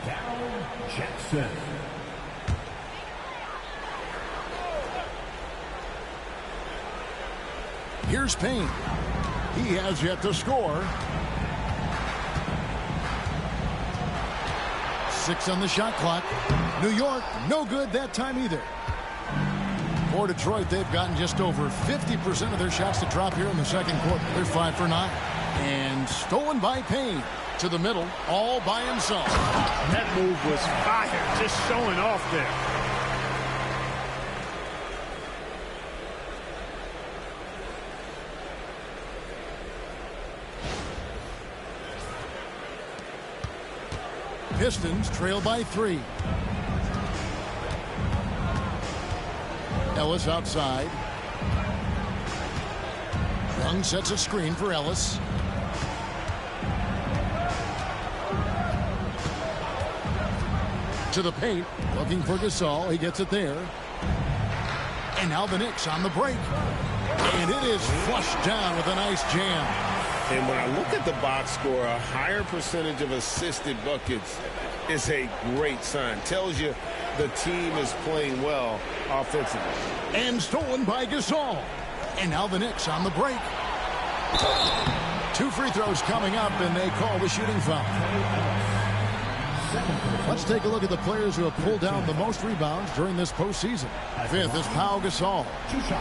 Darryl Jackson. Here's Payne. He has yet to score. 6 on the shot clock. New York, no good that time either. For Detroit, they've gotten just over 50% of their shots to drop here in the second quarter. They're 5 for 9. And stolen by Payne. To the middle, all by himself. That move was fire, just showing off there. Pistons trail by 3. Ellis outside. Young sets a screen for Ellis. To the paint, looking for Gasol. He gets it there. And now the Knicks on the break. And it is flushed down with a nice jam. And when I look at the box score, a higher percentage of assisted buckets is a great sign. Tells you the team is playing well offensively. And stolen by Gasol. And now the Knicks on the break. 2 free throws coming up, and they call the shooting foul. Let's take a look at the players who have pulled down the most rebounds during this postseason. 5th is Pau Gasol.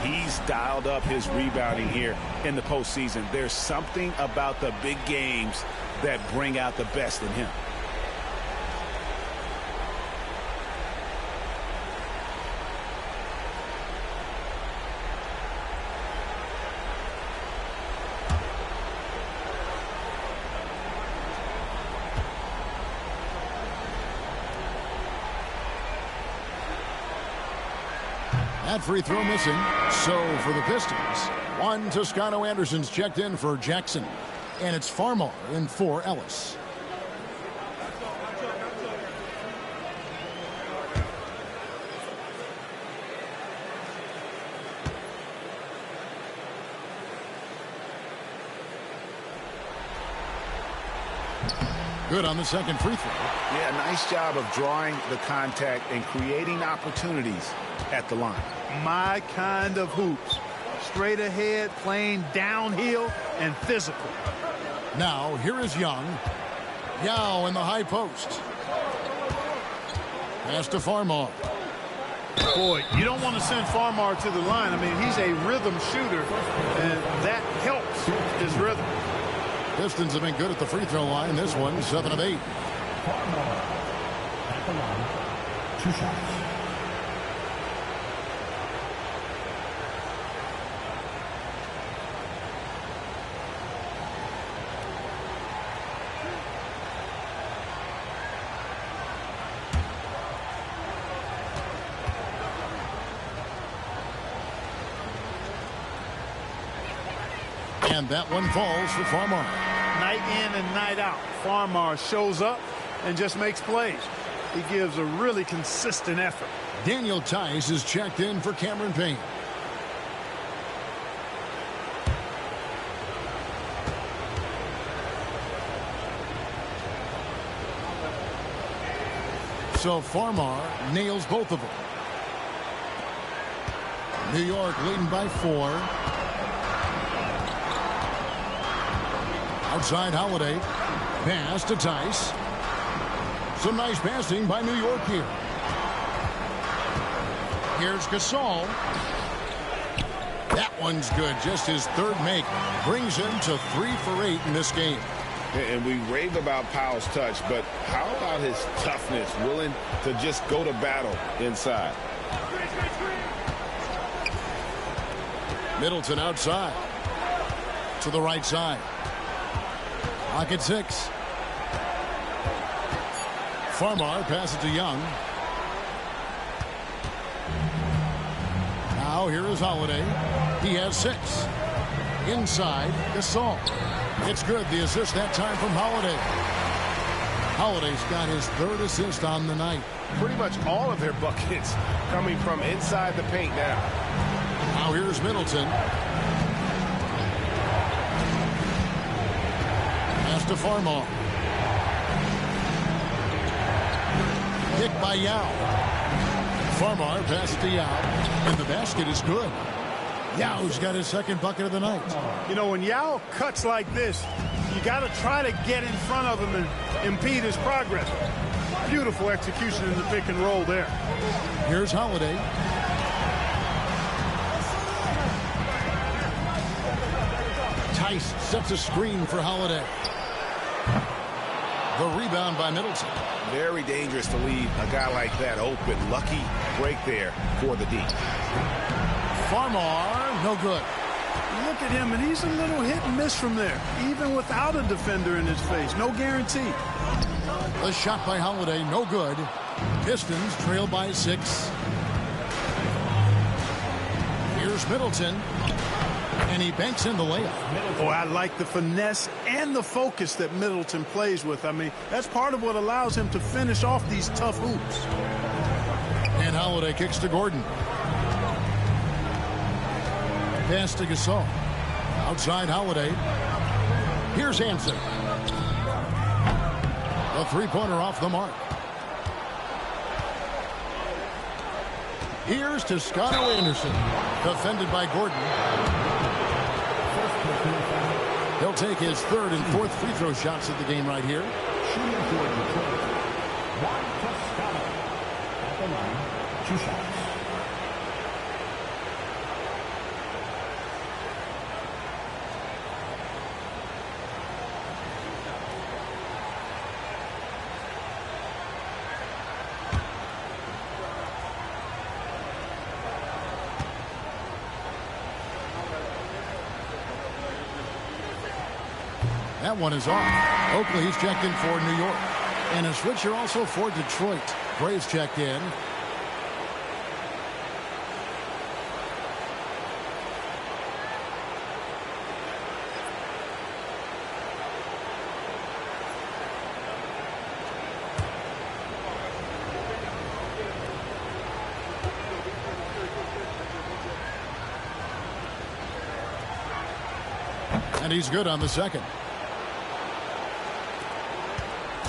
He's dialed up his rebounding here in the postseason. There's something about the big games that bring out the best in him. That free throw missing. So for the Pistons, 1 Toscano Anderson's checked in for Jackson. And it's Farmar in for Ellis. Good on the second free throw. Yeah, nice job of drawing the contact and creating opportunities at the line. My kind of hoops. Straight ahead, playing downhill, and physical. Now, here is Young. Yao in the high post. Pass to Farmar. Boy, you don't want to send Farmar to the line. I mean, he's a rhythm shooter, and that helps his rhythm. Pistons have been good at the free throw line. This one, 7 of 8. Farmar at the line. 2 shots. And that one falls for Farmar. Night in and night out, Farmar shows up and just makes plays. He gives a really consistent effort. Daniel Tice is checked in for Cameron Payne. So Farmar nails both of them. New York leading by 4. Outside Holiday. Pass to Tice. Some nice passing by New York here. Here's Gasol. That one's good. Just his 3rd make. Brings him to 3 for 8 in this game. And we rave about Powell's touch, but how about his toughness, willing to just go to battle inside? Middleton outside. To the right side. Pocket 6. Farmar passes to Young. Now here is Holiday. He has 6. Inside, Gasol. It's good. The assist that time from Holiday. Holiday's got his 3rd assist on the night. Pretty much all of their buckets coming from inside the paint now. Now here's Middleton. Pass to Farmar. Kick by Yao. Farmar passes to Yao, and the basket is good. Yao's got his 2nd bucket of the night. You know, when Yao cuts like this, you got to try to get in front of him and impede his progress. Beautiful execution in the pick and roll there. Here's Holiday. Tice sets a screen for Holiday. The rebound by Middleton. Very dangerous to leave a guy like that open. Lucky break there for the D. Farmar, no good. Look at him, and he's a little hit and miss from there, even without a defender in his face. No guarantee. The shot by Holiday, no good. Pistons trail by 6. Here's Middleton, and he banks in the layup. Oh, I like the finesse and the focus that Middleton plays with. I mean, that's part of what allows him to finish off these tough hoops. And Holiday kicks to Gordon. Pass to Gasol. Outside Holiday. Here's Hansen. The 3-pointer off the mark. Here's Toscano Anderson. Defended by Gordon. He'll take his 3rd and 4th free throw shots of the game right here. Shooting for Detroit, Juan Toscano at the line, 2 shots. That one is off. Oakley's checked in for New York. And a switcher also for Detroit. Braves checked in. And he's good on the 2nd.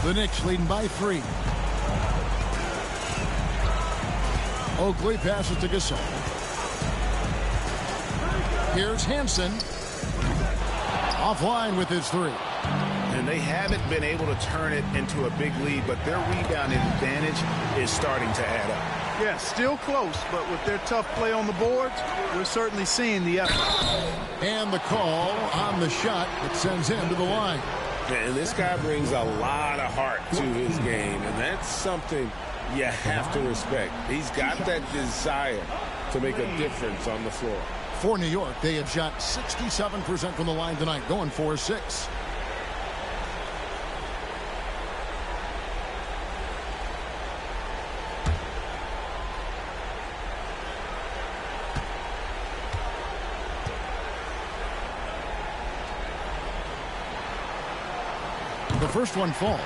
The Knicks leading by 3. Oakley passes to Gasol. Here's Hansen. Offline with his 3. And they haven't been able to turn it into a big lead, but their rebounding advantage is starting to add up. Yeah, still close, but with their tough play on the boards, we're certainly seeing the effort. And the call on the shot that sends him to the line. And this guy brings a lot of heart to his game, and that's something you have to respect. He's got that desire to make a difference on the floor. For New York, they have shot 67% from the line tonight, going 4-6. The first one falls.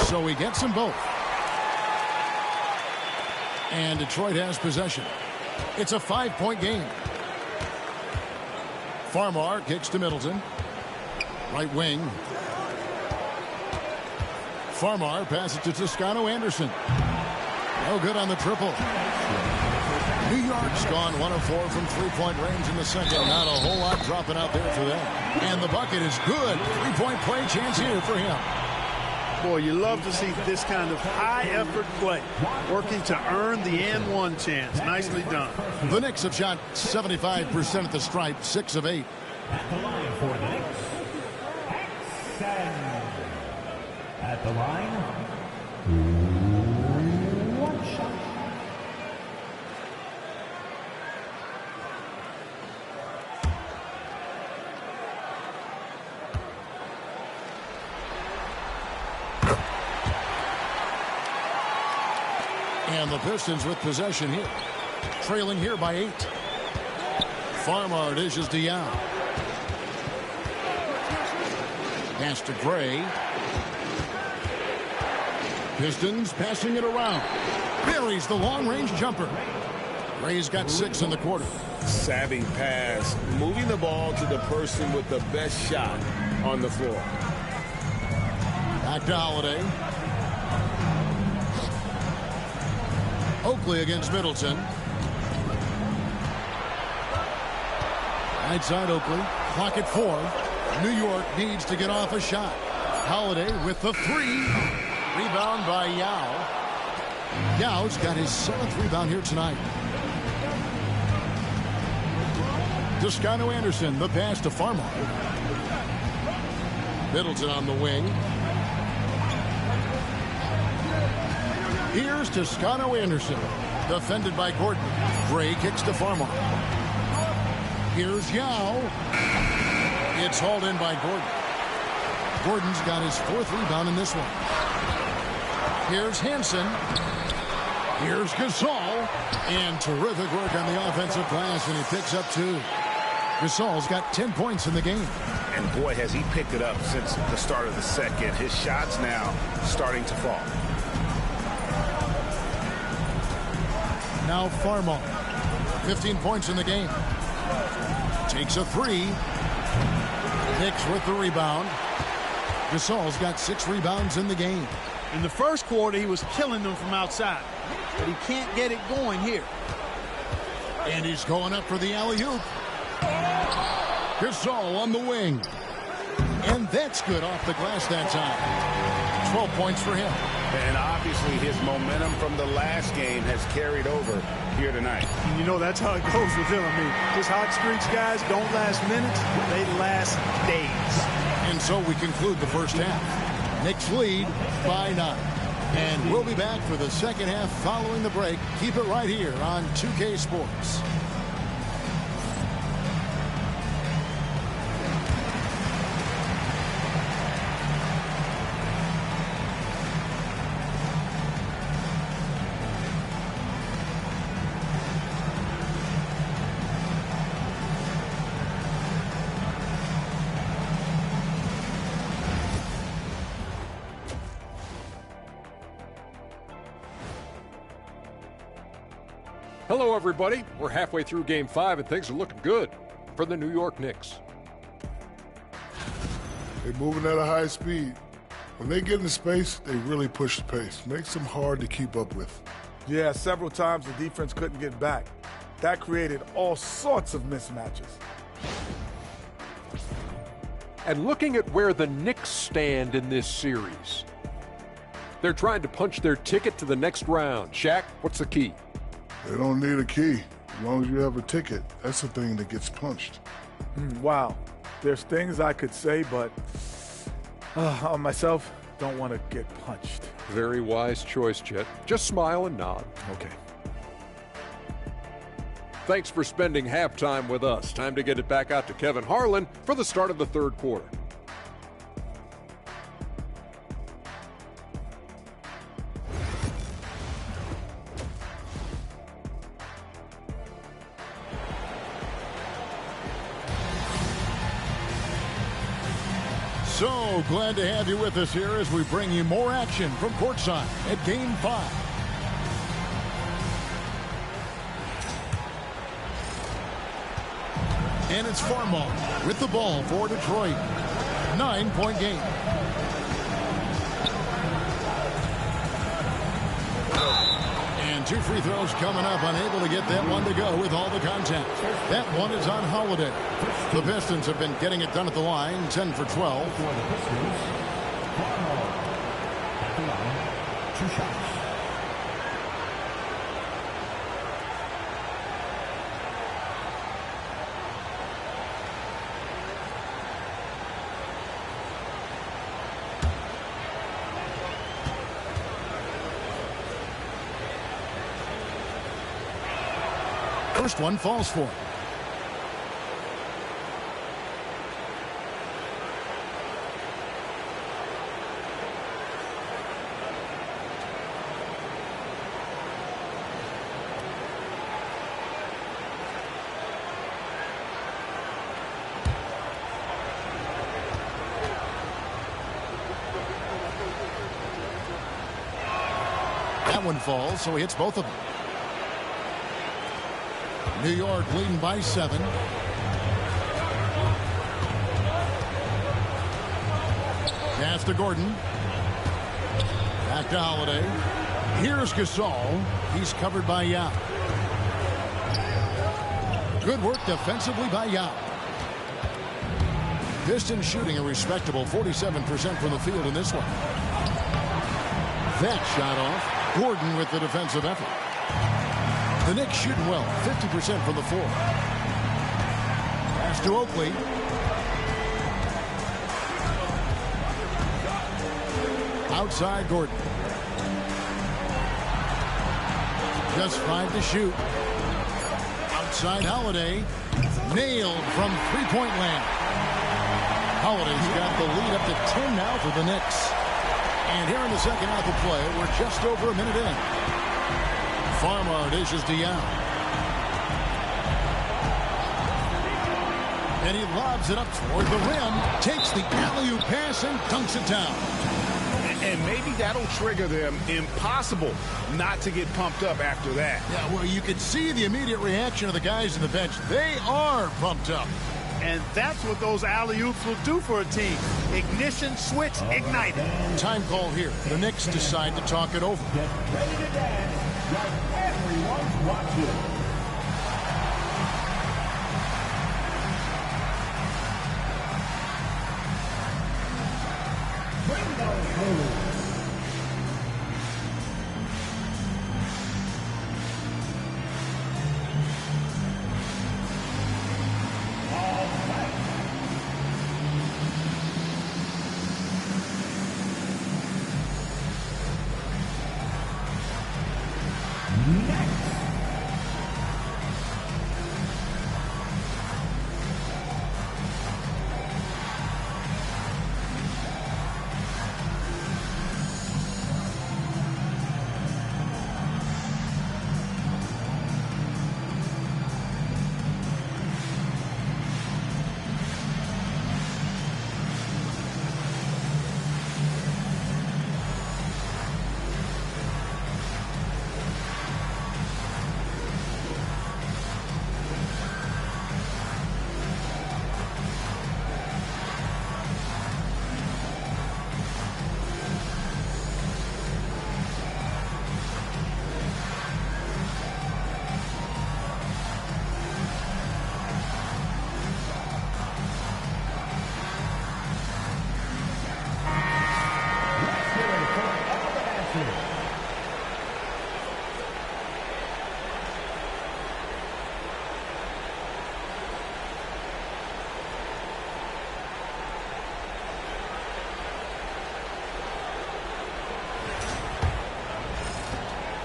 So he gets them both. And Detroit has possession. It's a 5-point game. Farmar kicks to Middleton. Right wing. Farmar passes to Toscano Anderson. No good on the triple. New York's gone 1 of 4 from 3-point range in the 2nd. Not a whole lot dropping out there for them. And the bucket is good. 3-point play chance here for him. Boy, you love to see this kind of high-effort play, working to earn the and-one chance. Nicely done. The Knicks have shot 75% at the stripe, 6 of 8. At the line for the Knicks, Paxson. At the line, And the Pistons with possession here. Trailing here by 8. Farmar dishes to Young. Pass to Gray. Pistons passing it around. Buries the long-range jumper. Gray's got 6 in the quarter. Savvy pass, moving the ball to the person with the best shot on the floor. Back to Holiday. Oakley against Middleton. Right side Oakley. Clock at 4. New York needs to get off a shot. Holiday with the 3. Rebound by Yao. Yao's got his 7th rebound here tonight. Toscano Anderson, the pass to Farmar. Middleton on the wing. Here's Toscano Anderson, defended by Gordon. Gray kicks to Farmar. Here's Yao. It's hauled in by Gordon. Gordon's got his 4th rebound in this one. Here's Hansen. Here's Gasol. And terrific work on the offensive glass, and he picks up 2. Gasol's got 10 points in the game. And boy, has he picked it up since the start of the second. His shots now starting to fall. Now Farmar. 15 points in the game. Takes a 3. Hicks with the rebound. Gasol's got 6 rebounds in the game. In the first quarter, he was killing them from outside, but he can't get it going here. And he's going up for the alley-oop. Gasol on the wing. And that's good off the glass that time. 12 points for him. And obviously his momentum from the last game has carried over here tonight. And you know, that's how it goes with him. I mean, his hot streaks, guys, don't last minutes. They last days. And so we conclude the first half. Knicks lead by 9. And we'll be back for the second half following the break. Keep it right here on 2K Sports. Hello, everybody. We're halfway through Game 5, and things are looking good for the New York Knicks. They're moving at a high speed. When they get in space, they really push the pace. Makes them hard to keep up with. Yeah, several times the defense couldn't get back. That created all sorts of mismatches. And looking at where the Knicks stand in this series, they're trying to punch their ticket to the next round. Shaq, what's the key? They don't need a key. As long as you have a ticket, that's the thing that gets punched. Wow. There's things I could say, but on myself, don't want to get punched. Very wise choice, Chet. Just smile and nod. Okay. Thanks for spending halftime with us. Time to get it back out to Kevin Harlan for the start of the third quarter. So glad to have you with us here as we bring you more action from courtside at Game 5. And it's Farmar with the ball for Detroit. 9-point game. And 2 free throws coming up, unable to get that one to go with all the contact. That one is on Holiday. The Pistons have been getting it done at the line, 10 for 12. For the Pistons, Farmar at the line, 2 shots. first one falls for him. That one falls, so he hits both of them. New York leading by 7. Pass to Gordon. Back to Holiday. Here's Gasol. He's covered by Yao. Good work defensively by Yao. Pistons shooting a respectable 47% from the field in this one. That shot off. Gordon with the defensive effort. The Knicks shooting well, 50% from the floor. Pass to Oakley. Outside Gordon. Just 5 to shoot. Outside Holiday. Nailed from three-point land. Holiday's got the lead up to 10 now for the Knicks. And here in the second half of play, we're just over a minute in. Farmar dishes to Yao. And he lobs it up toward the rim, takes the alley-oop pass and dunks it down. And maybe that'll trigger them. Impossible not to get pumped up after that. Yeah, well, you could see the immediate reaction of the guys on the bench. They are pumped up. And that's what those alley-oops will do for a team. Ignition switch ignited. Time call here. The Knicks decide to talk it over. Get ready to dance like everyone's watching. Bring those moves.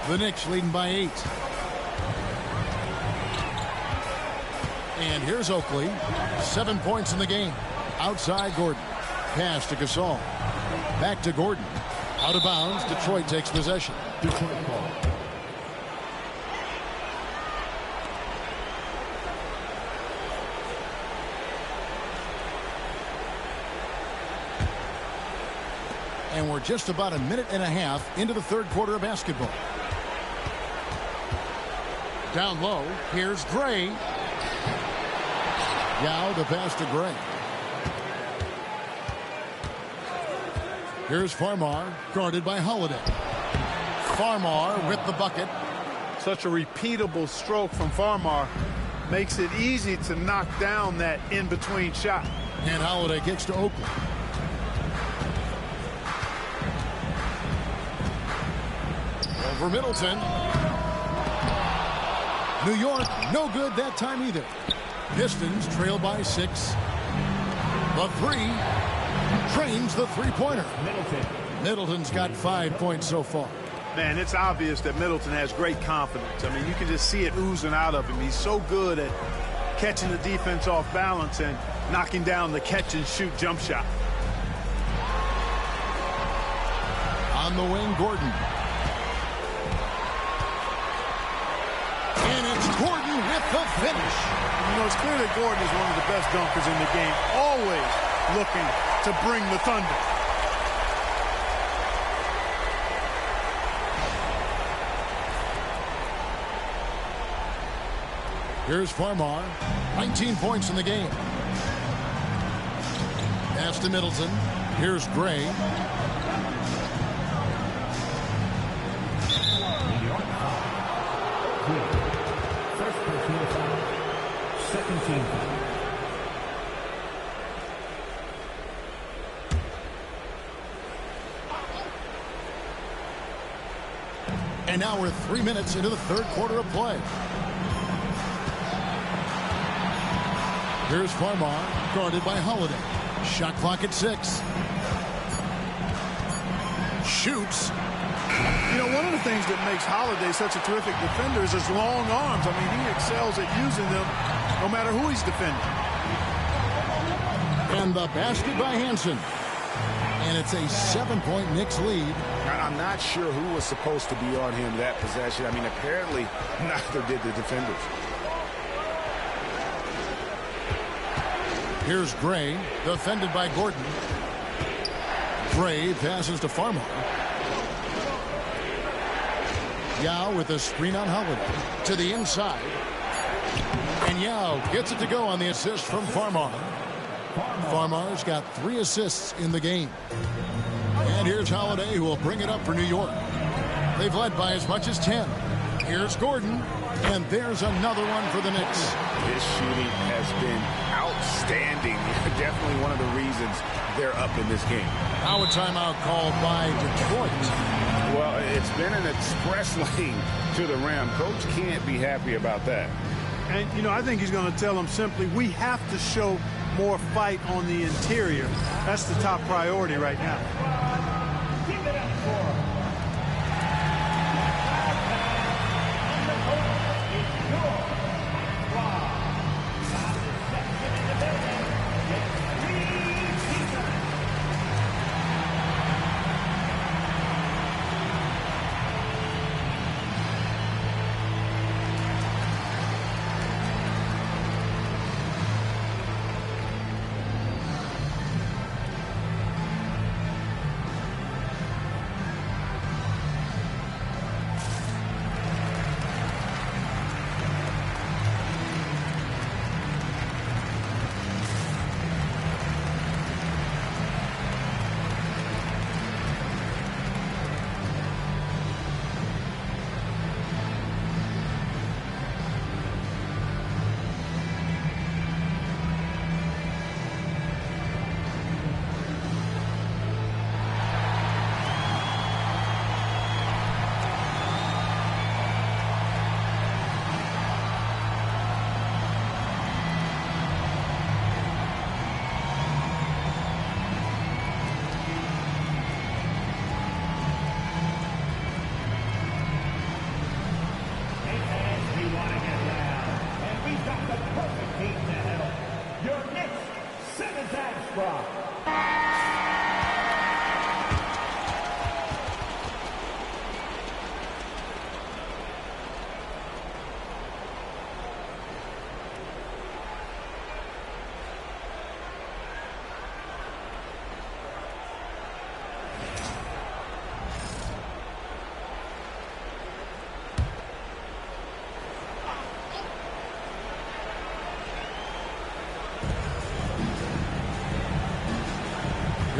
The Knicks leading by 8. And here's Oakley. 7 points in the game. Outside Gordon. Pass to Gasol. Back to Gordon. Out of bounds. Detroit takes possession. Detroit ball. And we're just about a minute and a half into the third quarter of basketball. Down low, here's Gray. Yao the pass to Gray. Here's Farmar, guarded by Holiday. Farmar with the bucket. Such a repeatable stroke from Farmar makes it easy to knock down that in-between shot. And Holiday kicks to Oakley. Over Middleton. New York, no good that time either. Pistons trail by 6. The 3 drains the three-pointer. Middleton's got 5 points so far. Man, it's obvious that Middleton has great confidence. I mean, you can just see it oozing out of him. He's so good at catching the defense off balance and knocking down the catch-and-shoot jump shot. On the wing, Gordon. And it's Gordon with the finish. You know, it's clear that Gordon is one of the best dunkers in the game, always looking to bring the thunder. Here's Farmar, 19 points in the game. Pass to Middleton. Here's Gray. First personal foul. Second team foul. And now we're 3 minutes into the third quarter of play. Here's Farmar, guarded by Holiday. Shot clock at 6. Shoots. You know, one of the things that makes Holiday such a terrific defender is his long arms. I mean, he excels at using them no matter who he's defending. And the basket by Hansen. And it's a 7-point Knicks lead. I'm not sure who was supposed to be on him that possession. I mean, apparently neither did the defenders. Here's Gray, defended by Gordon. Gray passes to Farmar. Yao with a screen on Holiday to the inside. And Yao gets it to go on the assist from Farmar. Farmar's got 3 assists in the game. And here's Holiday, who will bring it up for New York. They've led by as much as 10. Here's Gordon, and there's another one for the Knicks. His shooting has been outstanding. Definitely one of the reasons they're up in this game. Now a timeout called by Detroit. Well, it's been an express lane to the rim. Coach can't be happy about that. And, you know, I think he's going to tell them simply, we have to show more fight on the interior. That's the top priority right now. Keep it up for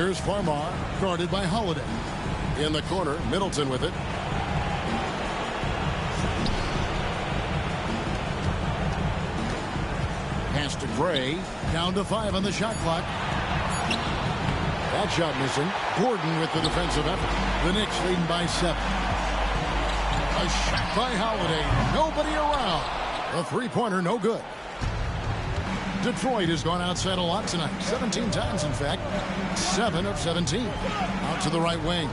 Here's Farmar, guarded by Holiday. In the corner, Middleton with it. Pass to Gray. Down to 5 on the shot clock. That shot missing. Gordon with the defensive effort. The Knicks leading by 7. A shot by Holiday. Nobody around. A three-pointer, no good. Detroit has gone outside a lot tonight. 17 times, in fact. 7 of 17. Out to the right wing.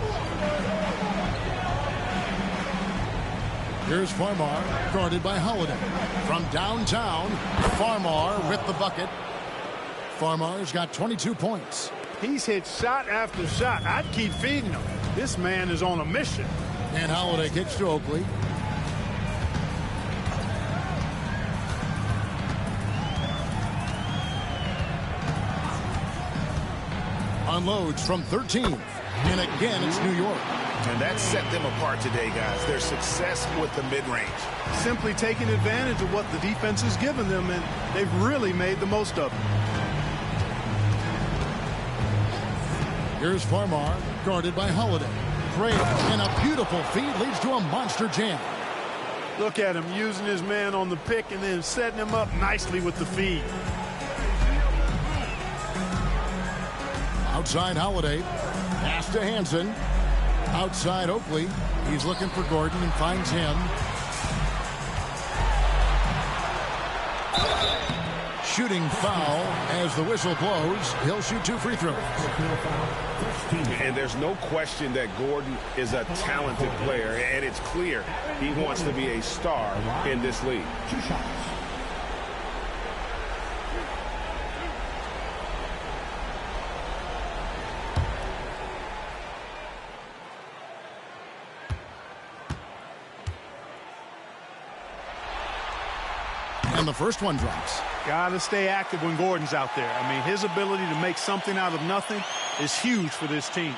Here's Farmar, guarded by Holiday. From downtown, Farmar with the bucket. Farmar's got 22 points. He's hit shot after shot. I'd keep feeding him. This man is on a mission. And Holiday kicks to Oakley. Unloads from 13th. And again, it's New York. And that set them apart today, guys. Their success with the mid-range. Simply taking advantage of what the defense has given them, and they've really made the most of it. Here's Farmar, guarded by Holiday. Great, and a beautiful feed leads to a monster jam. Look at him using his man on the pick and then setting him up nicely with the feed. Outside Holiday, pass to Hansen. Outside Oakley, he's looking for Gordon and finds him. Shooting foul as the whistle blows. He'll shoot 2 free throws. And there's no question that Gordon is a talented player, and it's clear he wants to be a star in this league. 2 shots. And the first one drops. Got to stay active when Gordon's out there. I mean, his ability to make something out of nothing is huge for this team.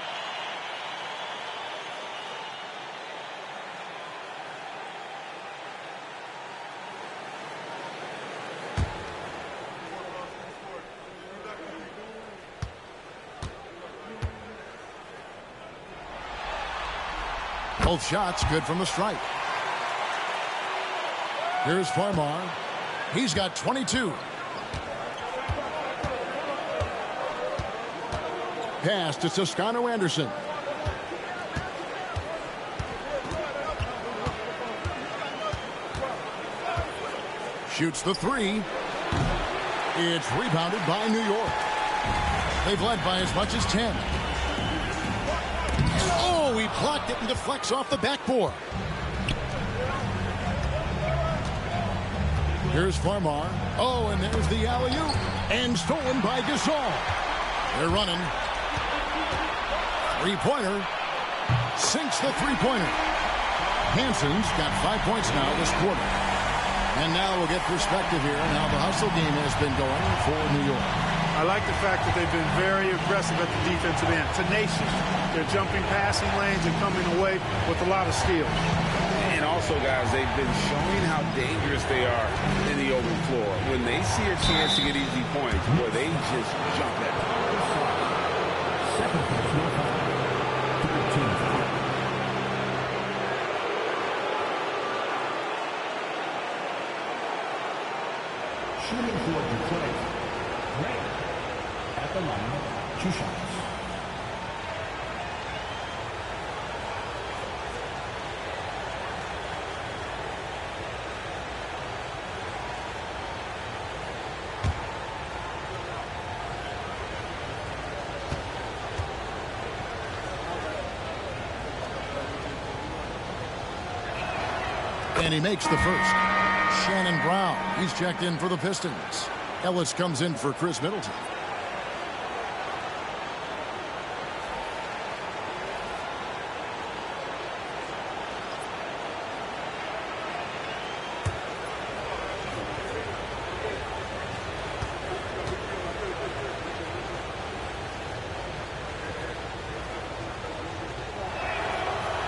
Both shots good from the stripe. Here's Farmar. He's got 22. Pass to Toscano Anderson. Shoots the 3. It's rebounded by New York. They've led by as much as 10. Oh, he blocked it and deflects off the backboard. Here's Farmar. Oh, and there's the alley-oop. And stolen by Gasol. They're running. Three-pointer. Sinks the three-pointer. Hansen's got 5 points now this quarter. And now we'll get perspective here on how the hustle game has been going for New York. I like the fact that they've been very aggressive at the defensive end. Tenacious. They're jumping passing lanes and coming away with a lot of steals. And also, guys, they've been showing how dangerous they are in the open floor. When they see a chance to get easy points, boy, they just jump at it. Shooting for Detroit. Ray at the line. 2 shots. And he makes the first. Shannon Brown, he's checked in for the Pistons. Ellis comes in for Chris Middleton.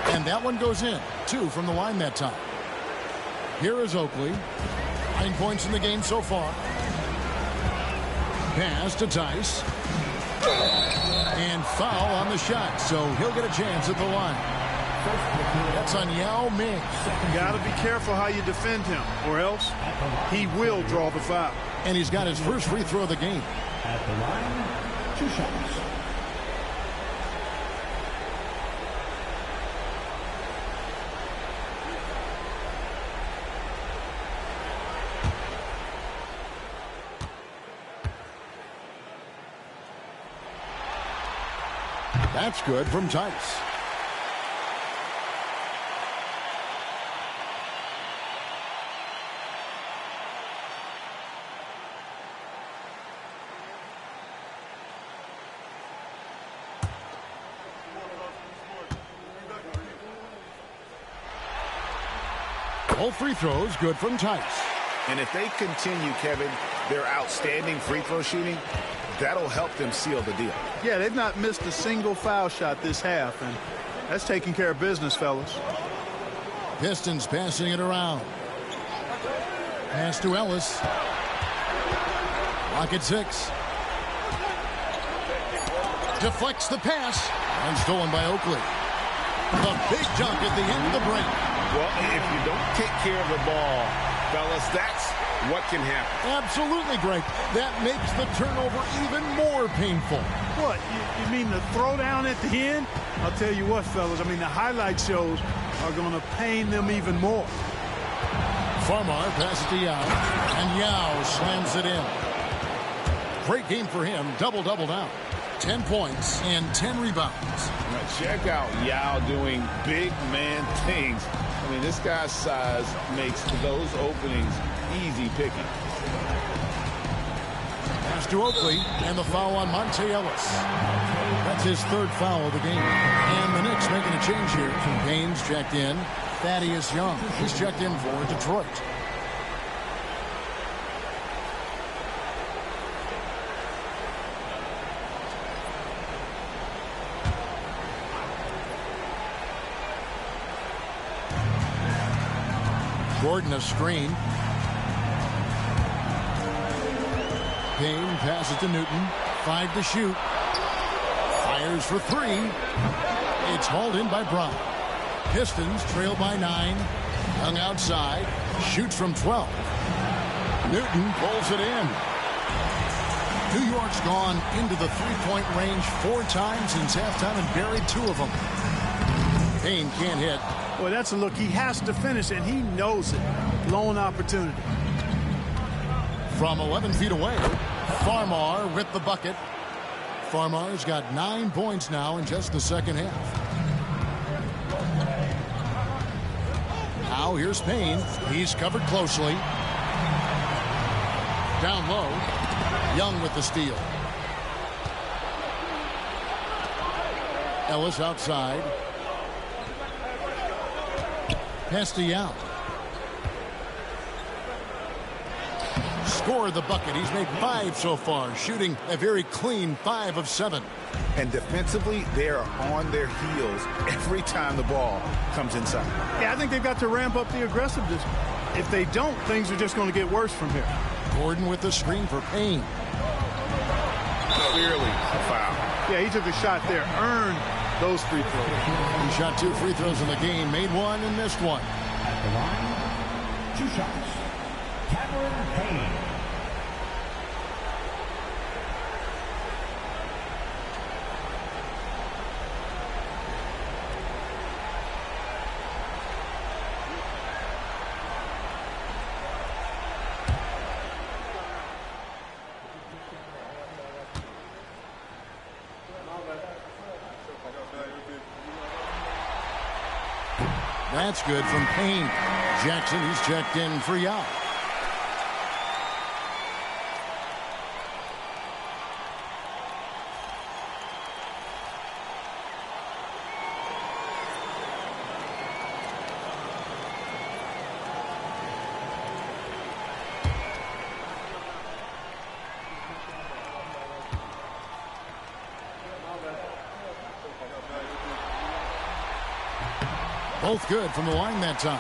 And that one goes in. 2 from the line that time. Here is Oakley. 9 points in the game so far. Pass to Tice. And foul on the shot, so he'll get a chance at the line. That's on Yao Ming. You got to be careful how you defend him, or else he will draw the foul. And he's got his first free throw of the game. At the line, 2 shots. That's good from Tice. Both free throws good from Tice. And if they continue, Kevin, their outstanding free throw shooting, that'll help them seal the deal. Yeah, they've not missed a single foul shot this half, and that's taking care of business, fellas. Pistons passing it around. Pass to Ellis. Rocket 6. Deflects the pass. And stolen by Oakley. The big dunk at the end of the break. Well, if you don't take care of the ball, fellas, that's what can happen. Absolutely, Greg. That makes the turnover even more painful. What, you mean the throwdown at the end? I'll tell you what, fellas, I mean, the highlight shows are going to pain them even more. Farmar passes to Yao, and Yao slams it in. Great game for him. Double-double now. 10 points and 10 rebounds. Now check out Yao doing big man things. I mean, this guy's size makes those openings easy picking. Pass to Oakley, and the foul on Monte Ellis. That's his third foul of the game. And the Knicks making a change here. Payne's checked in. Thaddeus Young, he's checked in for Detroit. Gordon a screen. Payne passes to Newton. 5 to shoot. Fires for 3. It's hauled in by Brown. Pistons trail by 9. Young outside. Shoots from 12. Newton pulls it in. New York's gone into the three-point range 4 times since halftime and buried 2 of them. Payne can't hit. Boy, that's a look he has to finish, and he knows it. Blown opportunity. From 11 feet away, Farmar with the bucket. Farmar's got 9 points now in just the second half. Now here's Payne. He's covered closely. Down low. Young with the steal. Ellis outside. Pass to Yao. Scored the bucket. He's made 5 so far, shooting a very clean 5 of 7. And defensively, they are on their heels every time the ball comes inside. Yeah, I think they've got to ramp up the aggressiveness. If they don't, things are just going to get worse from here. Gordon with the screen for Payne. Clearly a foul. Yeah, he took a shot there. Earned those free throws. He shot 2 free throws in the game, made 1 and missed 1. The line, 2 shots. Cameron Payne. That's good from Payne. Jackson, he's checked in for Yao. Both good from the line that time.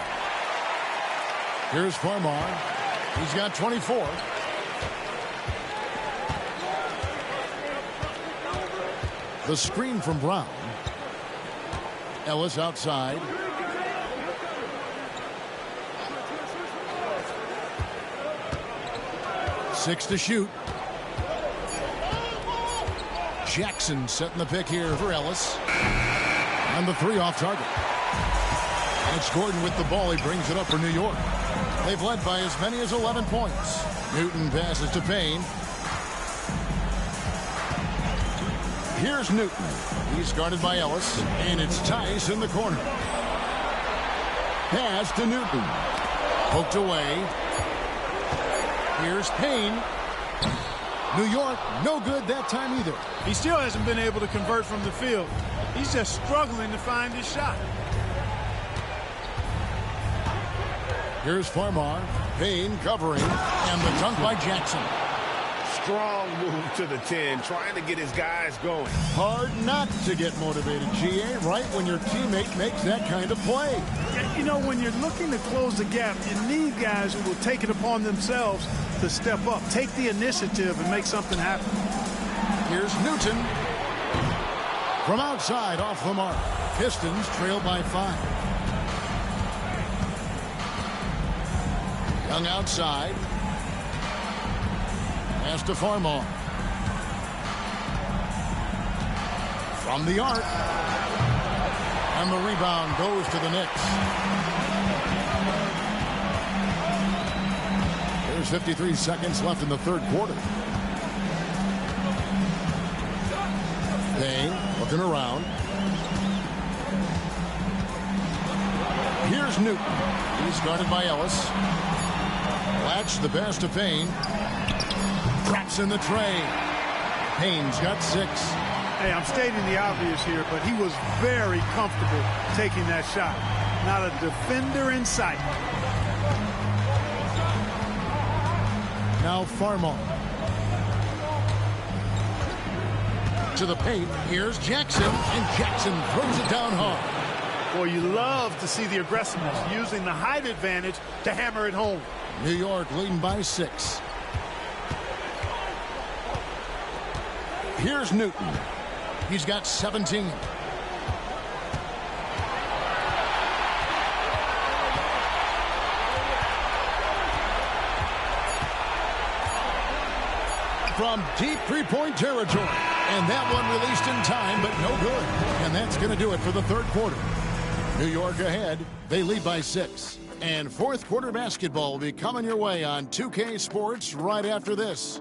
Here's Farmar. He's got 24. The screen from Brown. Ellis outside. Six to shoot. Jackson setting the pick here for Ellis. And the 3 off target. It's Gordon with the ball. He brings it up for New York. They've led by as many as 11 points. Newton passes to Payne. Here's Newton. He's guarded by Ellis. And it's Tice in the corner. Pass to Newton. Poked away. Here's Payne. New York, no good that time either. He still hasn't been able to convert from the field. He's just struggling to find his shot. Here's Farmar. Payne covering. And the dunk by Jackson. Strong move to the 10, trying to get his guys going. Hard not to get motivated, GA, right when your teammate makes that kind of play. Yeah, you know, when you're looking to close the gap, you need guys who will take it upon themselves to step up, take the initiative, and make something happen. Here's Newton. From outside, off the mark. Pistons trail by 5. Young outside. Pass to Farmar. From the arc. And the rebound goes to the Knicks. There's 53 seconds left in the third quarter. Payne looking around. Here's Newton. He's guarded by Ellis. Latch the pass to Payne. Drops in the tray. Payne's got 6. Hey, I'm stating the obvious here, but he was very comfortable taking that shot. Not a defender in sight. Now Farmar. To the paint. Here's Jackson. And Jackson throws it down hard. Boy, you love to see the aggressiveness, using the height advantage to hammer it home. New York leading by 6. Here's Newton. He's got 17. From deep three-point territory. And that one released in time, but no good. And that's going to do it for the third quarter. New York ahead. They lead by 6. And fourth quarter basketball will be coming your way on 2K Sports right after this.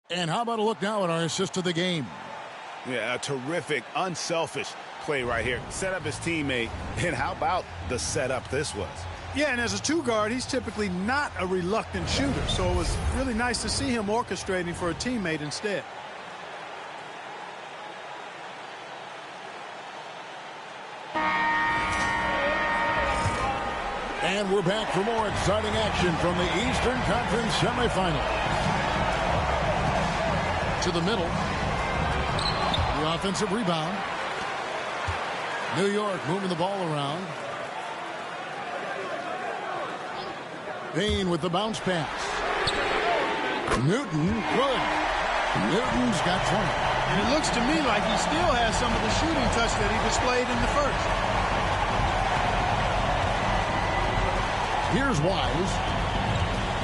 And how about a look now at our assist of the game? Yeah, a terrific, unselfish play right here. Set up his teammate, and how about the setup this was? Yeah, and as a two-guard, he's typically not a reluctant shooter, so it was really nice to see him orchestrating for a teammate instead. And we're back for more exciting action from the Eastern Conference semifinal. To the middle. The offensive rebound. New York moving the ball around. Payne with the bounce pass. Newton, good. Newton's got 20. And it looks to me like he still has some of the shooting touch that he displayed in the first. Here's Wise.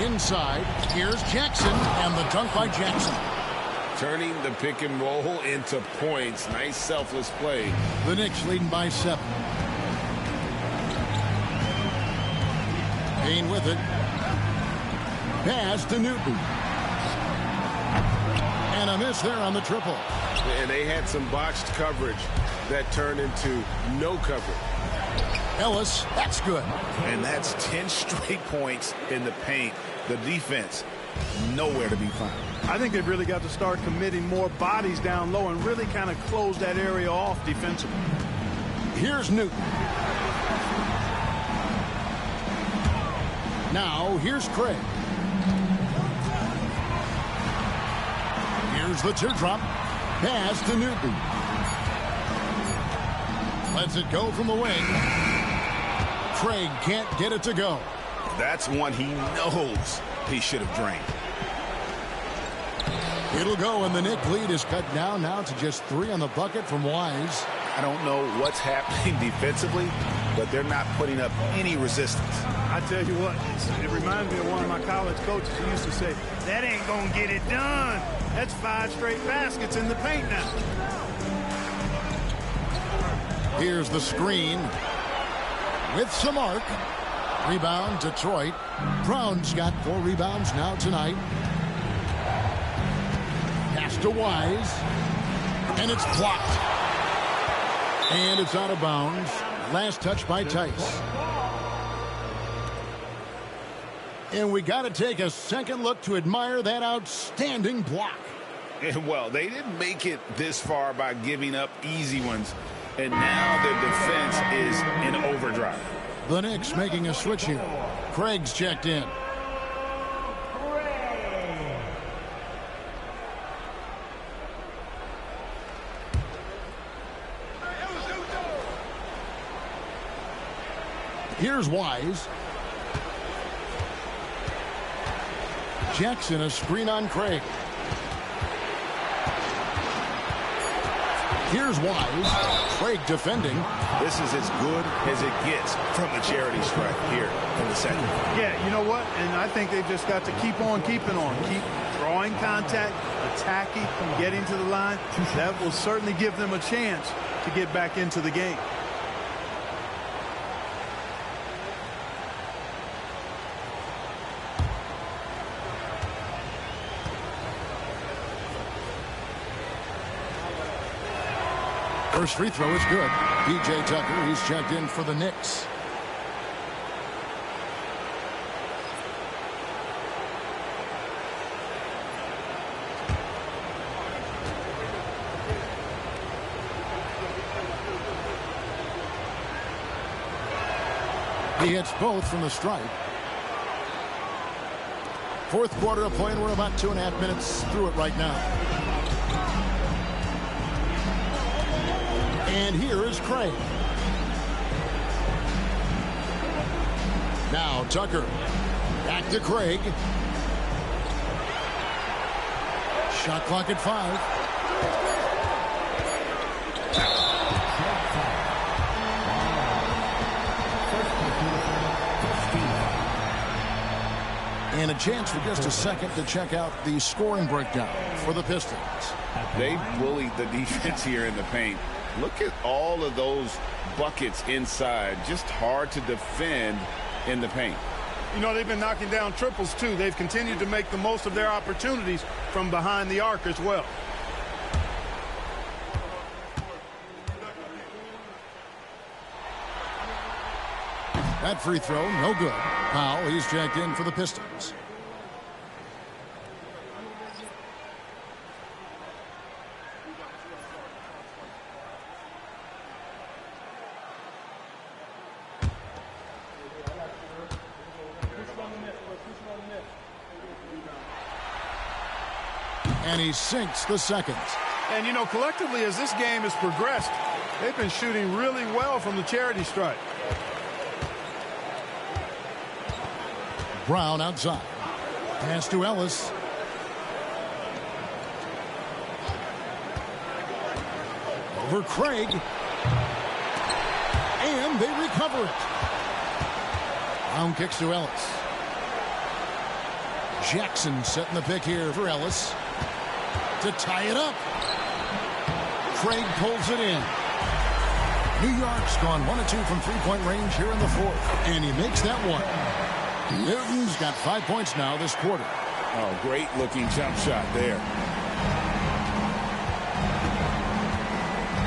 Inside. Here's Jackson. And the dunk by Jackson. Turning the pick and roll into points. Nice selfless play. The Knicks leading by 7. Payne with it. Pass to Newton. And a miss there on the triple. And they had some botched coverage that turned into no coverage. Ellis, that's good. And that's 10 straight points in the paint. The defense, nowhere to be found. I think they've really got to start committing more bodies down low and really kind of close that area off defensively. Here's Newton. Now, here's Craig. Here's the teardrop. Pass to Newton. Lets it go from the wing. Craig can't get it to go. That's one he knows he should have drained. It'll go, and the Knick lead is cut down now to just 3 on the bucket from Wise. I don't know what's happening defensively, but they're not putting up any resistance. I tell you what, it reminds me of one of my college coaches who used to say, that ain't going to get it done. That's 5 straight baskets in the paint now. Here's the screen with some arc. Rebound, Detroit. Brown's got 4 rebounds now tonight. Pass to Wise. And it's blocked. And it's out of bounds. Last touch by Tice. And we got to take a second look to admire that outstanding block. And, well, they didn't make it this far by giving up easy ones. And now the defense is in overdrive. The Knicks making a switch here. Craig's checked in. Here's Wise. Jackson, a screen on Craig. Here's Wise. Craig defending. This is as good as it gets from the charity stripe here in the second. Yeah, you know what? And I think they've just got to keep on keeping on. Keep drawing contact, attacking, getting to the line. That will certainly give them a chance to get back into the game. First free throw is good. P.J. Tucker, he's checked in for the Knicks. He hits both from the stripe. Fourth quarter of play, and we're about 2.5 minutes through it right now. And here is Craig. Now Tucker. Back to Craig. Shot clock at 5. And a chance for just a second to check out the scoring breakdown for the Pistons. They bullied the defense here in the paint. Look at all of those buckets inside. Just hard to defend in the paint. You know, they've been knocking down triples, too. They've continued to make the most of their opportunities from behind the arc as well. That free throw, no good. Powell, he's checked in for the Pistons. And he sinks the second. And, you know, collectively, as this game has progressed, they've been shooting really well from the charity stripe. Brown outside. Pass to Ellis. Over Craig. And they recover it. Brown kicks to Ellis. Jackson setting the pick here for Ellis to tie it up. Craig pulls it in. New York's gone 1 of 2 from three-point range here in the fourth. And he makes that one. Newton's got 5 points now this quarter. Oh, great looking jump shot there.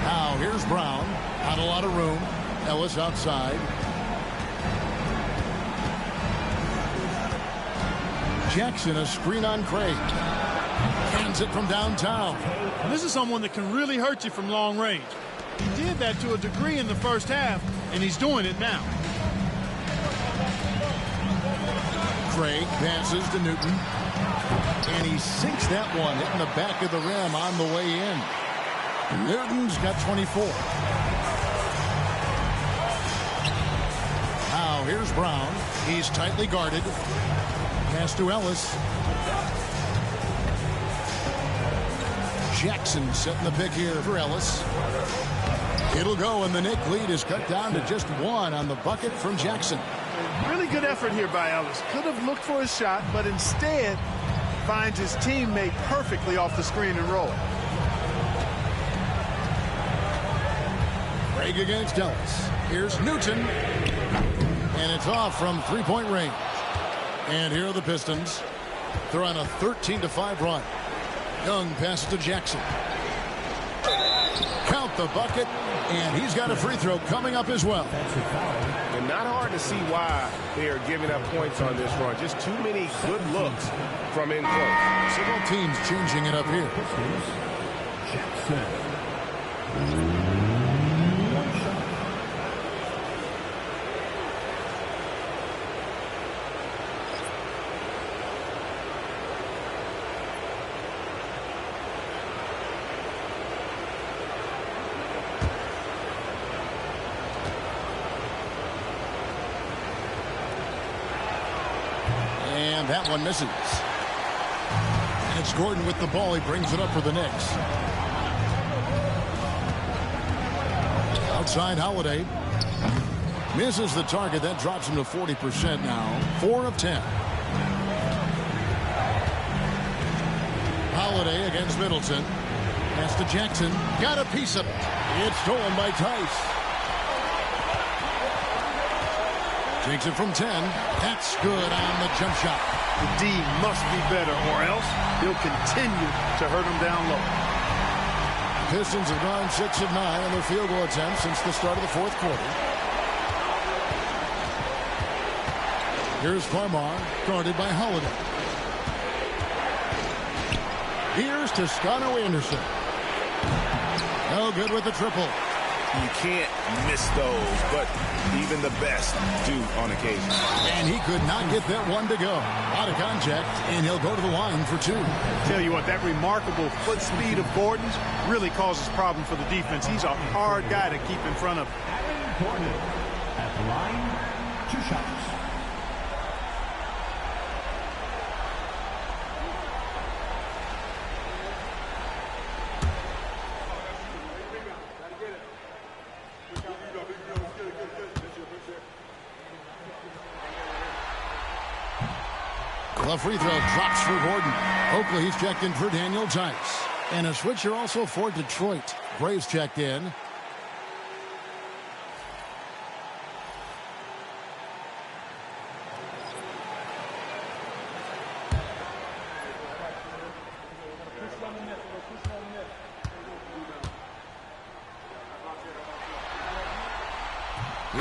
Now here's Brown. Not a lot of room. Ellis outside. Jackson, a screen on Craig. Hands it from downtown. This is someone that can really hurt you from long range. He did that to a degree in the first half, and he's doing it now. Craig passes to Newton. And he sinks that one, hitting the back of the rim on the way in. Newton's got 24. Now here's Brown. He's tightly guarded. Pass to Ellis. Jackson setting the pick here for Ellis. It'll go, and the Knick lead is cut down to just 1 on the bucket from Jackson. Really good effort here by Ellis. Could have looked for a shot, but instead finds his teammate perfectly off the screen and roll. Craig against Ellis. Here's Newton. And it's off from three-point range. And here are the Pistons. They're on a 13-5 run. Young passes to Jackson. Count the bucket, and he's got a free throw coming up as well. And not hard to see why they are giving up points on this run. Just too many good looks from in close. So both teams changing it up here. And that one misses. And it's Gordon with the ball. He brings it up for the Knicks. Outside Holiday. Misses the target. That drops him to 40% now. 4 of 10. Holiday against Middleton. Pass to Jackson. Got a piece of it. It's stolen by Tice. Takes it from 10. That's good on the jump shot. The D must be better, or else he'll continue to hurt him down low. Pistons have gone 6 of 9 on their field goal attempts since the start of the fourth quarter. Here's Farmar, guarded by Holiday. Here's Toscano Anderson. No good with the triple. You can't miss those, but even the best do on occasion. And he could not get that one to go. Out of contact, and he'll go to the line for 2. Tell you what, that remarkable foot speed of Gordon's really causes problem for the defense. He's a hard guy to keep in front of. Gordon at the line, 2 shots. The free throw drops for Gordon. Oakley, he's checked in for Daniel Tice. And a switcher also for Detroit. Graves checked in.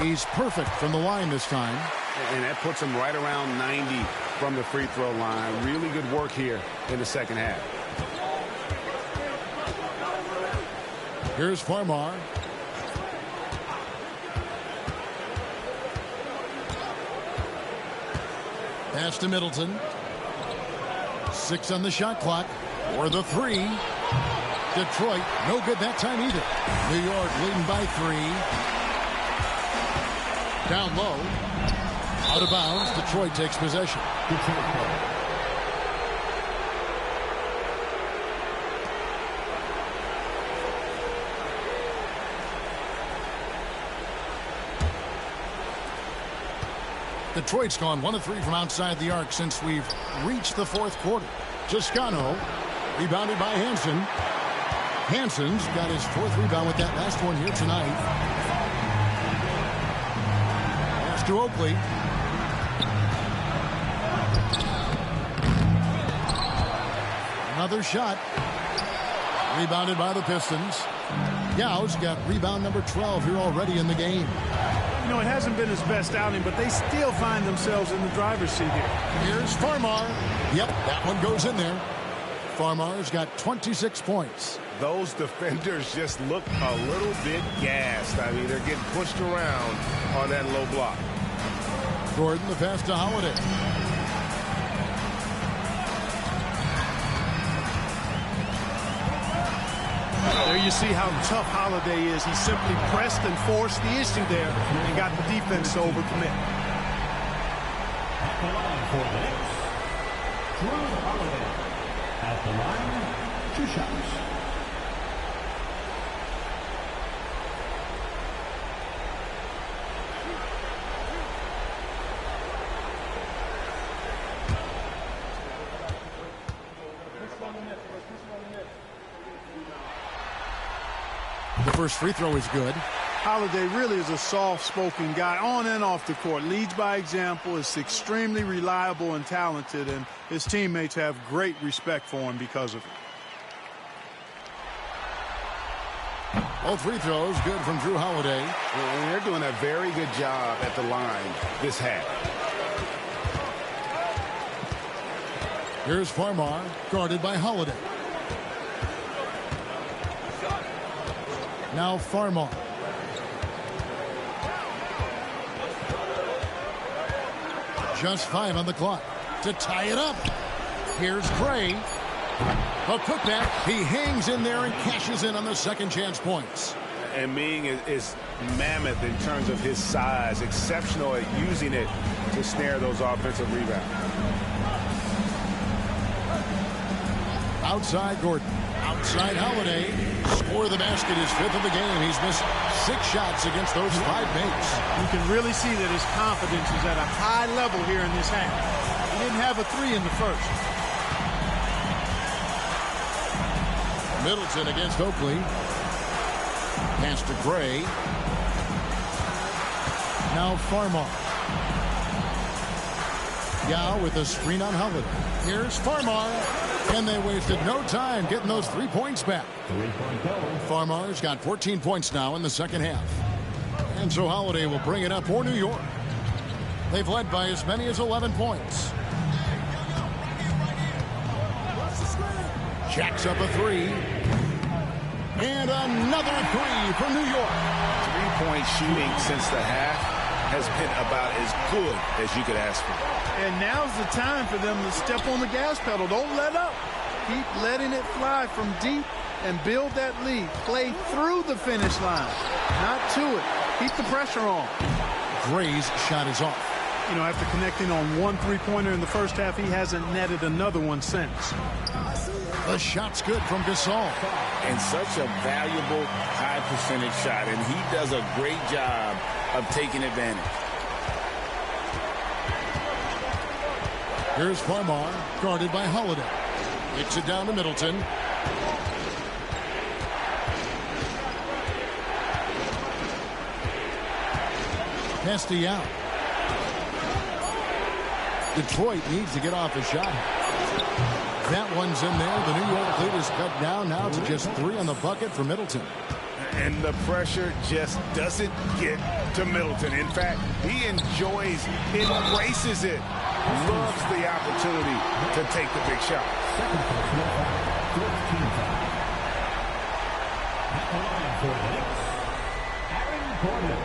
He's perfect from the line this time. And that puts him right around 90 from the free throw line. Really good work here in the second half. Here's Farmar. Pass to Middleton. 6 on the shot clock. Or the 3. Detroit, no good that time either. New York leading by 3. Down low. Out of bounds. Detroit takes possession. Detroit's gone 1 of 3 from outside the arc since we've reached the fourth quarter. Toscano, rebounded by Hansen. Hansen's got his 4th rebound with that last one here tonight. Pass to Oakley. Another shot. Rebounded by the Pistons. Yao's got rebound number 12 here already in the game. You know, it hasn't been his best outing, but they still find themselves in the driver's seat here. Here's Farmar. Yep, that one goes in there. Farmar's got 26 points. Those defenders just look a little bit gassed. I mean, they're getting pushed around on that low block. Gordon, the pass to Holiday. There you see how tough Holiday is. He simply pressed and forced the issue there and got the defense to overcommit. At the line for the Knicks, Drew Holiday. At the line, 2 shots. The first free throw is good. Holiday really is a soft-spoken guy on and off the court. Leads by example, is extremely reliable and talented, and his teammates have great respect for him because of it. Both free throws good from Drew Holiday. And they're doing a very good job at the line this half. Here's Farmar, guarded by Holiday. Now Farmar. Just 5 on the clock to tie it up. Here's Gray. A putback. He hangs in there and cashes in on the second chance points. And Ming is mammoth in terms of his size. Exceptional at using it to snare those offensive rebounds. Outside Gordon. Outside Holiday. Score the basket, his 5th of the game. He's missed 6 shots against those 5 mates. You can really see that his confidence is at a high level here in this half. He didn't have a 3 in the first. Middleton against Oakley. Pass to Gray. Now Farmar. Yao with a screen on Holiday. Here's Farmar. And they wasted no time getting those 3 points back. Farmar's got 14 points now in the second half. And so Holiday will bring it up for New York. They've led by as many as 11 points. Jacks up a 3. And another 3 for New York. 3-point shooting since the half has been about as good as you could ask for. And now's the time for them to step on the gas pedal. Don't let up. Keep letting it fly from deep and build that lead. Play through the finish line, not to it. Keep the pressure on. Gray's shot is off. You know, after connecting on 1 3-pointer in the first half, he hasn't netted another one since. The shot's good from Gasol. And such a valuable high percentage shot. And he does a great job of taking advantage. Here's Farmar, guarded by Holiday. Kicks it down to Middleton. Castellano. Detroit needs to get off a shot. That one's in there. The New York lead is cut down now to just 3 on the bucket for Middleton. And the pressure just doesn't get to Middleton. In fact, he enjoys, embraces it, loves the opportunity to take the big shot. Aaron Gordon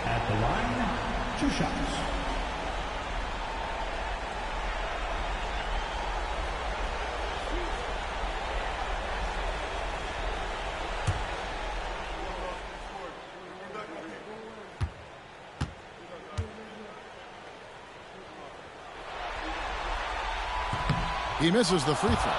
at the line, 2 shots. He misses the free throw.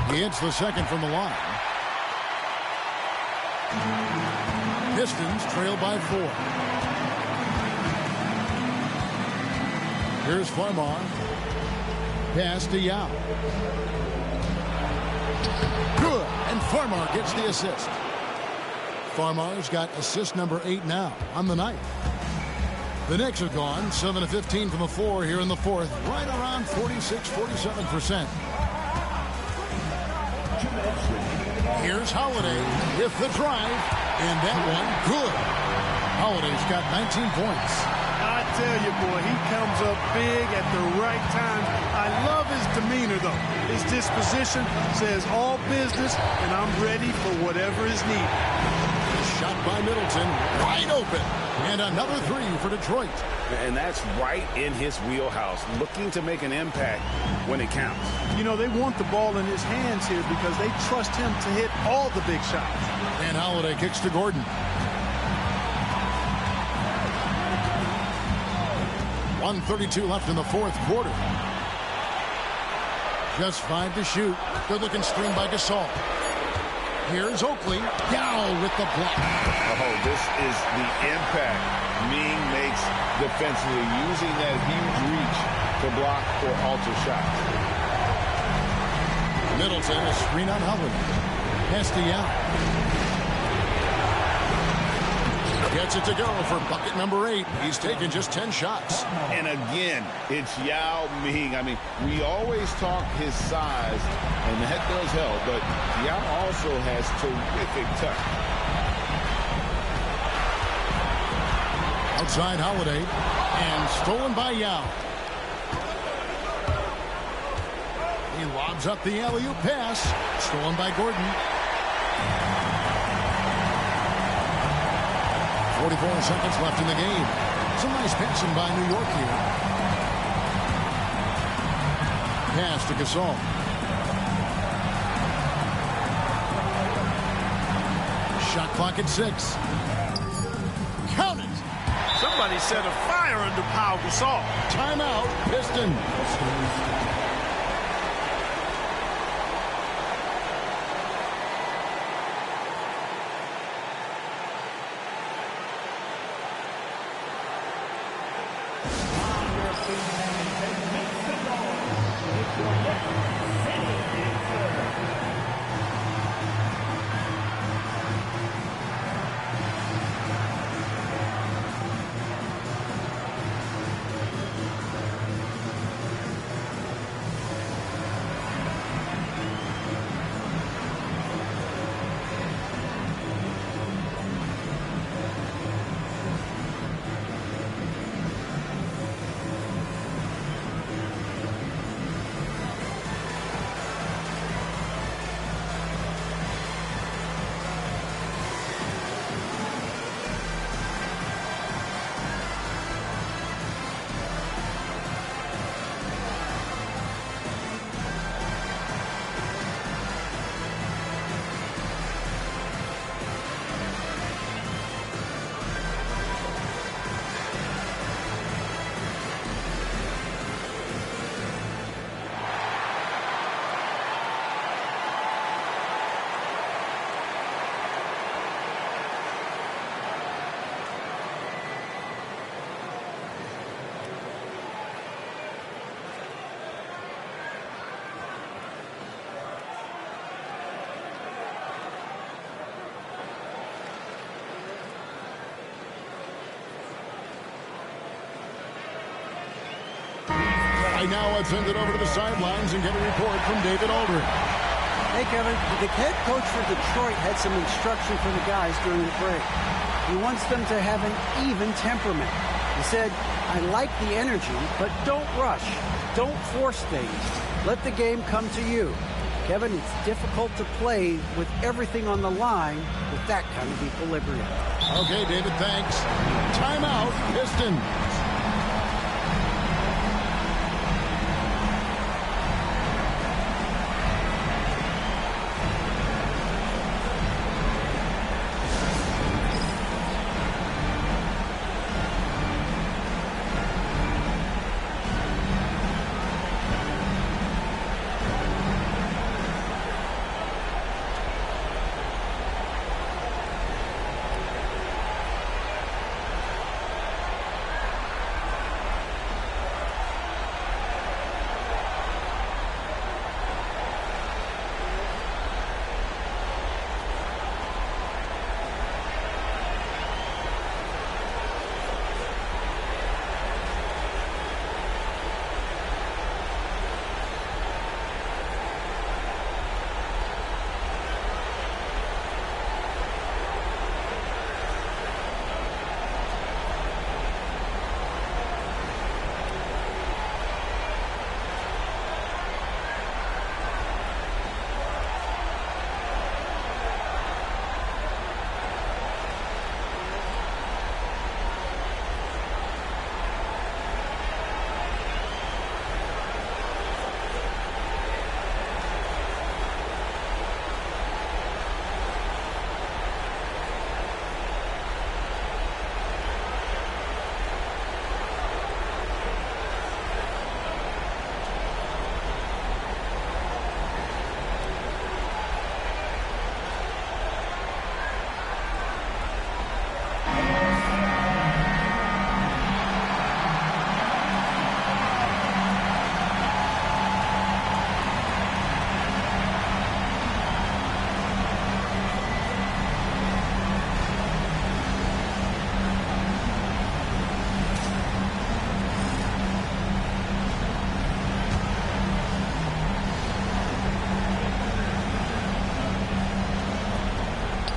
He hits the second from the line. Pistons trail by 4. Here's Farmar. Pass to Yao. Good. And Farmar gets the assist. Farmar's got assist number 8 now on the night. The Knicks have gone 7 of 15 from the floor here in the fourth. Right around 46-47%. Here's Holiday with the drive. And that one, good. Holiday's got 19 points. I tell you, boy, he comes up big at the right time. I love his demeanor, though. His disposition says all business, and I'm ready for whatever is needed. Shot by Middleton, wide open. And another 3 for Detroit. And that's right in his wheelhouse, looking to make an impact when it counts. You know, they want the ball in his hands here because they trust him to hit all the big shots. And Holiday kicks to Gordon. 1:32 left in the fourth quarter. Just 5 to shoot. Good looking screen by Gasol. Here's Oakley. Yao with the block. Oh, this is the impact Ming makes defensively, using that huge reach to block or alter shots. Middleton, a screen on Holiday. Pass to Yao. Gets it to go for bucket number 8. He's taken just 10 shots. And again, it's Yao Ming. I mean, we always talk his size, and that does help, but Yao also has terrific touch. Outside Holiday, and stolen by Yao. He lobs up the alley-oop pass, stolen by Gordon. 44 seconds left in the game. Some nice passing by New York here. Pass to Gasol. Shot clock at 6. Count it. Somebody set a fire under Pau Gasol. Timeout, Pistons. Right now, let's send it over to the sidelines and get a report from David Aldridge. Hey, Kevin, the head coach for Detroit had some instruction for the guys during the break. He wants them to have an even temperament. He said, I like the energy, but don't rush. Don't force things. Let the game come to you. Kevin, it's difficult to play with everything on the line with that kind of equilibrium. Okay, David, thanks. Timeout, Pistons.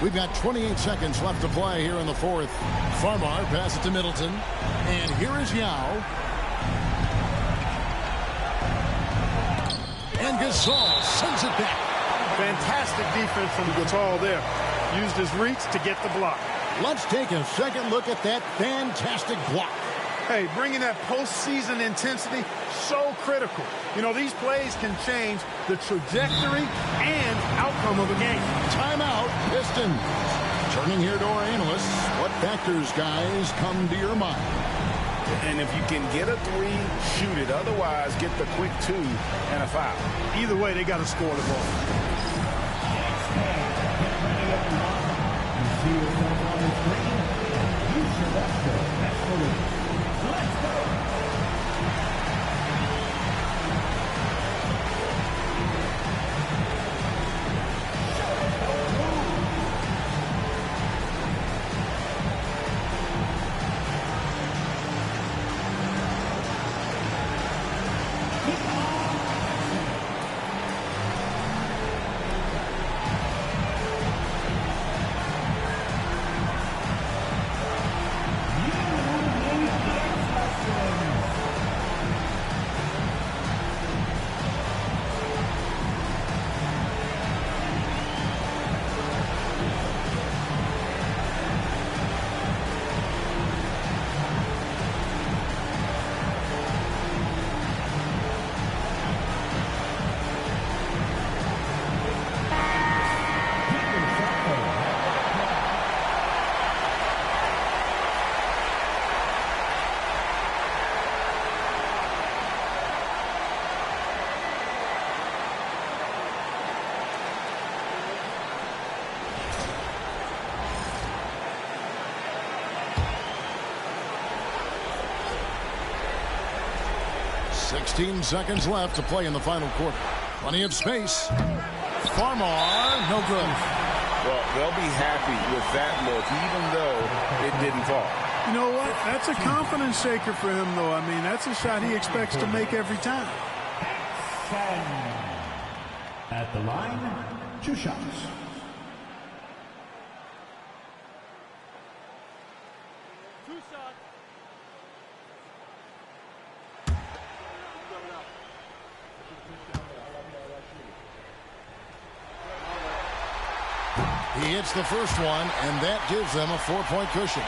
We've got 28 seconds left to play here in the fourth. Farmar passes it to Middleton. And here is Yao. And Gasol sends it back. Fantastic defense from Gasol there. Used his reach to get the block. Let's take a second look at that fantastic block. Hey, bringing that postseason intensity, so critical. You know, these plays can change the trajectory and outcome of a game. Timeout, Pistons. Turning here to our analysts. What factors, guys, come to your mind? And if you can get a three, shoot it. Otherwise, get the quick two and a foul. Either way, they got to score the ball. Seconds left to play in the final quarter. Plenty of space. Farmar, no good. Well, they'll be happy with that look, even though it didn't fall. You know what? That's a confidence shaker for him, though. I mean, that's a shot he expects to make every time. At the line, 2 shots. He hits the first one, and that gives them a 4-point cushion.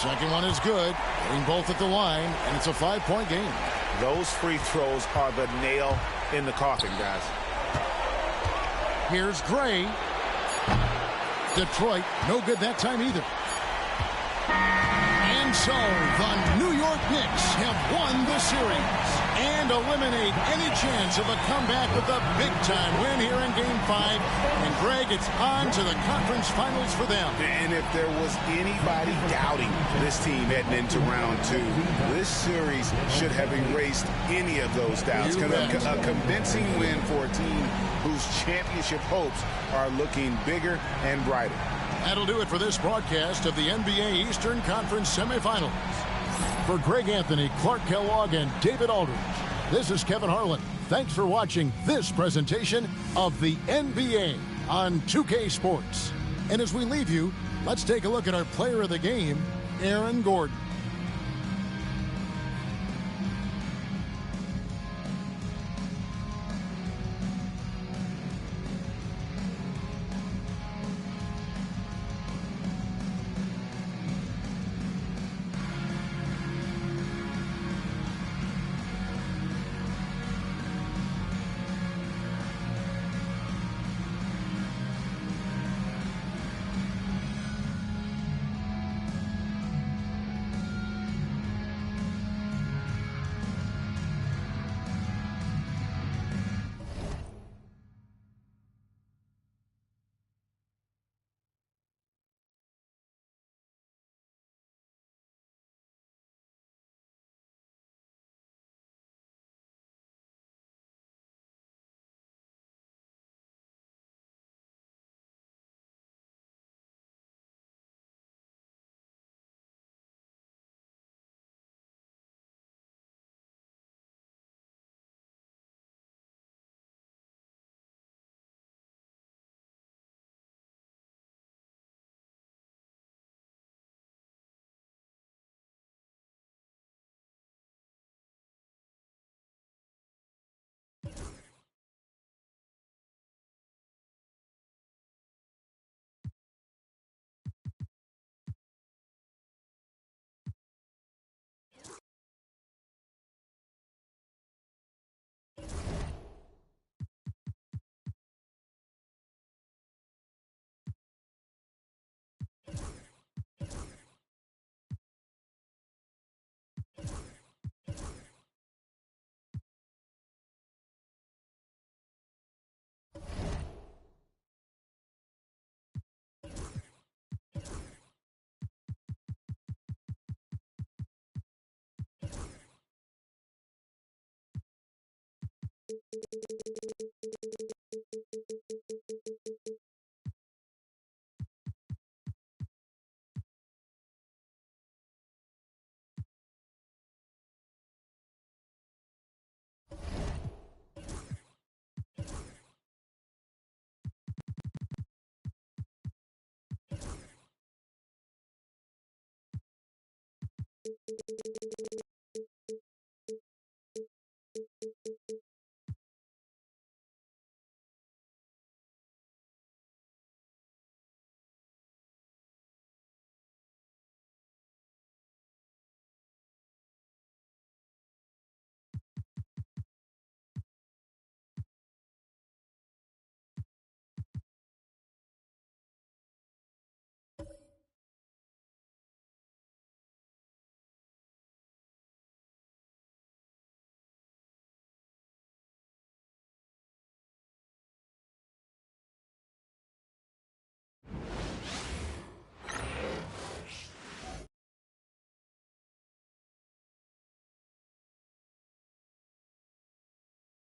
Second one is good. Hitting both at the line, and it's a 5-point game. Those free throws are the nail in the coffin, guys. Here's Gray. Detroit, no good that time either. And so the New York Knicks have won the series and eliminate any chance of a comeback with a big-time win here in Game 5. And, Greg, it's on to the conference finals for them. And if there was anybody doubting this team heading into round 2, this series should have erased any of those doubts. A convincing win for a team whose championship hopes are looking bigger and brighter. That'll do it for this broadcast of the NBA Eastern Conference semifinals. For Greg Anthony, Clark Kellogg, and David Aldridge, this is Kevin Harlan. Thanks for watching this presentation of the NBA on 2K Sports. And as we leave you, let's take a look at our player of the game, Aaron Gordon.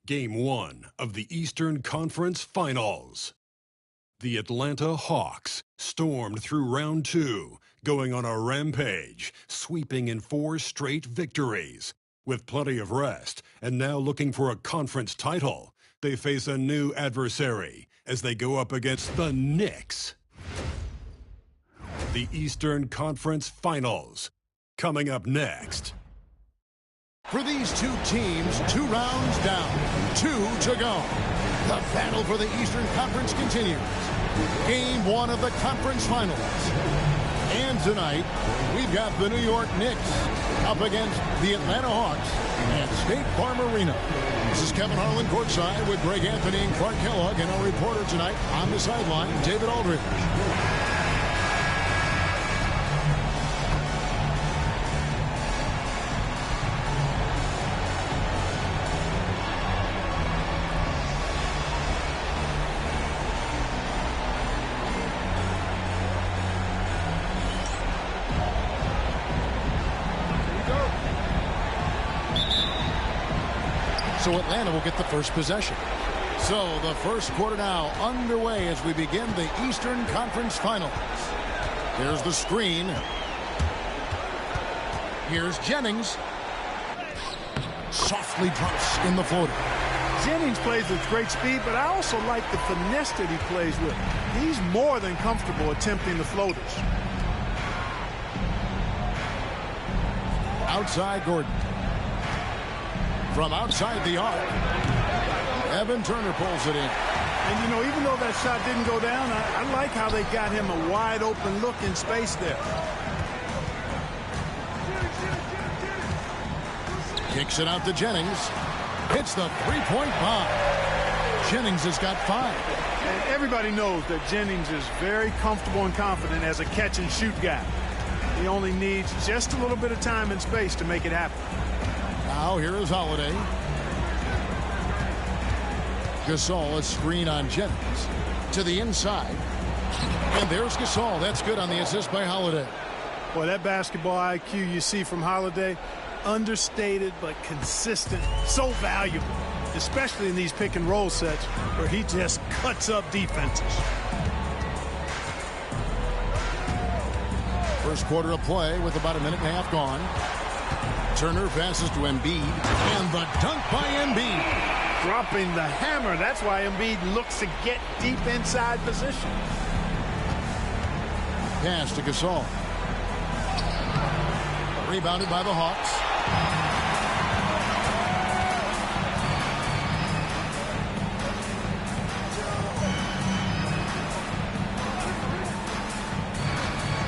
Game 1 of the Eastern Conference Finals. The Atlanta Hawks stormed through round 2, going on a rampage, sweeping in 4 straight victories. With plenty of rest, and now looking for a conference title, they face a new adversary as they go up against the Knicks. The Eastern Conference Finals, coming up next. For these two teams, 2 rounds down, 2 to go. The battle for the Eastern Conference continues. Game 1 of the conference finals. And tonight, we've got the New York Knicks up against the Atlanta Hawks at State Farm Arena. This is Kevin Harlan courtside with Greg Anthony and Clark Kellogg, and our reporter tonight on the sideline, David Aldridge. So Atlanta will get the first possession. So the first quarter now underway as we begin the Eastern Conference Finals. There's the screen. Here's Jennings. Softly drops in the floater. Jennings plays with great speed, but I also like the finesse that he plays with. He's more than comfortable attempting the floaters. Outside Gordon. From outside the arc, Evan Turner pulls it in. And, you know, even though that shot didn't go down, I like how they got him a wide open look in space there. Kicks it out to Jennings. Hits the three-point bomb. Jennings has got 5. And everybody knows that Jennings is very comfortable and confident as a catch-and-shoot guy. He only needs just a little bit of time and space to make it happen. Now here is Holiday. Gasol, a screen on Jennings. To the inside. And there's Gasol. That's good on the assist by Holiday. Boy, that basketball IQ you see from Holiday, understated but consistent, so valuable, especially in these pick and roll sets where he just cuts up defenses. First quarter of play with about a minute and a half gone. Turner passes to Embiid, and the dunk by Embiid. Dropping the hammer. That's why Embiid looks to get deep inside position. Pass to Gasol. Rebounded by the Hawks.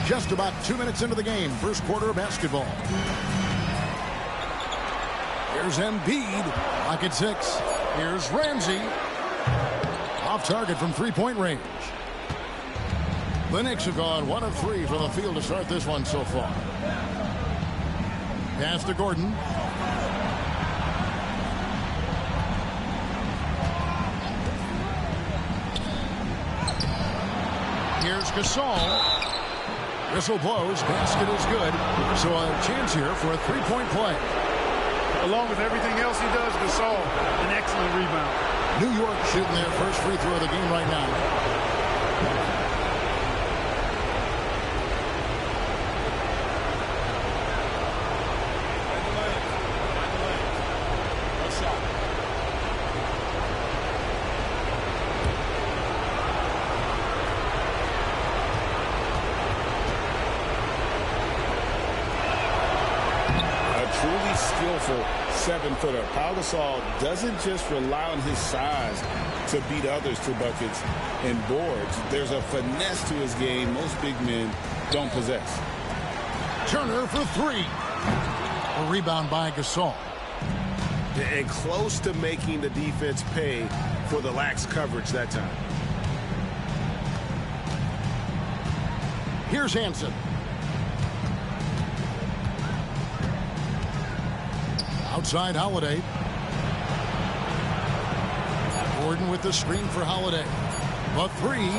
Just about 2 minutes into the game, first quarter of basketball. Here's Embiid, pocket 6. Here's Ramsey. Off target from three-point range. The Knicks have gone 1 of 3 from the field to start this one so far. Pass to Gordon. Here's Gasol. Whistle blows. Basket is good. So a chance here for a three-point play. Along with everything else he does, Gasol, an excellent rebound. New York shooting their first free throw of the game right now. Truly skillful seven-footer. Pau Gasol doesn't just rely on his size to beat others to buckets and boards. There's a finesse to his game most big men don't possess. Turner for three. A rebound by Gasol. And close to making the defense pay for the lax coverage that time. Here's Hansen. Outside Holiday. Gordon with the screen for Holiday. A three.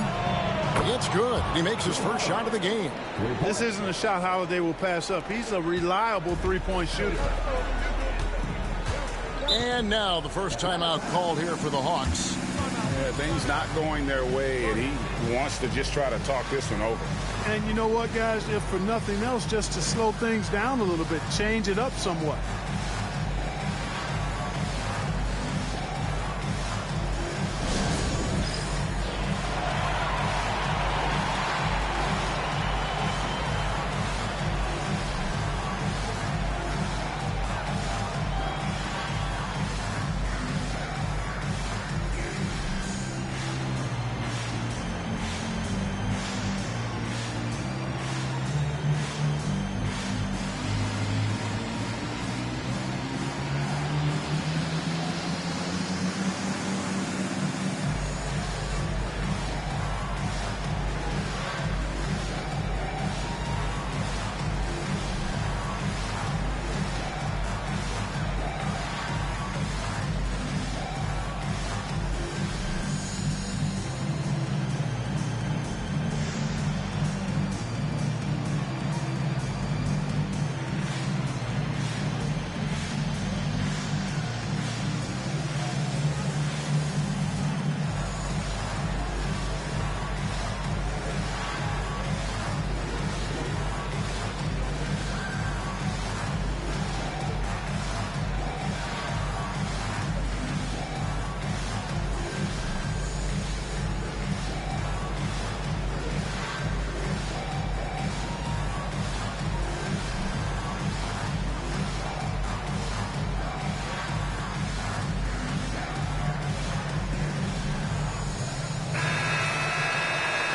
It's good. He makes his first shot of the game. This isn't a shot Holiday will pass up. He's a reliable three-point shooter. And now the first timeout called here for the Hawks. Yeah, things not going their way, and he wants to just try to talk this one over. And you know what, guys? If for nothing else, just to slow things down a little bit, change it up somewhat.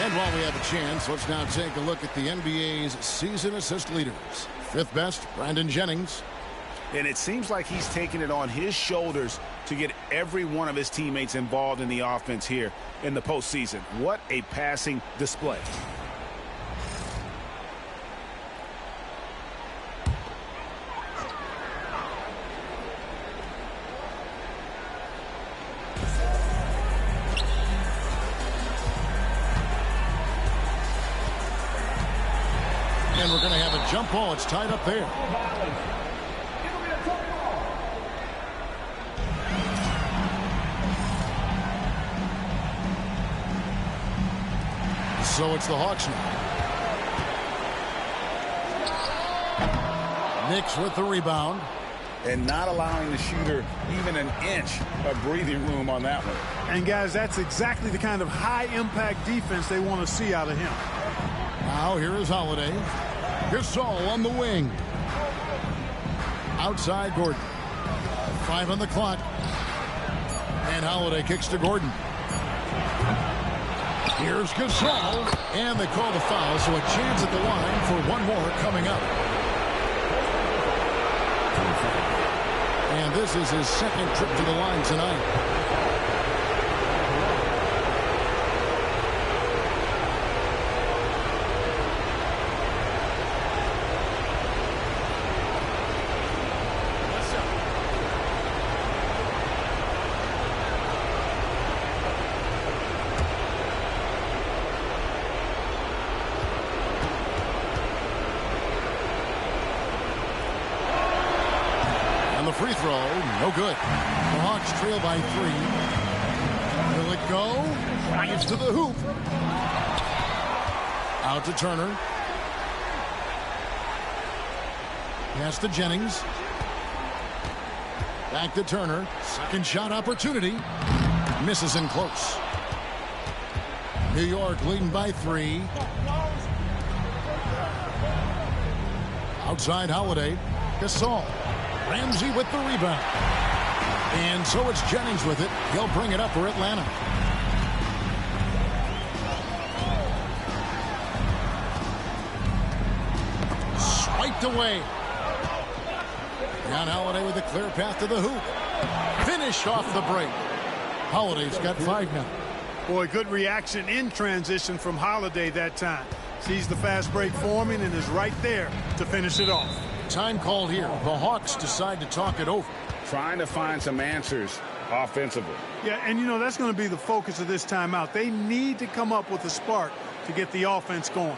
And while we have a chance, let's now take a look at the NBA's season assist leaders. Fifth best, Brandon Jennings. And it seems like he's taking it on his shoulders to get every one of his teammates involved in the offense here in the postseason. What a passing display. And we're going to have a jump ball. It's tied up there. So it's the Hawks now. Knicks with the rebound. And not allowing the shooter even an inch of breathing room on that one. And, guys, that's exactly the kind of high-impact defense they want to see out of him. Now here is Holiday. Gasol on the wing. Outside Gordon. 5 on the clock. And Holiday kicks to Gordon. Here's Gasol. And they call the foul, so a chance at the line for one more coming up. And this is his second trip to the line tonight. free throw. No good. The Hawks trail by 3. Will it go? Drives to the hoop. Out to Turner. Pass to Jennings. Back to Turner. Second shot opportunity. Misses in close. New York leading by 3. Outside Holiday. Gasol. Ramsey with the rebound. And so it's Jennings with it. He'll bring it up for Atlanta. Swiped away. John Holiday with a clear path to the hoop. Finished off the break. Holiday's got 5 now. Boy, good reaction in transition from Holiday that time. Sees the fast break forming and is right there to finish it off. Time called here. The Hawks decide to talk it over. Trying to find some answers offensively. Yeah, and you know, that's going to be the focus of this timeout. They need to come up with a spark to get the offense going.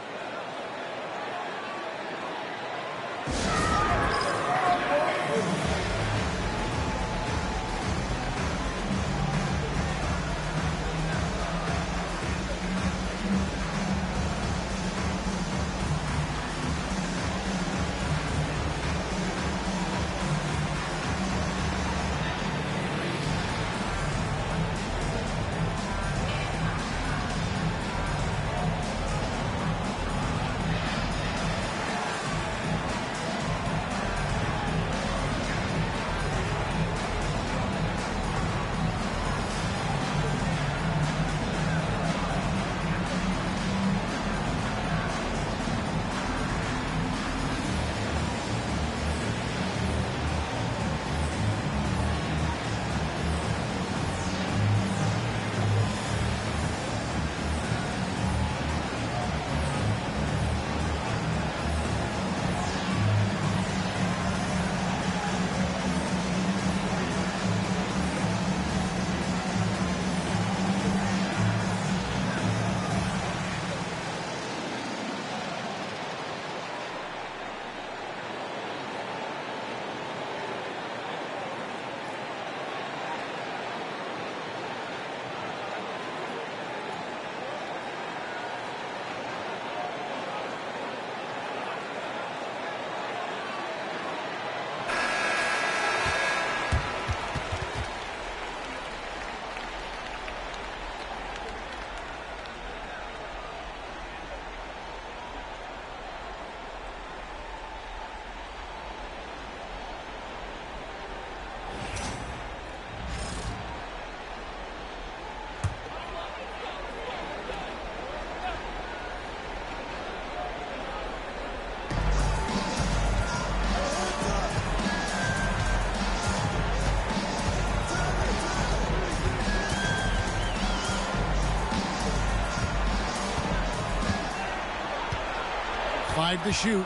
To shoot.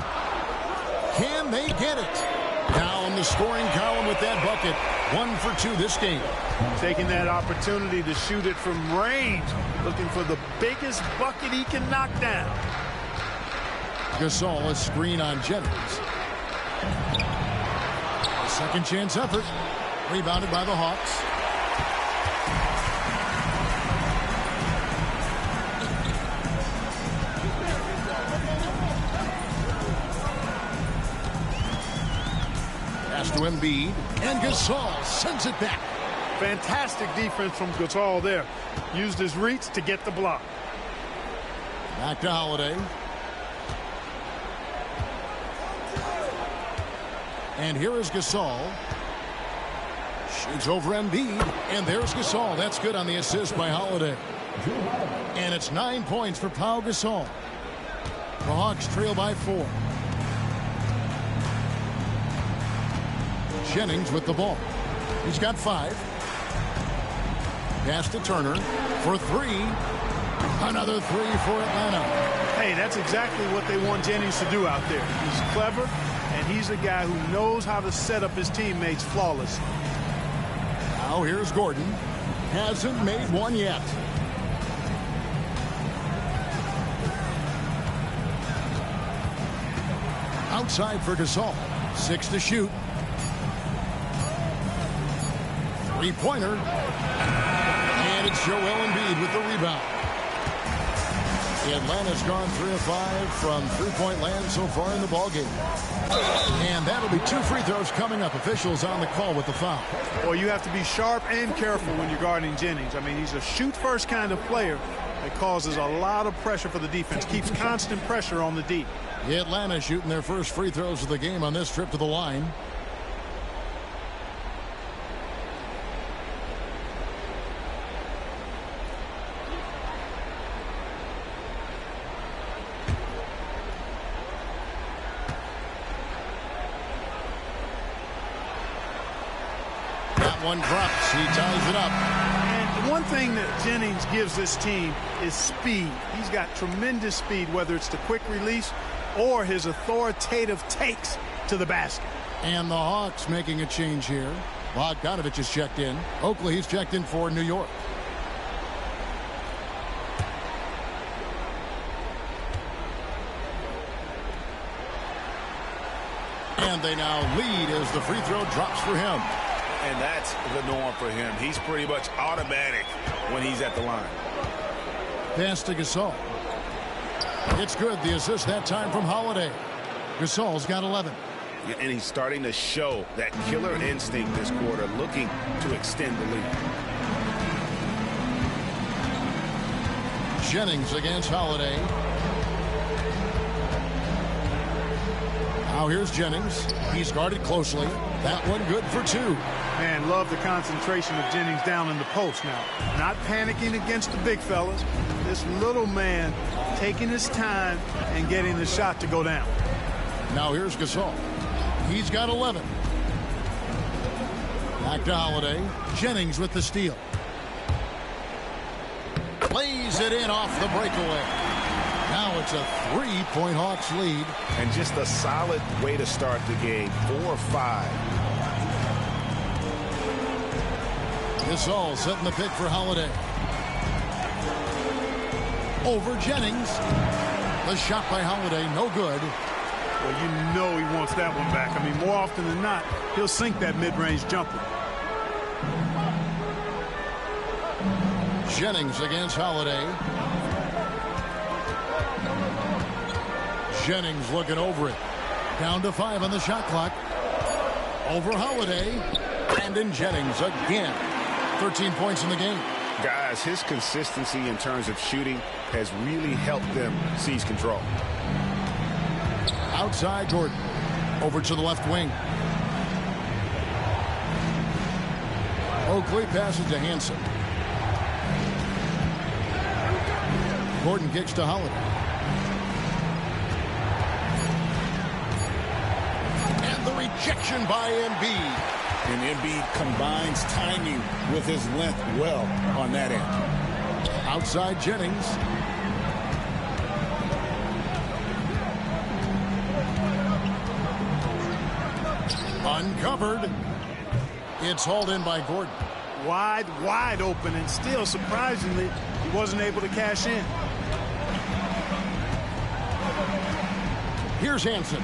Can they get it? Down the scoring column with that bucket. 1 for 2 this game. Taking that opportunity to shoot it from range. Looking for the biggest bucket he can knock down. Gasol, a screen on Jennings. A second chance effort. Rebounded by the Hawks. To Embiid, and Gasol sends it back. Fantastic defense from Gasol there. Used his reach to get the block. Back to Holiday. And here is Gasol. Shoots over Embiid, and there's Gasol. That's good on the assist by Holiday. And it's 9 points for Pau Gasol. The Hawks trail by 4. Jennings with the ball. He's got 5. Pass to Turner for 3. Another 3 for Atlanta. Hey, that's exactly what they want Jennings to do out there. He's clever, and he's a guy who knows how to set up his teammates flawlessly. Now here's Gordon. Hasn't made one yet. Outside for Gasol. 6 to shoot. Three-pointer. And it's Joel Embiid with the rebound. Atlanta's gone 3 of 5 from three-point land so far in the ballgame. And that'll be 2 free throws coming up. Officials on the call with the foul. Well, you have to be sharp and careful when you're guarding Jennings. I mean, he's a shoot-first kind of player that causes a lot of pressure for the defense, keeps constant pressure on the D. Atlanta shooting their first free throws of the game on this trip to the line. One drops. He ties it up. And one thing that Jennings gives this team is speed. He's got tremendous speed, whether it's the quick release or his authoritative takes to the basket. And the Hawks making a change here. Bogdanovich is checked in. Oakley, he's checked in for New York. And they now lead as the free throw drops for him. And that's the norm for him. He's pretty much automatic when he's at the line. Pass to Gasol. It's good. The assist that time from Holiday. Gasol's got 11. Yeah, and he's starting to show that killer instinct this quarter, looking to extend the lead. Jennings against Holiday. Now here's Jennings. He's guarded closely. That one good for 2. Man, love the concentration of Jennings down in the post now. Not panicking against the big fellas. This little man taking his time and getting the shot to go down. Now here's Gasol. He's got 11. Back to Holiday. Jennings with the steal. Lays it in off the breakaway. Now it's a 3-point Hawks lead. And just a solid way to start the game. 4-5. Gasol setting the pick for Holiday. Over Jennings. The shot by Holiday, no good. Well, you know he wants that one back. I mean, more often than not, he'll sink that mid-range jumper. Jennings against Holiday. Jennings looking over it. Down to 5 on the shot clock. Over Holiday. Brandon Jennings again. 13 points in the game. Guys, his consistency in terms of shooting has really helped them seize control. Outside Gordon. Over to the left wing. Oakley passes to Hansen. Gordon kicks to Holiday. And the rejection by Embiid. And Embiid combines timing with his length well on that end. Outside Jennings. Uncovered. It's hauled in by Gordon. Wide open, and still, surprisingly, he wasn't able to cash in. Here's Hansen.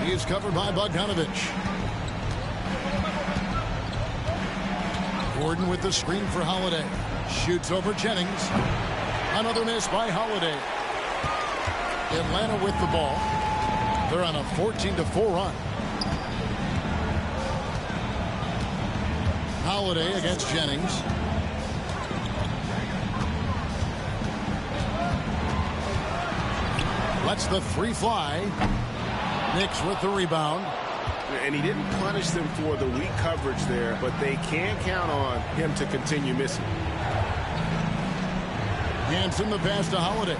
He is covered by Bogdanovich. Gordon with the screen for Holiday. Shoots over Jennings. Another miss by Holiday. Atlanta with the ball. They're on a 14-4 run. Holiday against Jennings. Lets the 3 fly. Knicks with the rebound. And he didn't punish them for the weak coverage there, but they can count on him to continue missing. Hansen the pass to Holiday.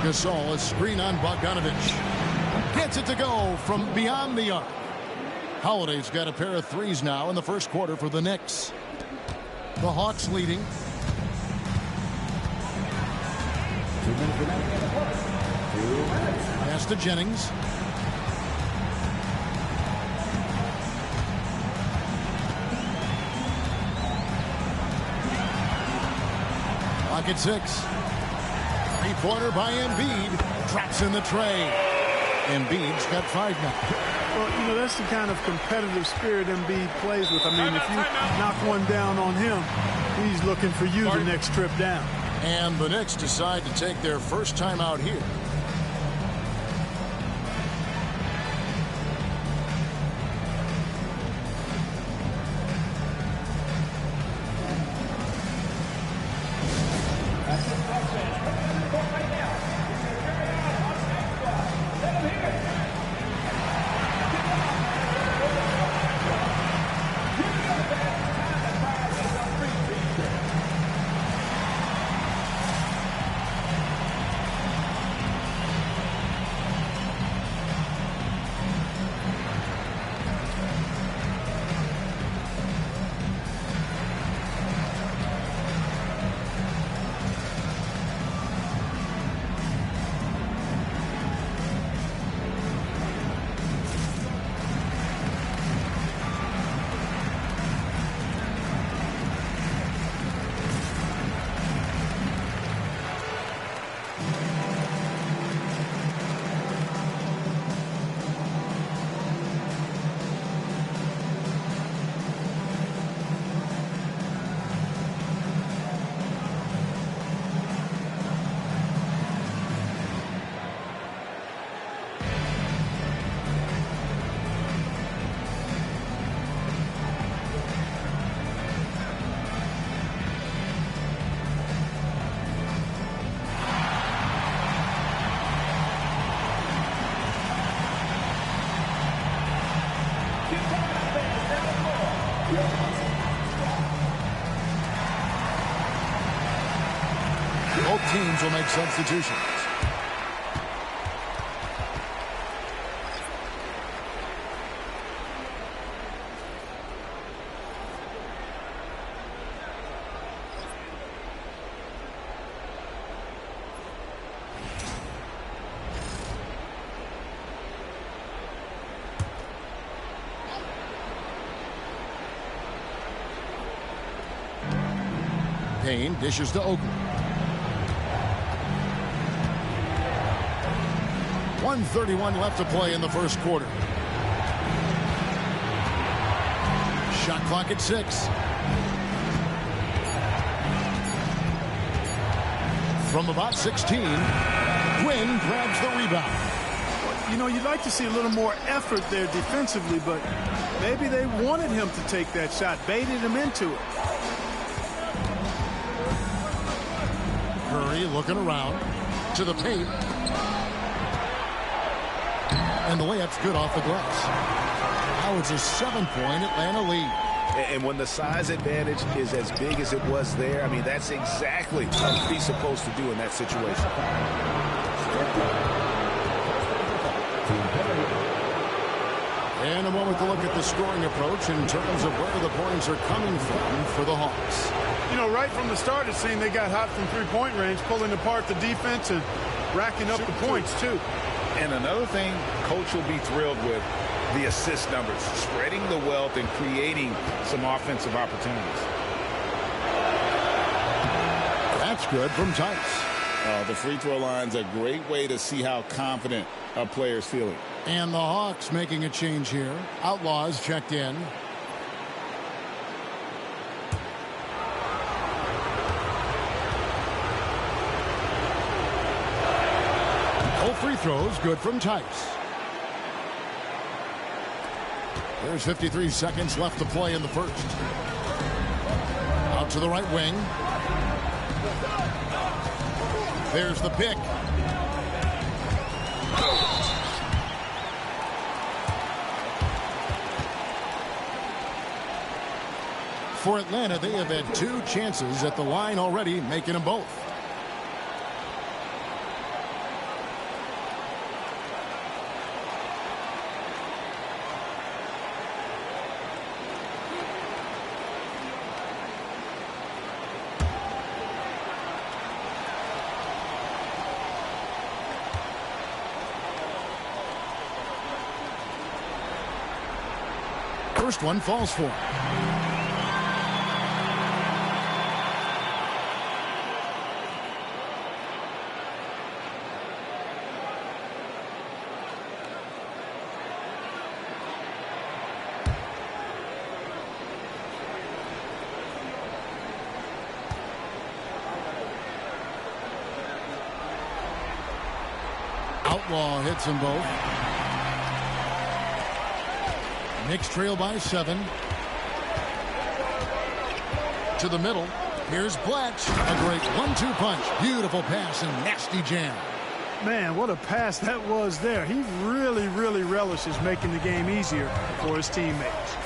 Gasol, a screen on Bogdanovich. Gets it to go from beyond the arc. Holiday's got a pair of threes now in the first quarter for the Knicks. The Hawks leading. Pass to Jennings. Clock at 6. Three-pointer by Embiid. Drops in the tray. Embiid's got 5 now. Well, you know, that's the kind of competitive spirit Embiid plays with. I mean, if you knock one down on him, he's looking for you the next trip down. And the Knicks decide to take their first time out here. Both teams will make substitutions. Payne dishes to Oakley. 1:31 left to play in the first quarter. Shot clock at 6. From about 16, Gwynn grabs the rebound. You know, you'd like to see a little more effort there defensively, but maybe they wanted him to take that shot, baited him into it. Curry looking around to the paint. And the layup's good off the glass. Now it's a 7-point Atlanta lead. And when the size advantage is as big as it was there, I mean, that's exactly what he's supposed to do in that situation. And a moment to look at the scoring approach in terms of where the points are coming from for the Hawks. You know, right from the start, it seemed they got hot from three-point range, pulling apart the defense and racking up the points, too. And another thing Coach will be thrilled with, the assist numbers, spreading the wealth and creating some offensive opportunities. That's good from Tice. The free throw line's a great way to see how confident a player's feeling. And the Hawks making a change here. Outlaws checked in. Both free throws good from Tice. There's 53 seconds left to play in the first. Out to the right wing. There's the pick. For Atlanta, they have had 2 chances at the line already, making them both. First one falls for him. Outlaw hits them both. Knicks trail by 7. To the middle. Here's Blatch. A great 1-2 punch. Beautiful pass and nasty jam. Man, what a pass that was there. He really, really relishes making the game easier for his teammates.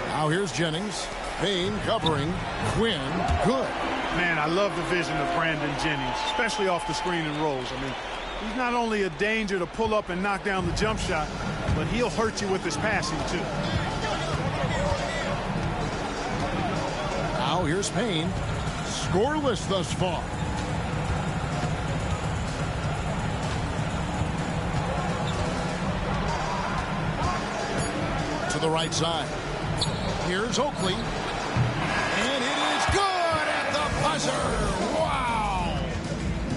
Now here's Jennings. Payne covering. Quinn, good. Man, I love the vision of Brandon Jennings, especially off the screen and rolls. I mean, he's not only a danger to pull up and knock down the jump shot, but he'll hurt you with his passing, too. Now here's Payne. Scoreless thus far. To the right side. Here's Oakley. And it is good at the buzzer. Wow.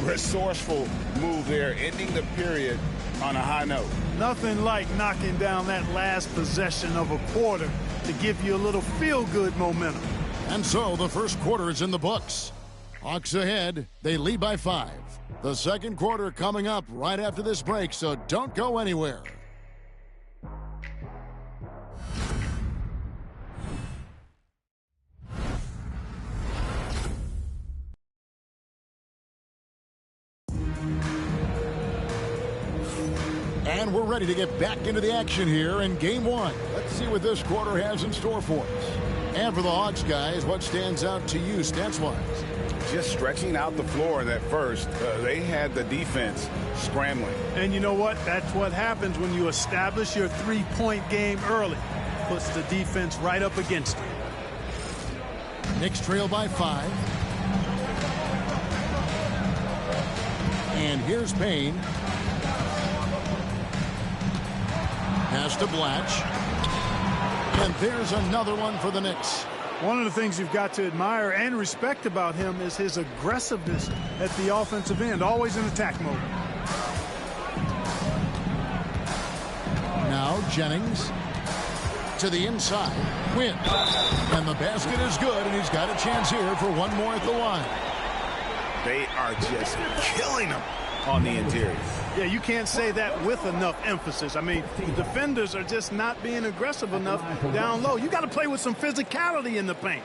Resourceful move there, ending the period on a high note. Nothing like knocking down that last possession of a quarter to give you a little feel-good momentum. And so the first quarter is in the books. Hawks ahead. They lead by 5. The second quarter coming up right after this break, so don't go anywhere. And we're ready to get back into the action here in Game 1. Let's see what this quarter has in store for us. And for the Hawks, guys, what stands out to you stats-wise? Just stretching out the floor in that first. They had the defense scrambling. And you know what? That's what happens when you establish your three-point game early. Puts the defense right up against it. Knicks trail by 5. And here's Payne. Pass to Blatch. And there's another one for the Knicks. One of the things you've got to admire and respect about him is his aggressiveness at the offensive end, always in attack mode. Now Jennings to the inside. Quinn. And the basket is good, and he's got a chance here for one more at the line. They are just killing him on the interior. Yeah, you can't say that with enough emphasis. I mean, the defenders are just not being aggressive enough down low. You got to play with some physicality in the paint.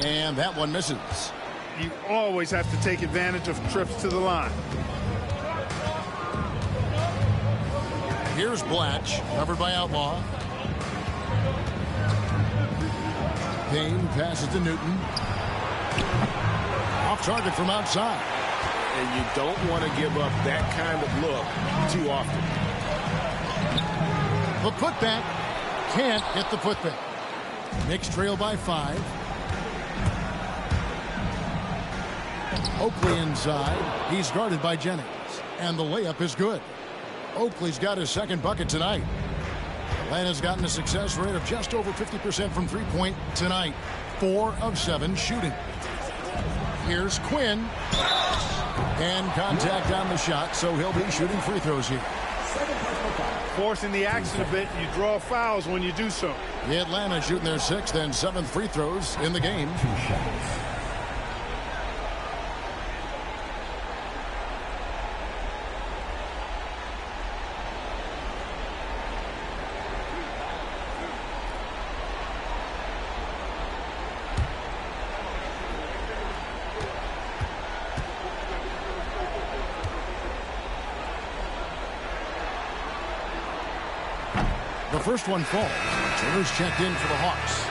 And that one misses. You always have to take advantage of trips to the line. Here's Blatch, covered by Outlaw. Payne passes to Newton. Off target from outside. And you don't want to give up that kind of look too often. The putback. Can't hit the putback. Knicks trail by 5. Oakley inside. He's guarded by Jennings. And the layup is good. Oakley's got his second bucket tonight. Atlanta's gotten a success rate of just over 50% from three-point tonight. 4 of 7 shooting. Here's Quinn. And contact on the shot, so he'll be shooting free throws here. Forcing the action a bit, you draw fouls when you do so. The Atlanta shooting their 6th and 7th free throws in the game. The first one falls. Turner's checked in for the Hawks.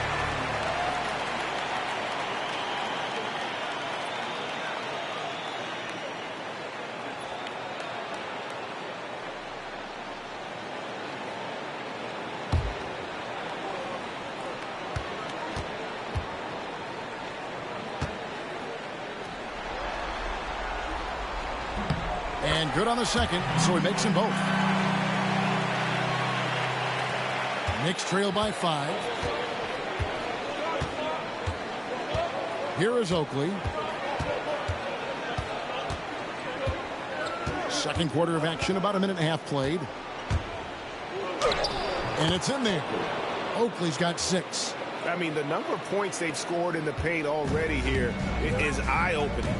And good on the second, so he makes them both. Knicks trail by 5. Here is Oakley. Second quarter of action, about a minute and a half played. And it's in there. Oakley's got 6. I mean, the number of points they've scored in the paint already here is eye-opening.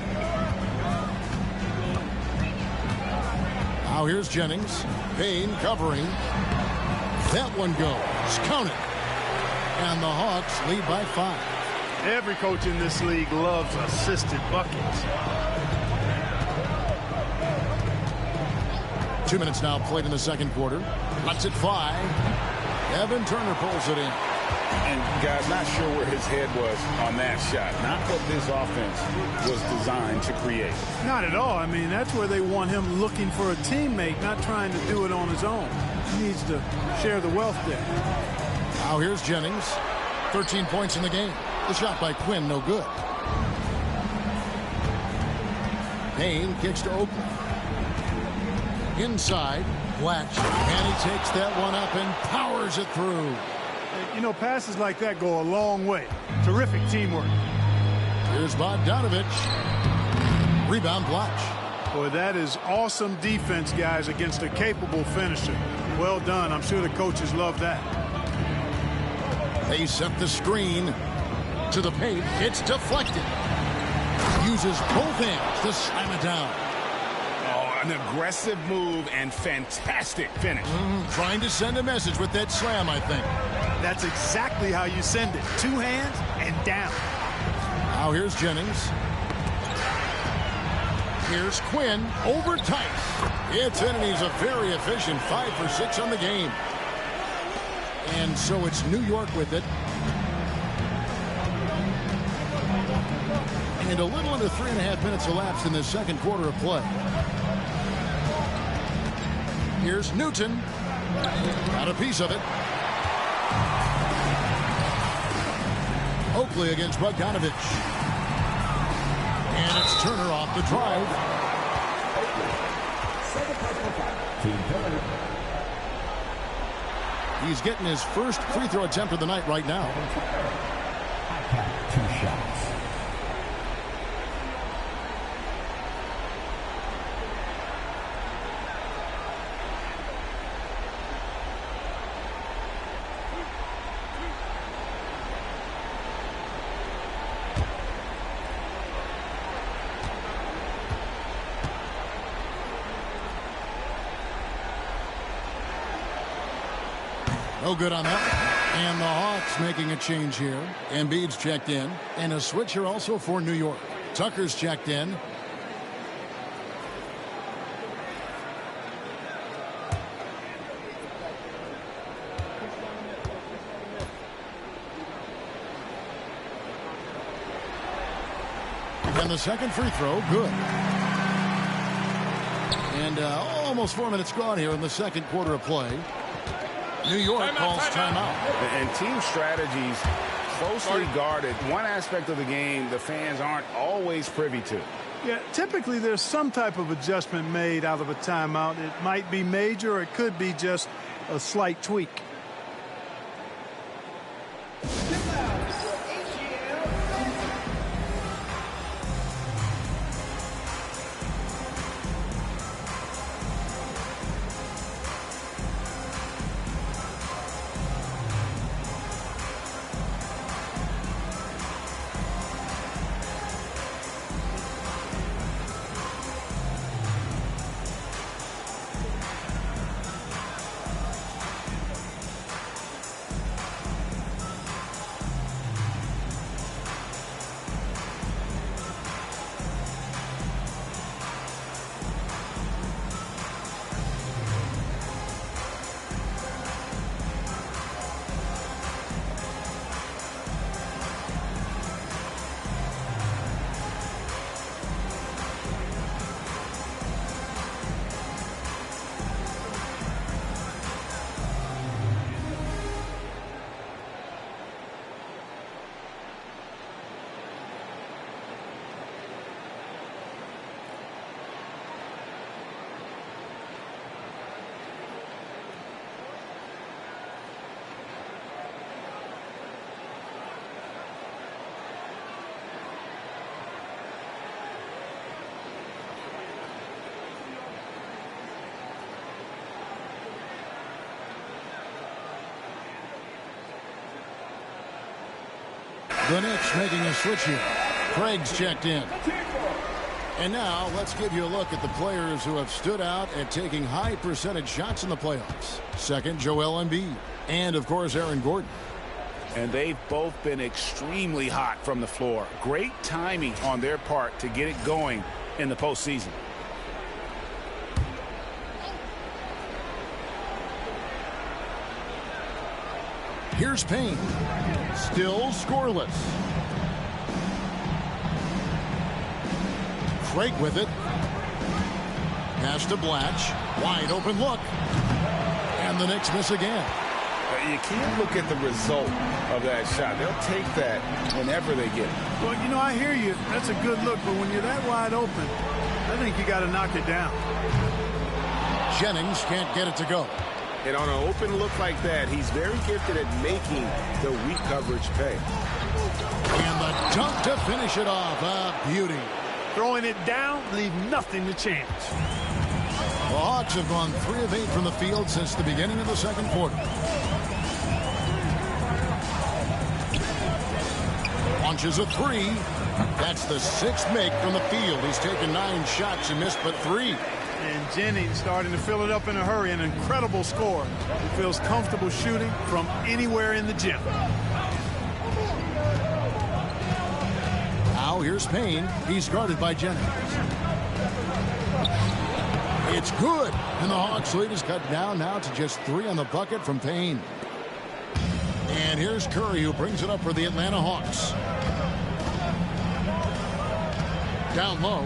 Now here's Jennings. Payne covering. That one goes. Count it. And the Hawks lead by 5. Every coach in this league loves assisted buckets. 2 minutes now played in the second quarter. Lets it fly. Evan Turner pulls it in. And, guys, not sure where his head was on that shot. Not what this offense was designed to create. Not at all. I mean, that's where they want him looking for a teammate, not trying to do it on his own. He needs to share the wealth there. Now here's Jennings. 13 points in the game. The shot by Quinn, no good. Payne kicks to Oakley. Inside, Blatch. And he takes that one up and powers it through. You know, passes like that go a long way. Terrific teamwork. Here's Bogdanovich. Rebound, Blatch. Boy, that is awesome defense, guys, against a capable finisher. Well done. I'm sure the coaches love that. They set the screen to the paint. It's deflected. Uses both hands to slam it down. Oh, an aggressive move and fantastic finish. Trying to send a message with that slam, I think. That's exactly how you send it. 2 hands and down. Now here's Jennings. Here's Quinn. Over tight. It's in, and he's a very efficient 5 for 6 on the game. And so it's New York with it. And a little under 3.5 minutes elapsed in the second quarter of play. Here's Newton. Got a piece of it. Oakley against Bogdanovich. And it's Turner off the drive. He's getting his first free throw attempt of the night right now. 2 shots. No good on that. And the Hawks making a change here. Embiid's checked in. And a switch here also for New York. Tucker's checked in. And the second free throw, good. And almost 4 minutes gone here in the second quarter of play. New York calls timeout. And team strategies closely guarded. One aspect of the game the fans aren't always privy to. Yeah, typically there's some type of adjustment made out of a timeout. It might be major, or it could be just a slight tweak. The Knicks making a switch here. Craig's checked in. And now let's give you a look at the players who have stood out at taking high percentage shots in the playoffs. Second, Joel Embiid. And, of course, Aaron Gordon. And they've both been extremely hot from the floor. Great timing on their part to get it going in the postseason. Here's Payne. Still scoreless. Craig with it. Pass to Blatch. Wide open look. And the Knicks miss again. You can't look at the result of that shot. They'll take that whenever they get it. Well, you know, I hear you. That's a good look, but when you're that wide open, I think you got to knock it down. Jennings can't get it to go. And on an open look like that, he's very gifted at making the weak coverage pay. And the dunk to finish it off. A beauty. Throwing it down, leave nothing to chance. The Hawks have gone 3 of 8 from the field since the beginning of the second quarter. Launches a 3. That's the 6th make from the field. He's taken 9 shots and missed but 3. And Jennings starting to fill it up in a hurry. An incredible score. He feels comfortable shooting from anywhere in the gym. Now here's Payne. He's guarded by Jennings. It's good. And the Hawks lead is cut down now to just 3 on the bucket from Payne. And here's Curry, who brings it up for the Atlanta Hawks. Down low.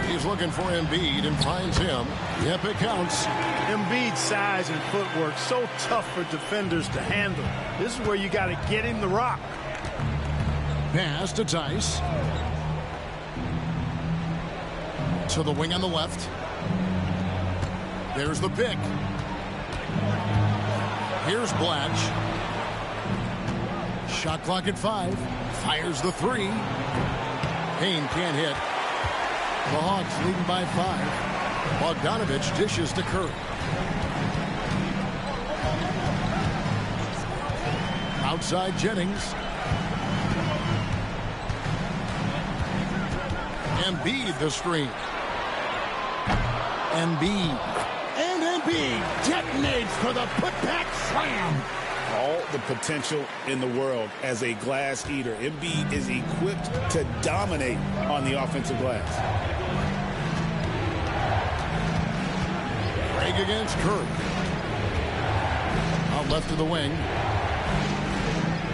He's looking for Embiid and finds him. Yep, it counts. Embiid's size and footwork so tough for defenders to handle. This is where you got to get him the rock. Pass to Tice. To the wing on the left. There's the pick. Here's Blatch. Shot clock at 5. Fires the 3. Payne can't hit. The Hawks leading by 5. Bogdanovich dishes to Curry. Outside Jennings. Embiid the screen. Embiid. And Embiid detonates for the putback slam. All the potential in the world as a glass eater. Embiid is equipped to dominate on the offensive glass. Craig against Curry. Out left of the wing.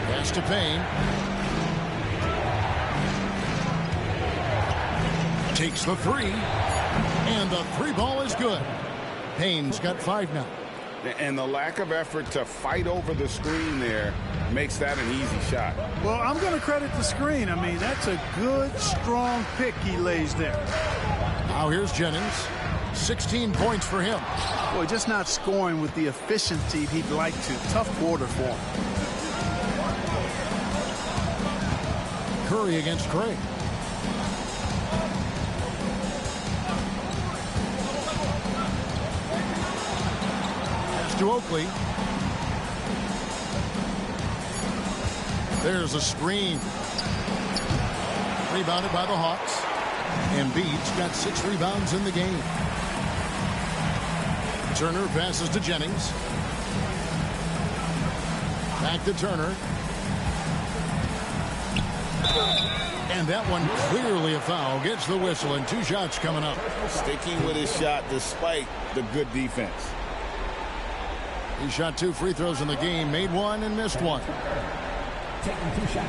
Pass to Payne. Takes the 3. And the 3 ball is good. Payne's got 5 now. And the lack of effort to fight over the screen there makes that an easy shot. Well, I'm going to credit the screen. I mean, that's a good, strong pick he lays there. Now here's Jennings. 16 points for him. Boy, just not scoring with the efficiency he'd like to. Tough quarter for him. Curry against Craig. To Oakley. There's a screen. Rebounded by the Hawks. Embiid's got 6 rebounds in the game. Turner passes to Jennings. Back to Turner. And that one clearly a foul. Gets the whistle and 2 shots coming up. Sticking with his shot despite the good defense. He shot 2 free throws in the game, made 1 and missed 1. Taking 2 shots.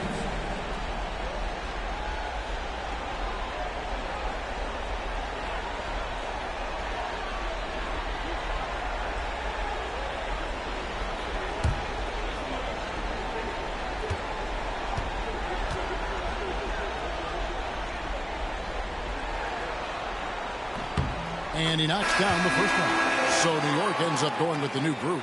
And he knocks down the first one. So New York ends up going with the new group.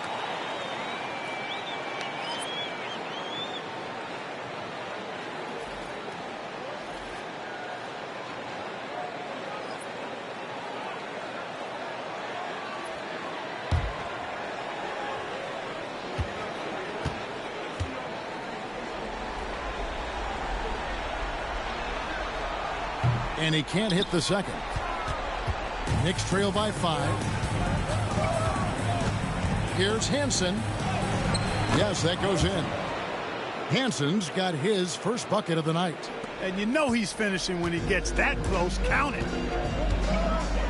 and he can't hit the second. Knicks trail by 5. Here's Hansen. Yes, that goes in. Hansen's got his first bucket of the night. And you know he's finishing when he gets that close. Count it.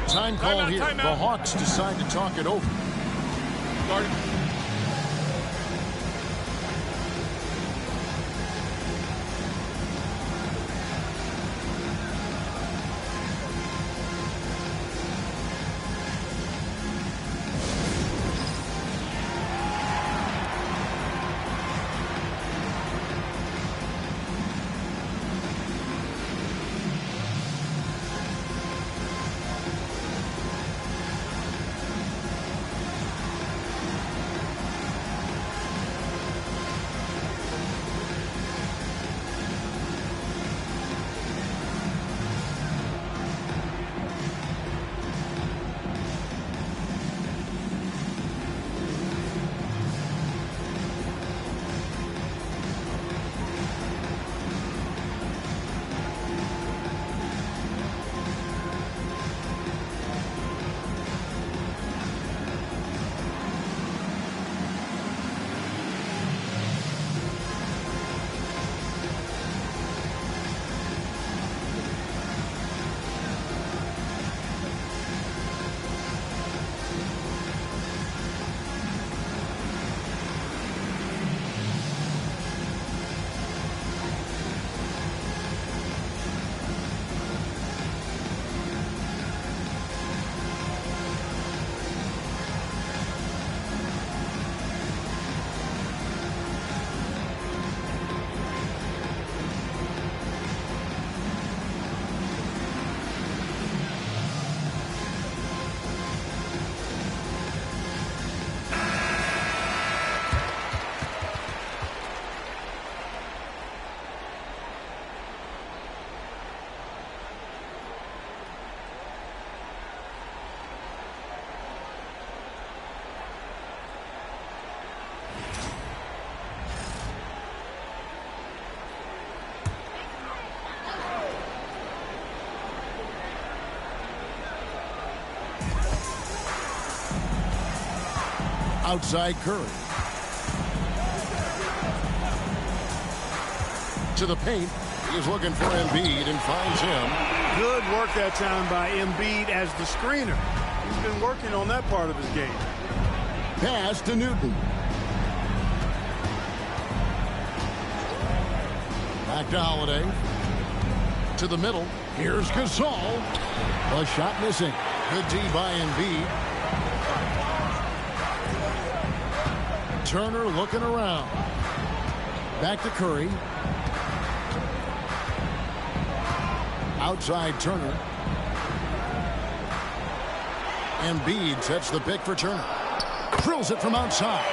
Time call here. timeout. The Hawks decide to talk it over. Guard. Outside Curry. To the paint. He's looking for Embiid and finds him. Good work that time by Embiid as the screener. He's been working on that part of his game. Pass to Newton. Back to Holiday. To the middle. Here's Gasol. A shot missing. Good D by Embiid. Turner looking around. Back to Curry. Outside Turner. Embiid sets the pick for Turner. Drills it from outside.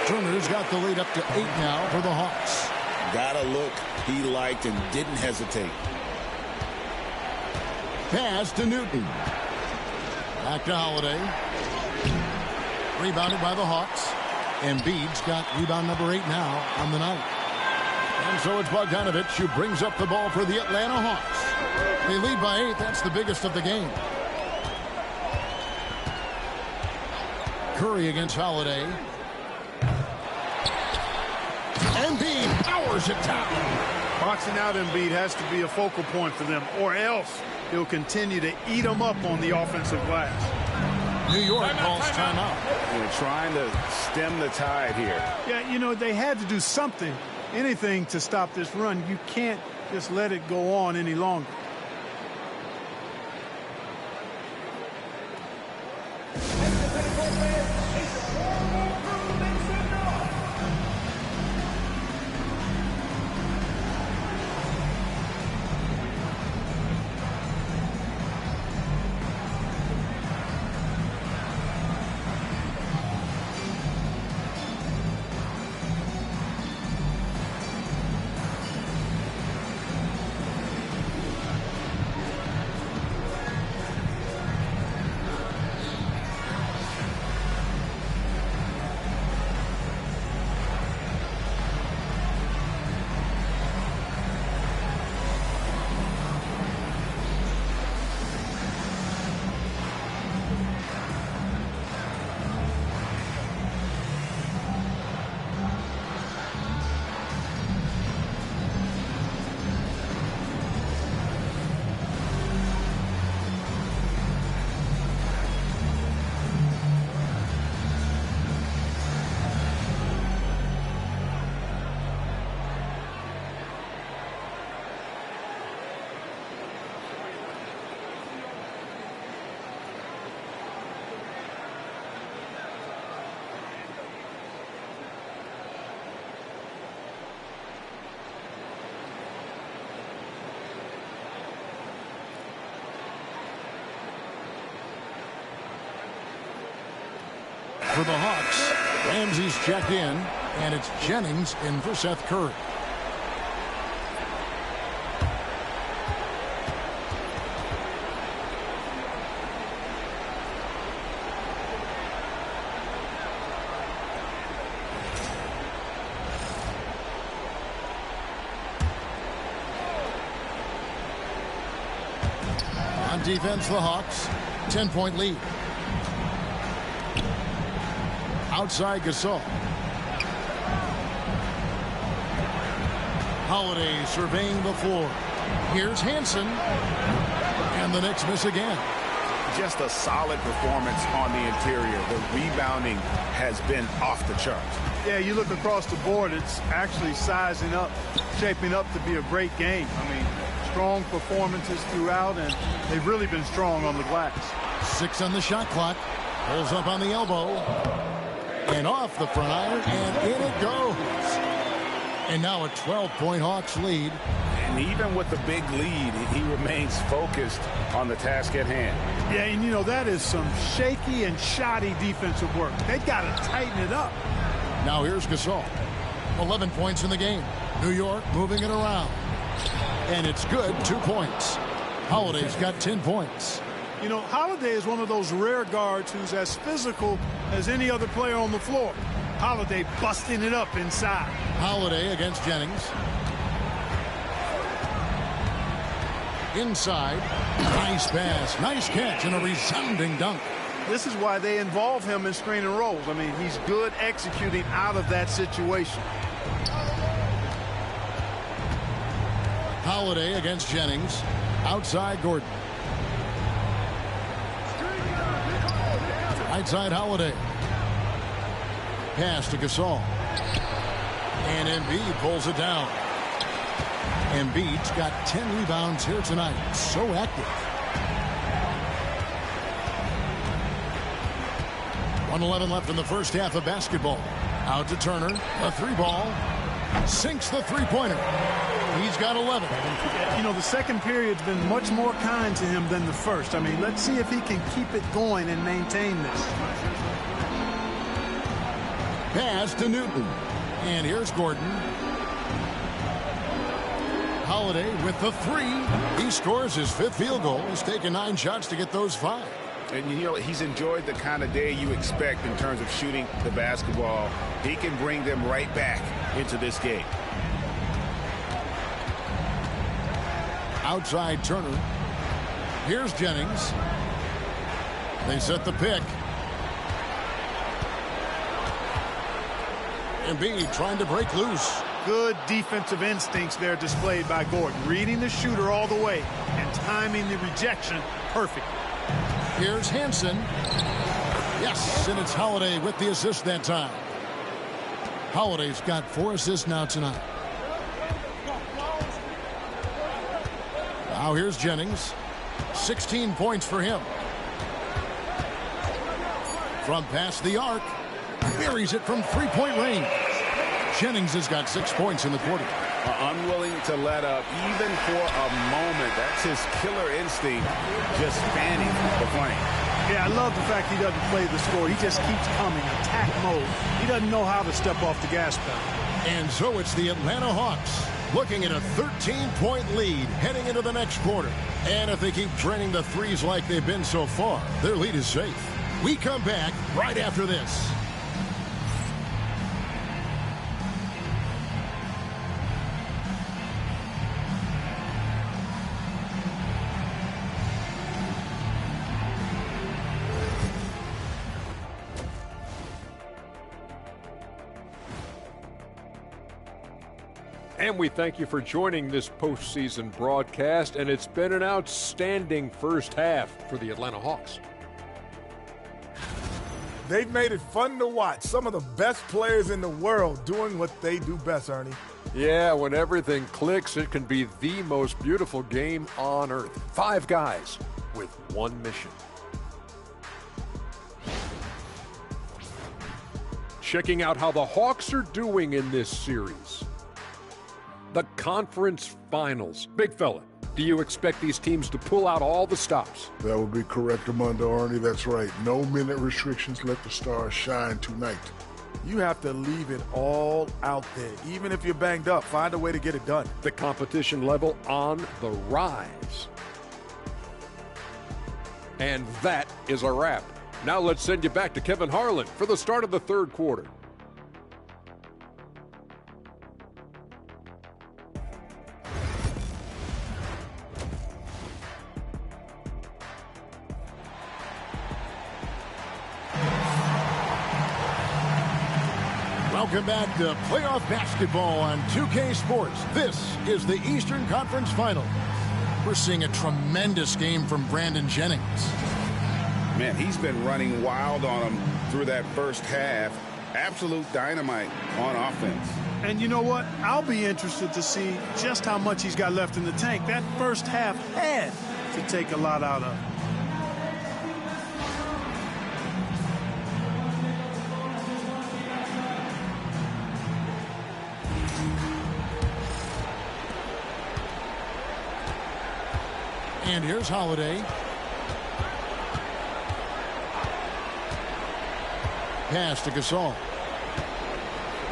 Turner's got the lead up to 8 now for the Hawks. Got a look he liked and didn't hesitate. Pass to Newton. Back to Holiday. Rebounded by the Hawks. Embiid's got rebound number 8 now on the night. And so it's Bogdanovich who brings up the ball for the Atlanta Hawks. They lead by 8. That's the biggest of the game. Curry against Holiday. Embiid powers it down. Boxing out Embiid has to be a focal point for them, or else he'll continue to eat them up on the offensive glass. New York calls timeout. They're trying to stem the tide here. Yeah, you know, they had to do something, anything to stop this run. You can't just let it go on any longer. For the Hawks, Ramsey's checked in, and it's Jennings in for Seth Curry. On defense, the Hawks, 10-point lead. Outside Gasol. Holiday surveying the floor. Here's Hansen. And the Knicks miss again. Just a solid performance on the interior. The rebounding has been off the charts. Yeah, you look across the board, it's actually sizing up, shaping up to be a great game. I mean, strong performances throughout, and they've really been strong on the glass. 6 on the shot clock. Pulls up on the elbow. And off the front iron, and in it goes. And now a 12-point Hawks lead. And even with the big lead, he remains focused on the task at hand. Yeah, and you know, that is some shaky and shoddy defensive work. They got to tighten it up. Now here's Gasol. 11 points in the game. New York moving it around. And it's good, 2 points. Holiday's got 10 points. You know, Holiday is one of those rare guards who's as physical as any other player on the floor. Holiday busting it up inside. Holiday against Jennings. Inside. Nice pass. Nice catch and a resounding dunk. This is why they involve him in screen and rolls. I mean, he's good executing out of that situation. Holiday against Jennings. Outside Gordon. Right side Holiday. Pass to Gasol. And Embiid pulls it down. Embiid's got 10 rebounds here tonight. So active. 1:11 left in the first half of basketball. Out to Turner. A 3-ball. Sinks the three-pointer. He's got 11. You know, the second period's been much more kind to him than the first. I mean, let's see if he can keep it going and maintain this. Pass to Newton. And here's Gordon. Holiday with the 3. He scores his 5th field goal. He's taken 9 shots to get those 5. And, you know, he's enjoyed the kind of day you expect in terms of shooting the basketball. He can bring them right back into this game. Outside Turner. Here's Jennings. They set the pick. Embiid trying to break loose. Good defensive instincts there displayed by Gordon. Reading the shooter all the way and timing the rejection perfect. Here's Hansen. Yes, and it's Holiday with the assist that time. Holiday's got 4 assists now tonight. Now here's Jennings. 16 points for him. From past the arc. Buries it from 3-point range. Jennings has got 6 points in the quarter. Unwilling to let up even for a moment. That's his killer instinct, just fanning the flame. Yeah, I love the fact he doesn't play the score. He just keeps coming, attack mode. He doesn't know how to step off the gas pedal. And so it's the Atlanta Hawks looking at a 13-point lead heading into the next quarter. And if they keep draining the threes like they've been so far, their lead is safe. We come back right after this. And we thank you for joining this postseason broadcast, and it's been an outstanding first half for the Atlanta Hawks. They've made it fun to watch. Some of the best players in the world doing what they do best, Ernie. Yeah, when everything clicks, it can be the most beautiful game on earth. 5 guys with one mission. Checking out how the Hawks are doing in this series. The conference finals. Big fella, Do you expect these teams to pull out all the stops? That would be correct, Armando Arnie. That's right. No minute restrictions. Let the stars shine tonight. You have to leave it all out there. Even if you're banged up, find a way to get it done. The competition level on the rise. And that is a wrap. Now let's send you back to Kevin Harlan for the start of the third quarter. Welcome back to playoff basketball on 2K Sports. This is the Eastern Conference Final. We're seeing a tremendous game from Brandon Jennings. Man, he's been running wild on him through that first half. Absolute dynamite on offense. And you know what? I'll be interested to see just how much he's got left in the tank. That first half had to take a lot out of. And here's Holiday. Pass to Gasol.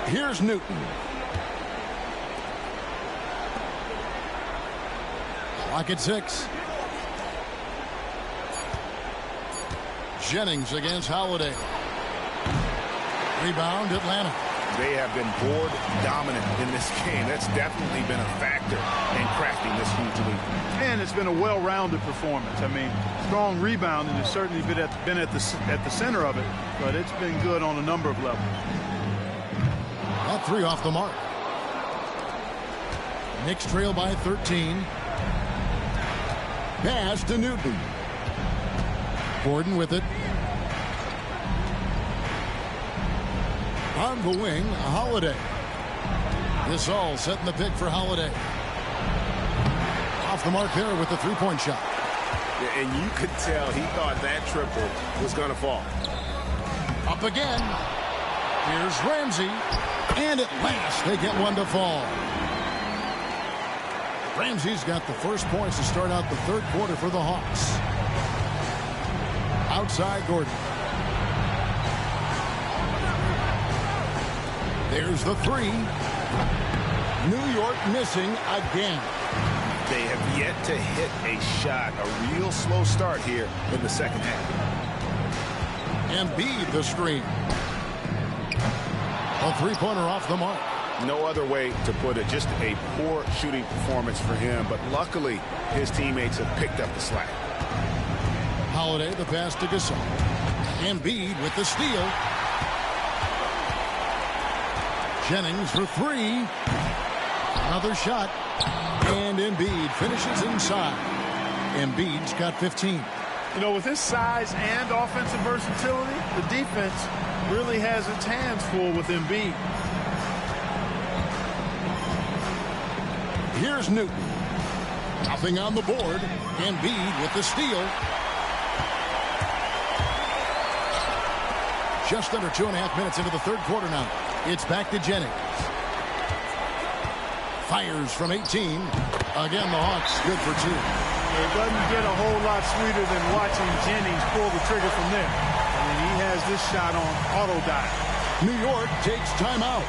Here's Newton. Clock at 6. Jennings against Holiday. Rebound, Atlanta. They have been board dominant in this game. That's definitely been a factor in crafting this huge lead. And it's been a well-rounded performance. I mean, strong rebounding has certainly been at the center of it, but it's been good on a number of levels. That three off the mark. Knicks trail by 13. Pass to Newton. Gordon with it. On the wing, Holiday. Gasol setting the pick for Holiday. Off the mark there with the three-point shot. Yeah, and you could tell he thought that triple was going to fall. Up again. Here's Ramsey. And at last, they get one to fall. Ramsey's got the first points to start out the third quarter for the Hawks. Outside Gordon. There's the three. New York missing again. They have yet to hit a shot. A real slow start here in the second half. Embiid the screen. A three-pointer off the mark. No other way to put it. Just a poor shooting performance for him. But luckily, his teammates have picked up the slack. Holiday the pass to Gasol. Embiid with the steal. Jennings for three. Another shot. And Embiid finishes inside. Embiid's got 15. You know, with his size and offensive versatility, the defense really has its hands full with Embiid. Here's Newton. Nothing on the board. Embiid with the steal. Just under 2.5 minutes into the third quarter now. It's back to Jennings. Fires from 18. Again, the Hawks good for two. It doesn't get a whole lot sweeter than watching Jennings pull the trigger from there. I mean, he has this shot on auto dive. New York takes timeout.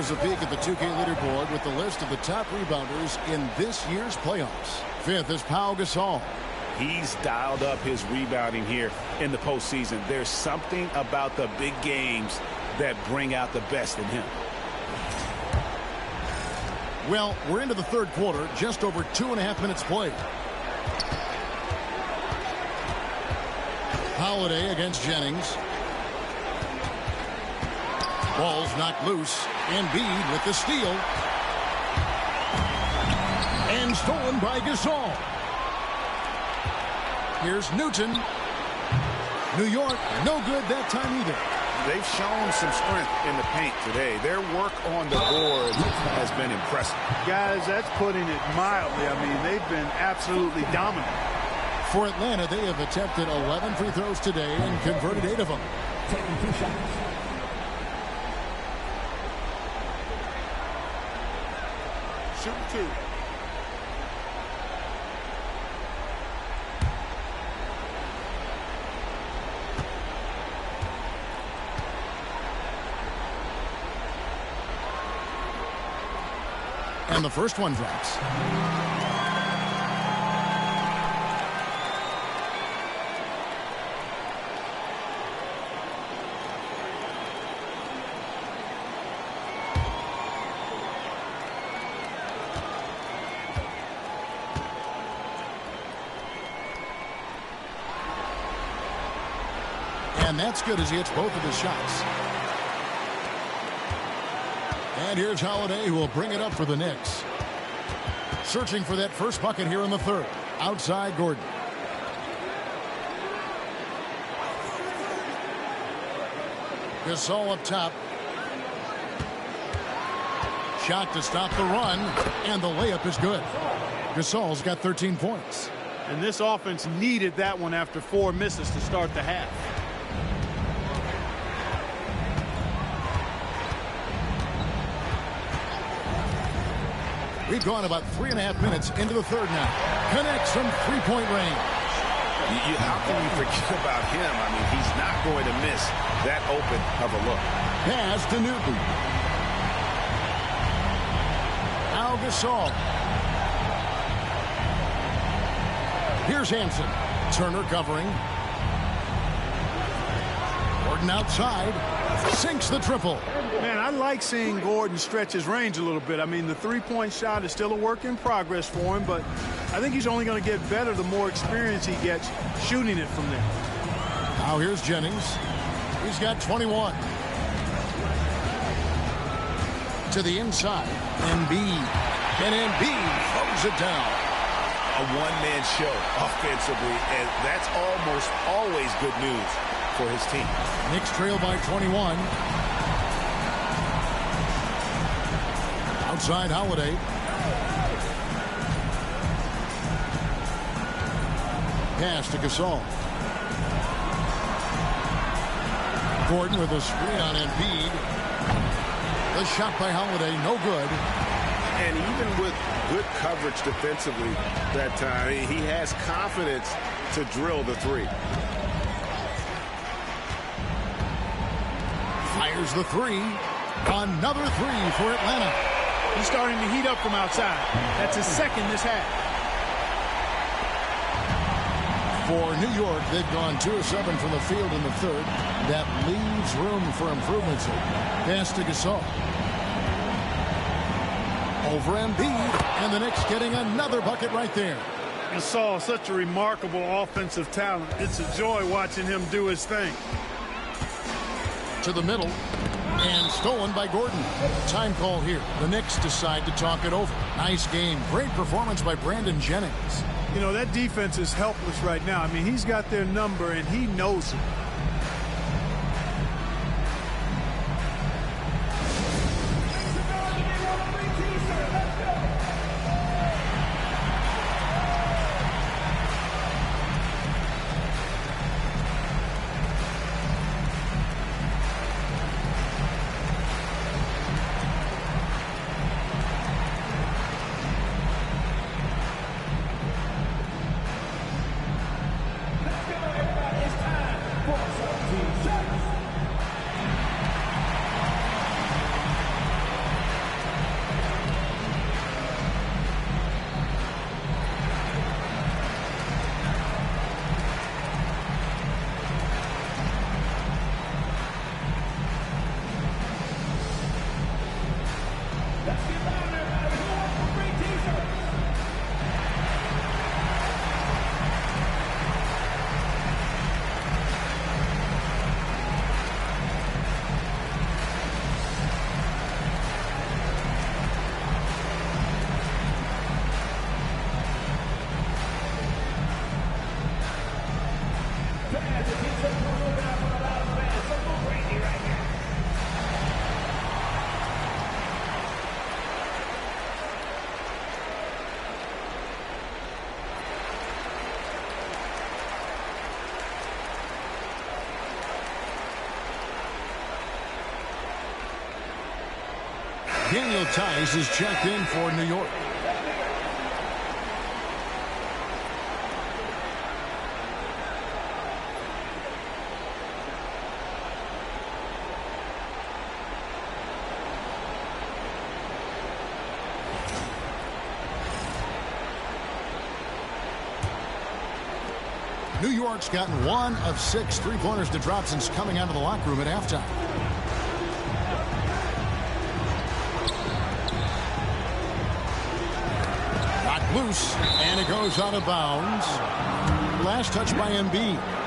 Here's a peek at the 2K leaderboard with the list of the top rebounders in this year's playoffs. 5th is Pau Gasol. He's dialed up his rebounding here in the postseason. There's something about the big games that bring out the best in him. Well, we're into the third quarter, just over 2.5 minutes played. Holiday against Jennings. Ball's knocked loose. Embiid with the steal. And stolen by Gasol. Here's Newton. New York, no good that time either. They've shown some strength in the paint today. Their work on the board has been impressive. Guys, that's putting it mildly. I mean, they've been absolutely dominant. For Atlanta, they have attempted 11 free throws today and converted 8 of them. Taking 2 shots. Shooting 2. And the first one drops. And that's good as he hits both of his shots. And here's Holiday, who will bring it up for the Knicks. Searching for that first bucket here in the third. Outside Gordon. Gasol up top. Shot to stop the run. And the layup is good. Gasol's got 13 points. And this offense needed that one after 4 misses to start the half. We've gone about 3.5 minutes into the third now. Connects from three-point range. How can you forget about him? I mean, he's not going to miss that open of a look. Pass to Newton. Al Gasol. Here's Hansen. Turner covering. Gordon outside. Sinks the triple. Man, I like seeing Gordon stretch his range a little bit. I mean, the three-point shot is still a work in progress for him, but I think he's only going to get better the more experience he gets shooting it from there. Now here's Jennings. He's got 21. To the inside. Embiid. And Embiid throws it down. A one-man show offensively, and that's almost always good news for his team. Knicks trail by 21. Outside Holiday. Pass to Gasol. Gordon with a screen on Embiid. The shot by Holiday, no good. And even with good coverage defensively that time, he has confidence to drill the three. Fires the three. Another three for Atlanta. He's starting to heat up from outside. That's his second this half. For New York, they've gone 2 of 7 from the field in the third. That leaves room for improvements. Pass to Gasol. Over Embiid, and the Knicks getting another bucket right there. Gasol, such a remarkable offensive talent. It's a joy watching him do his thing. To the middle, and stolen by Gordon. Time call here. The Knicks decide to talk it over. Nice game. Great performance by Brandon Jennings. You know, that defense is helpless right now. I mean, he's got their number, and he knows it. Daniel Tice is checked in for New York. New York's gotten 1 of 6 3-pointers to drop since coming out of the locker room at halftime. Knocked loose, and it goes out of bounds. Last touch by Embiid.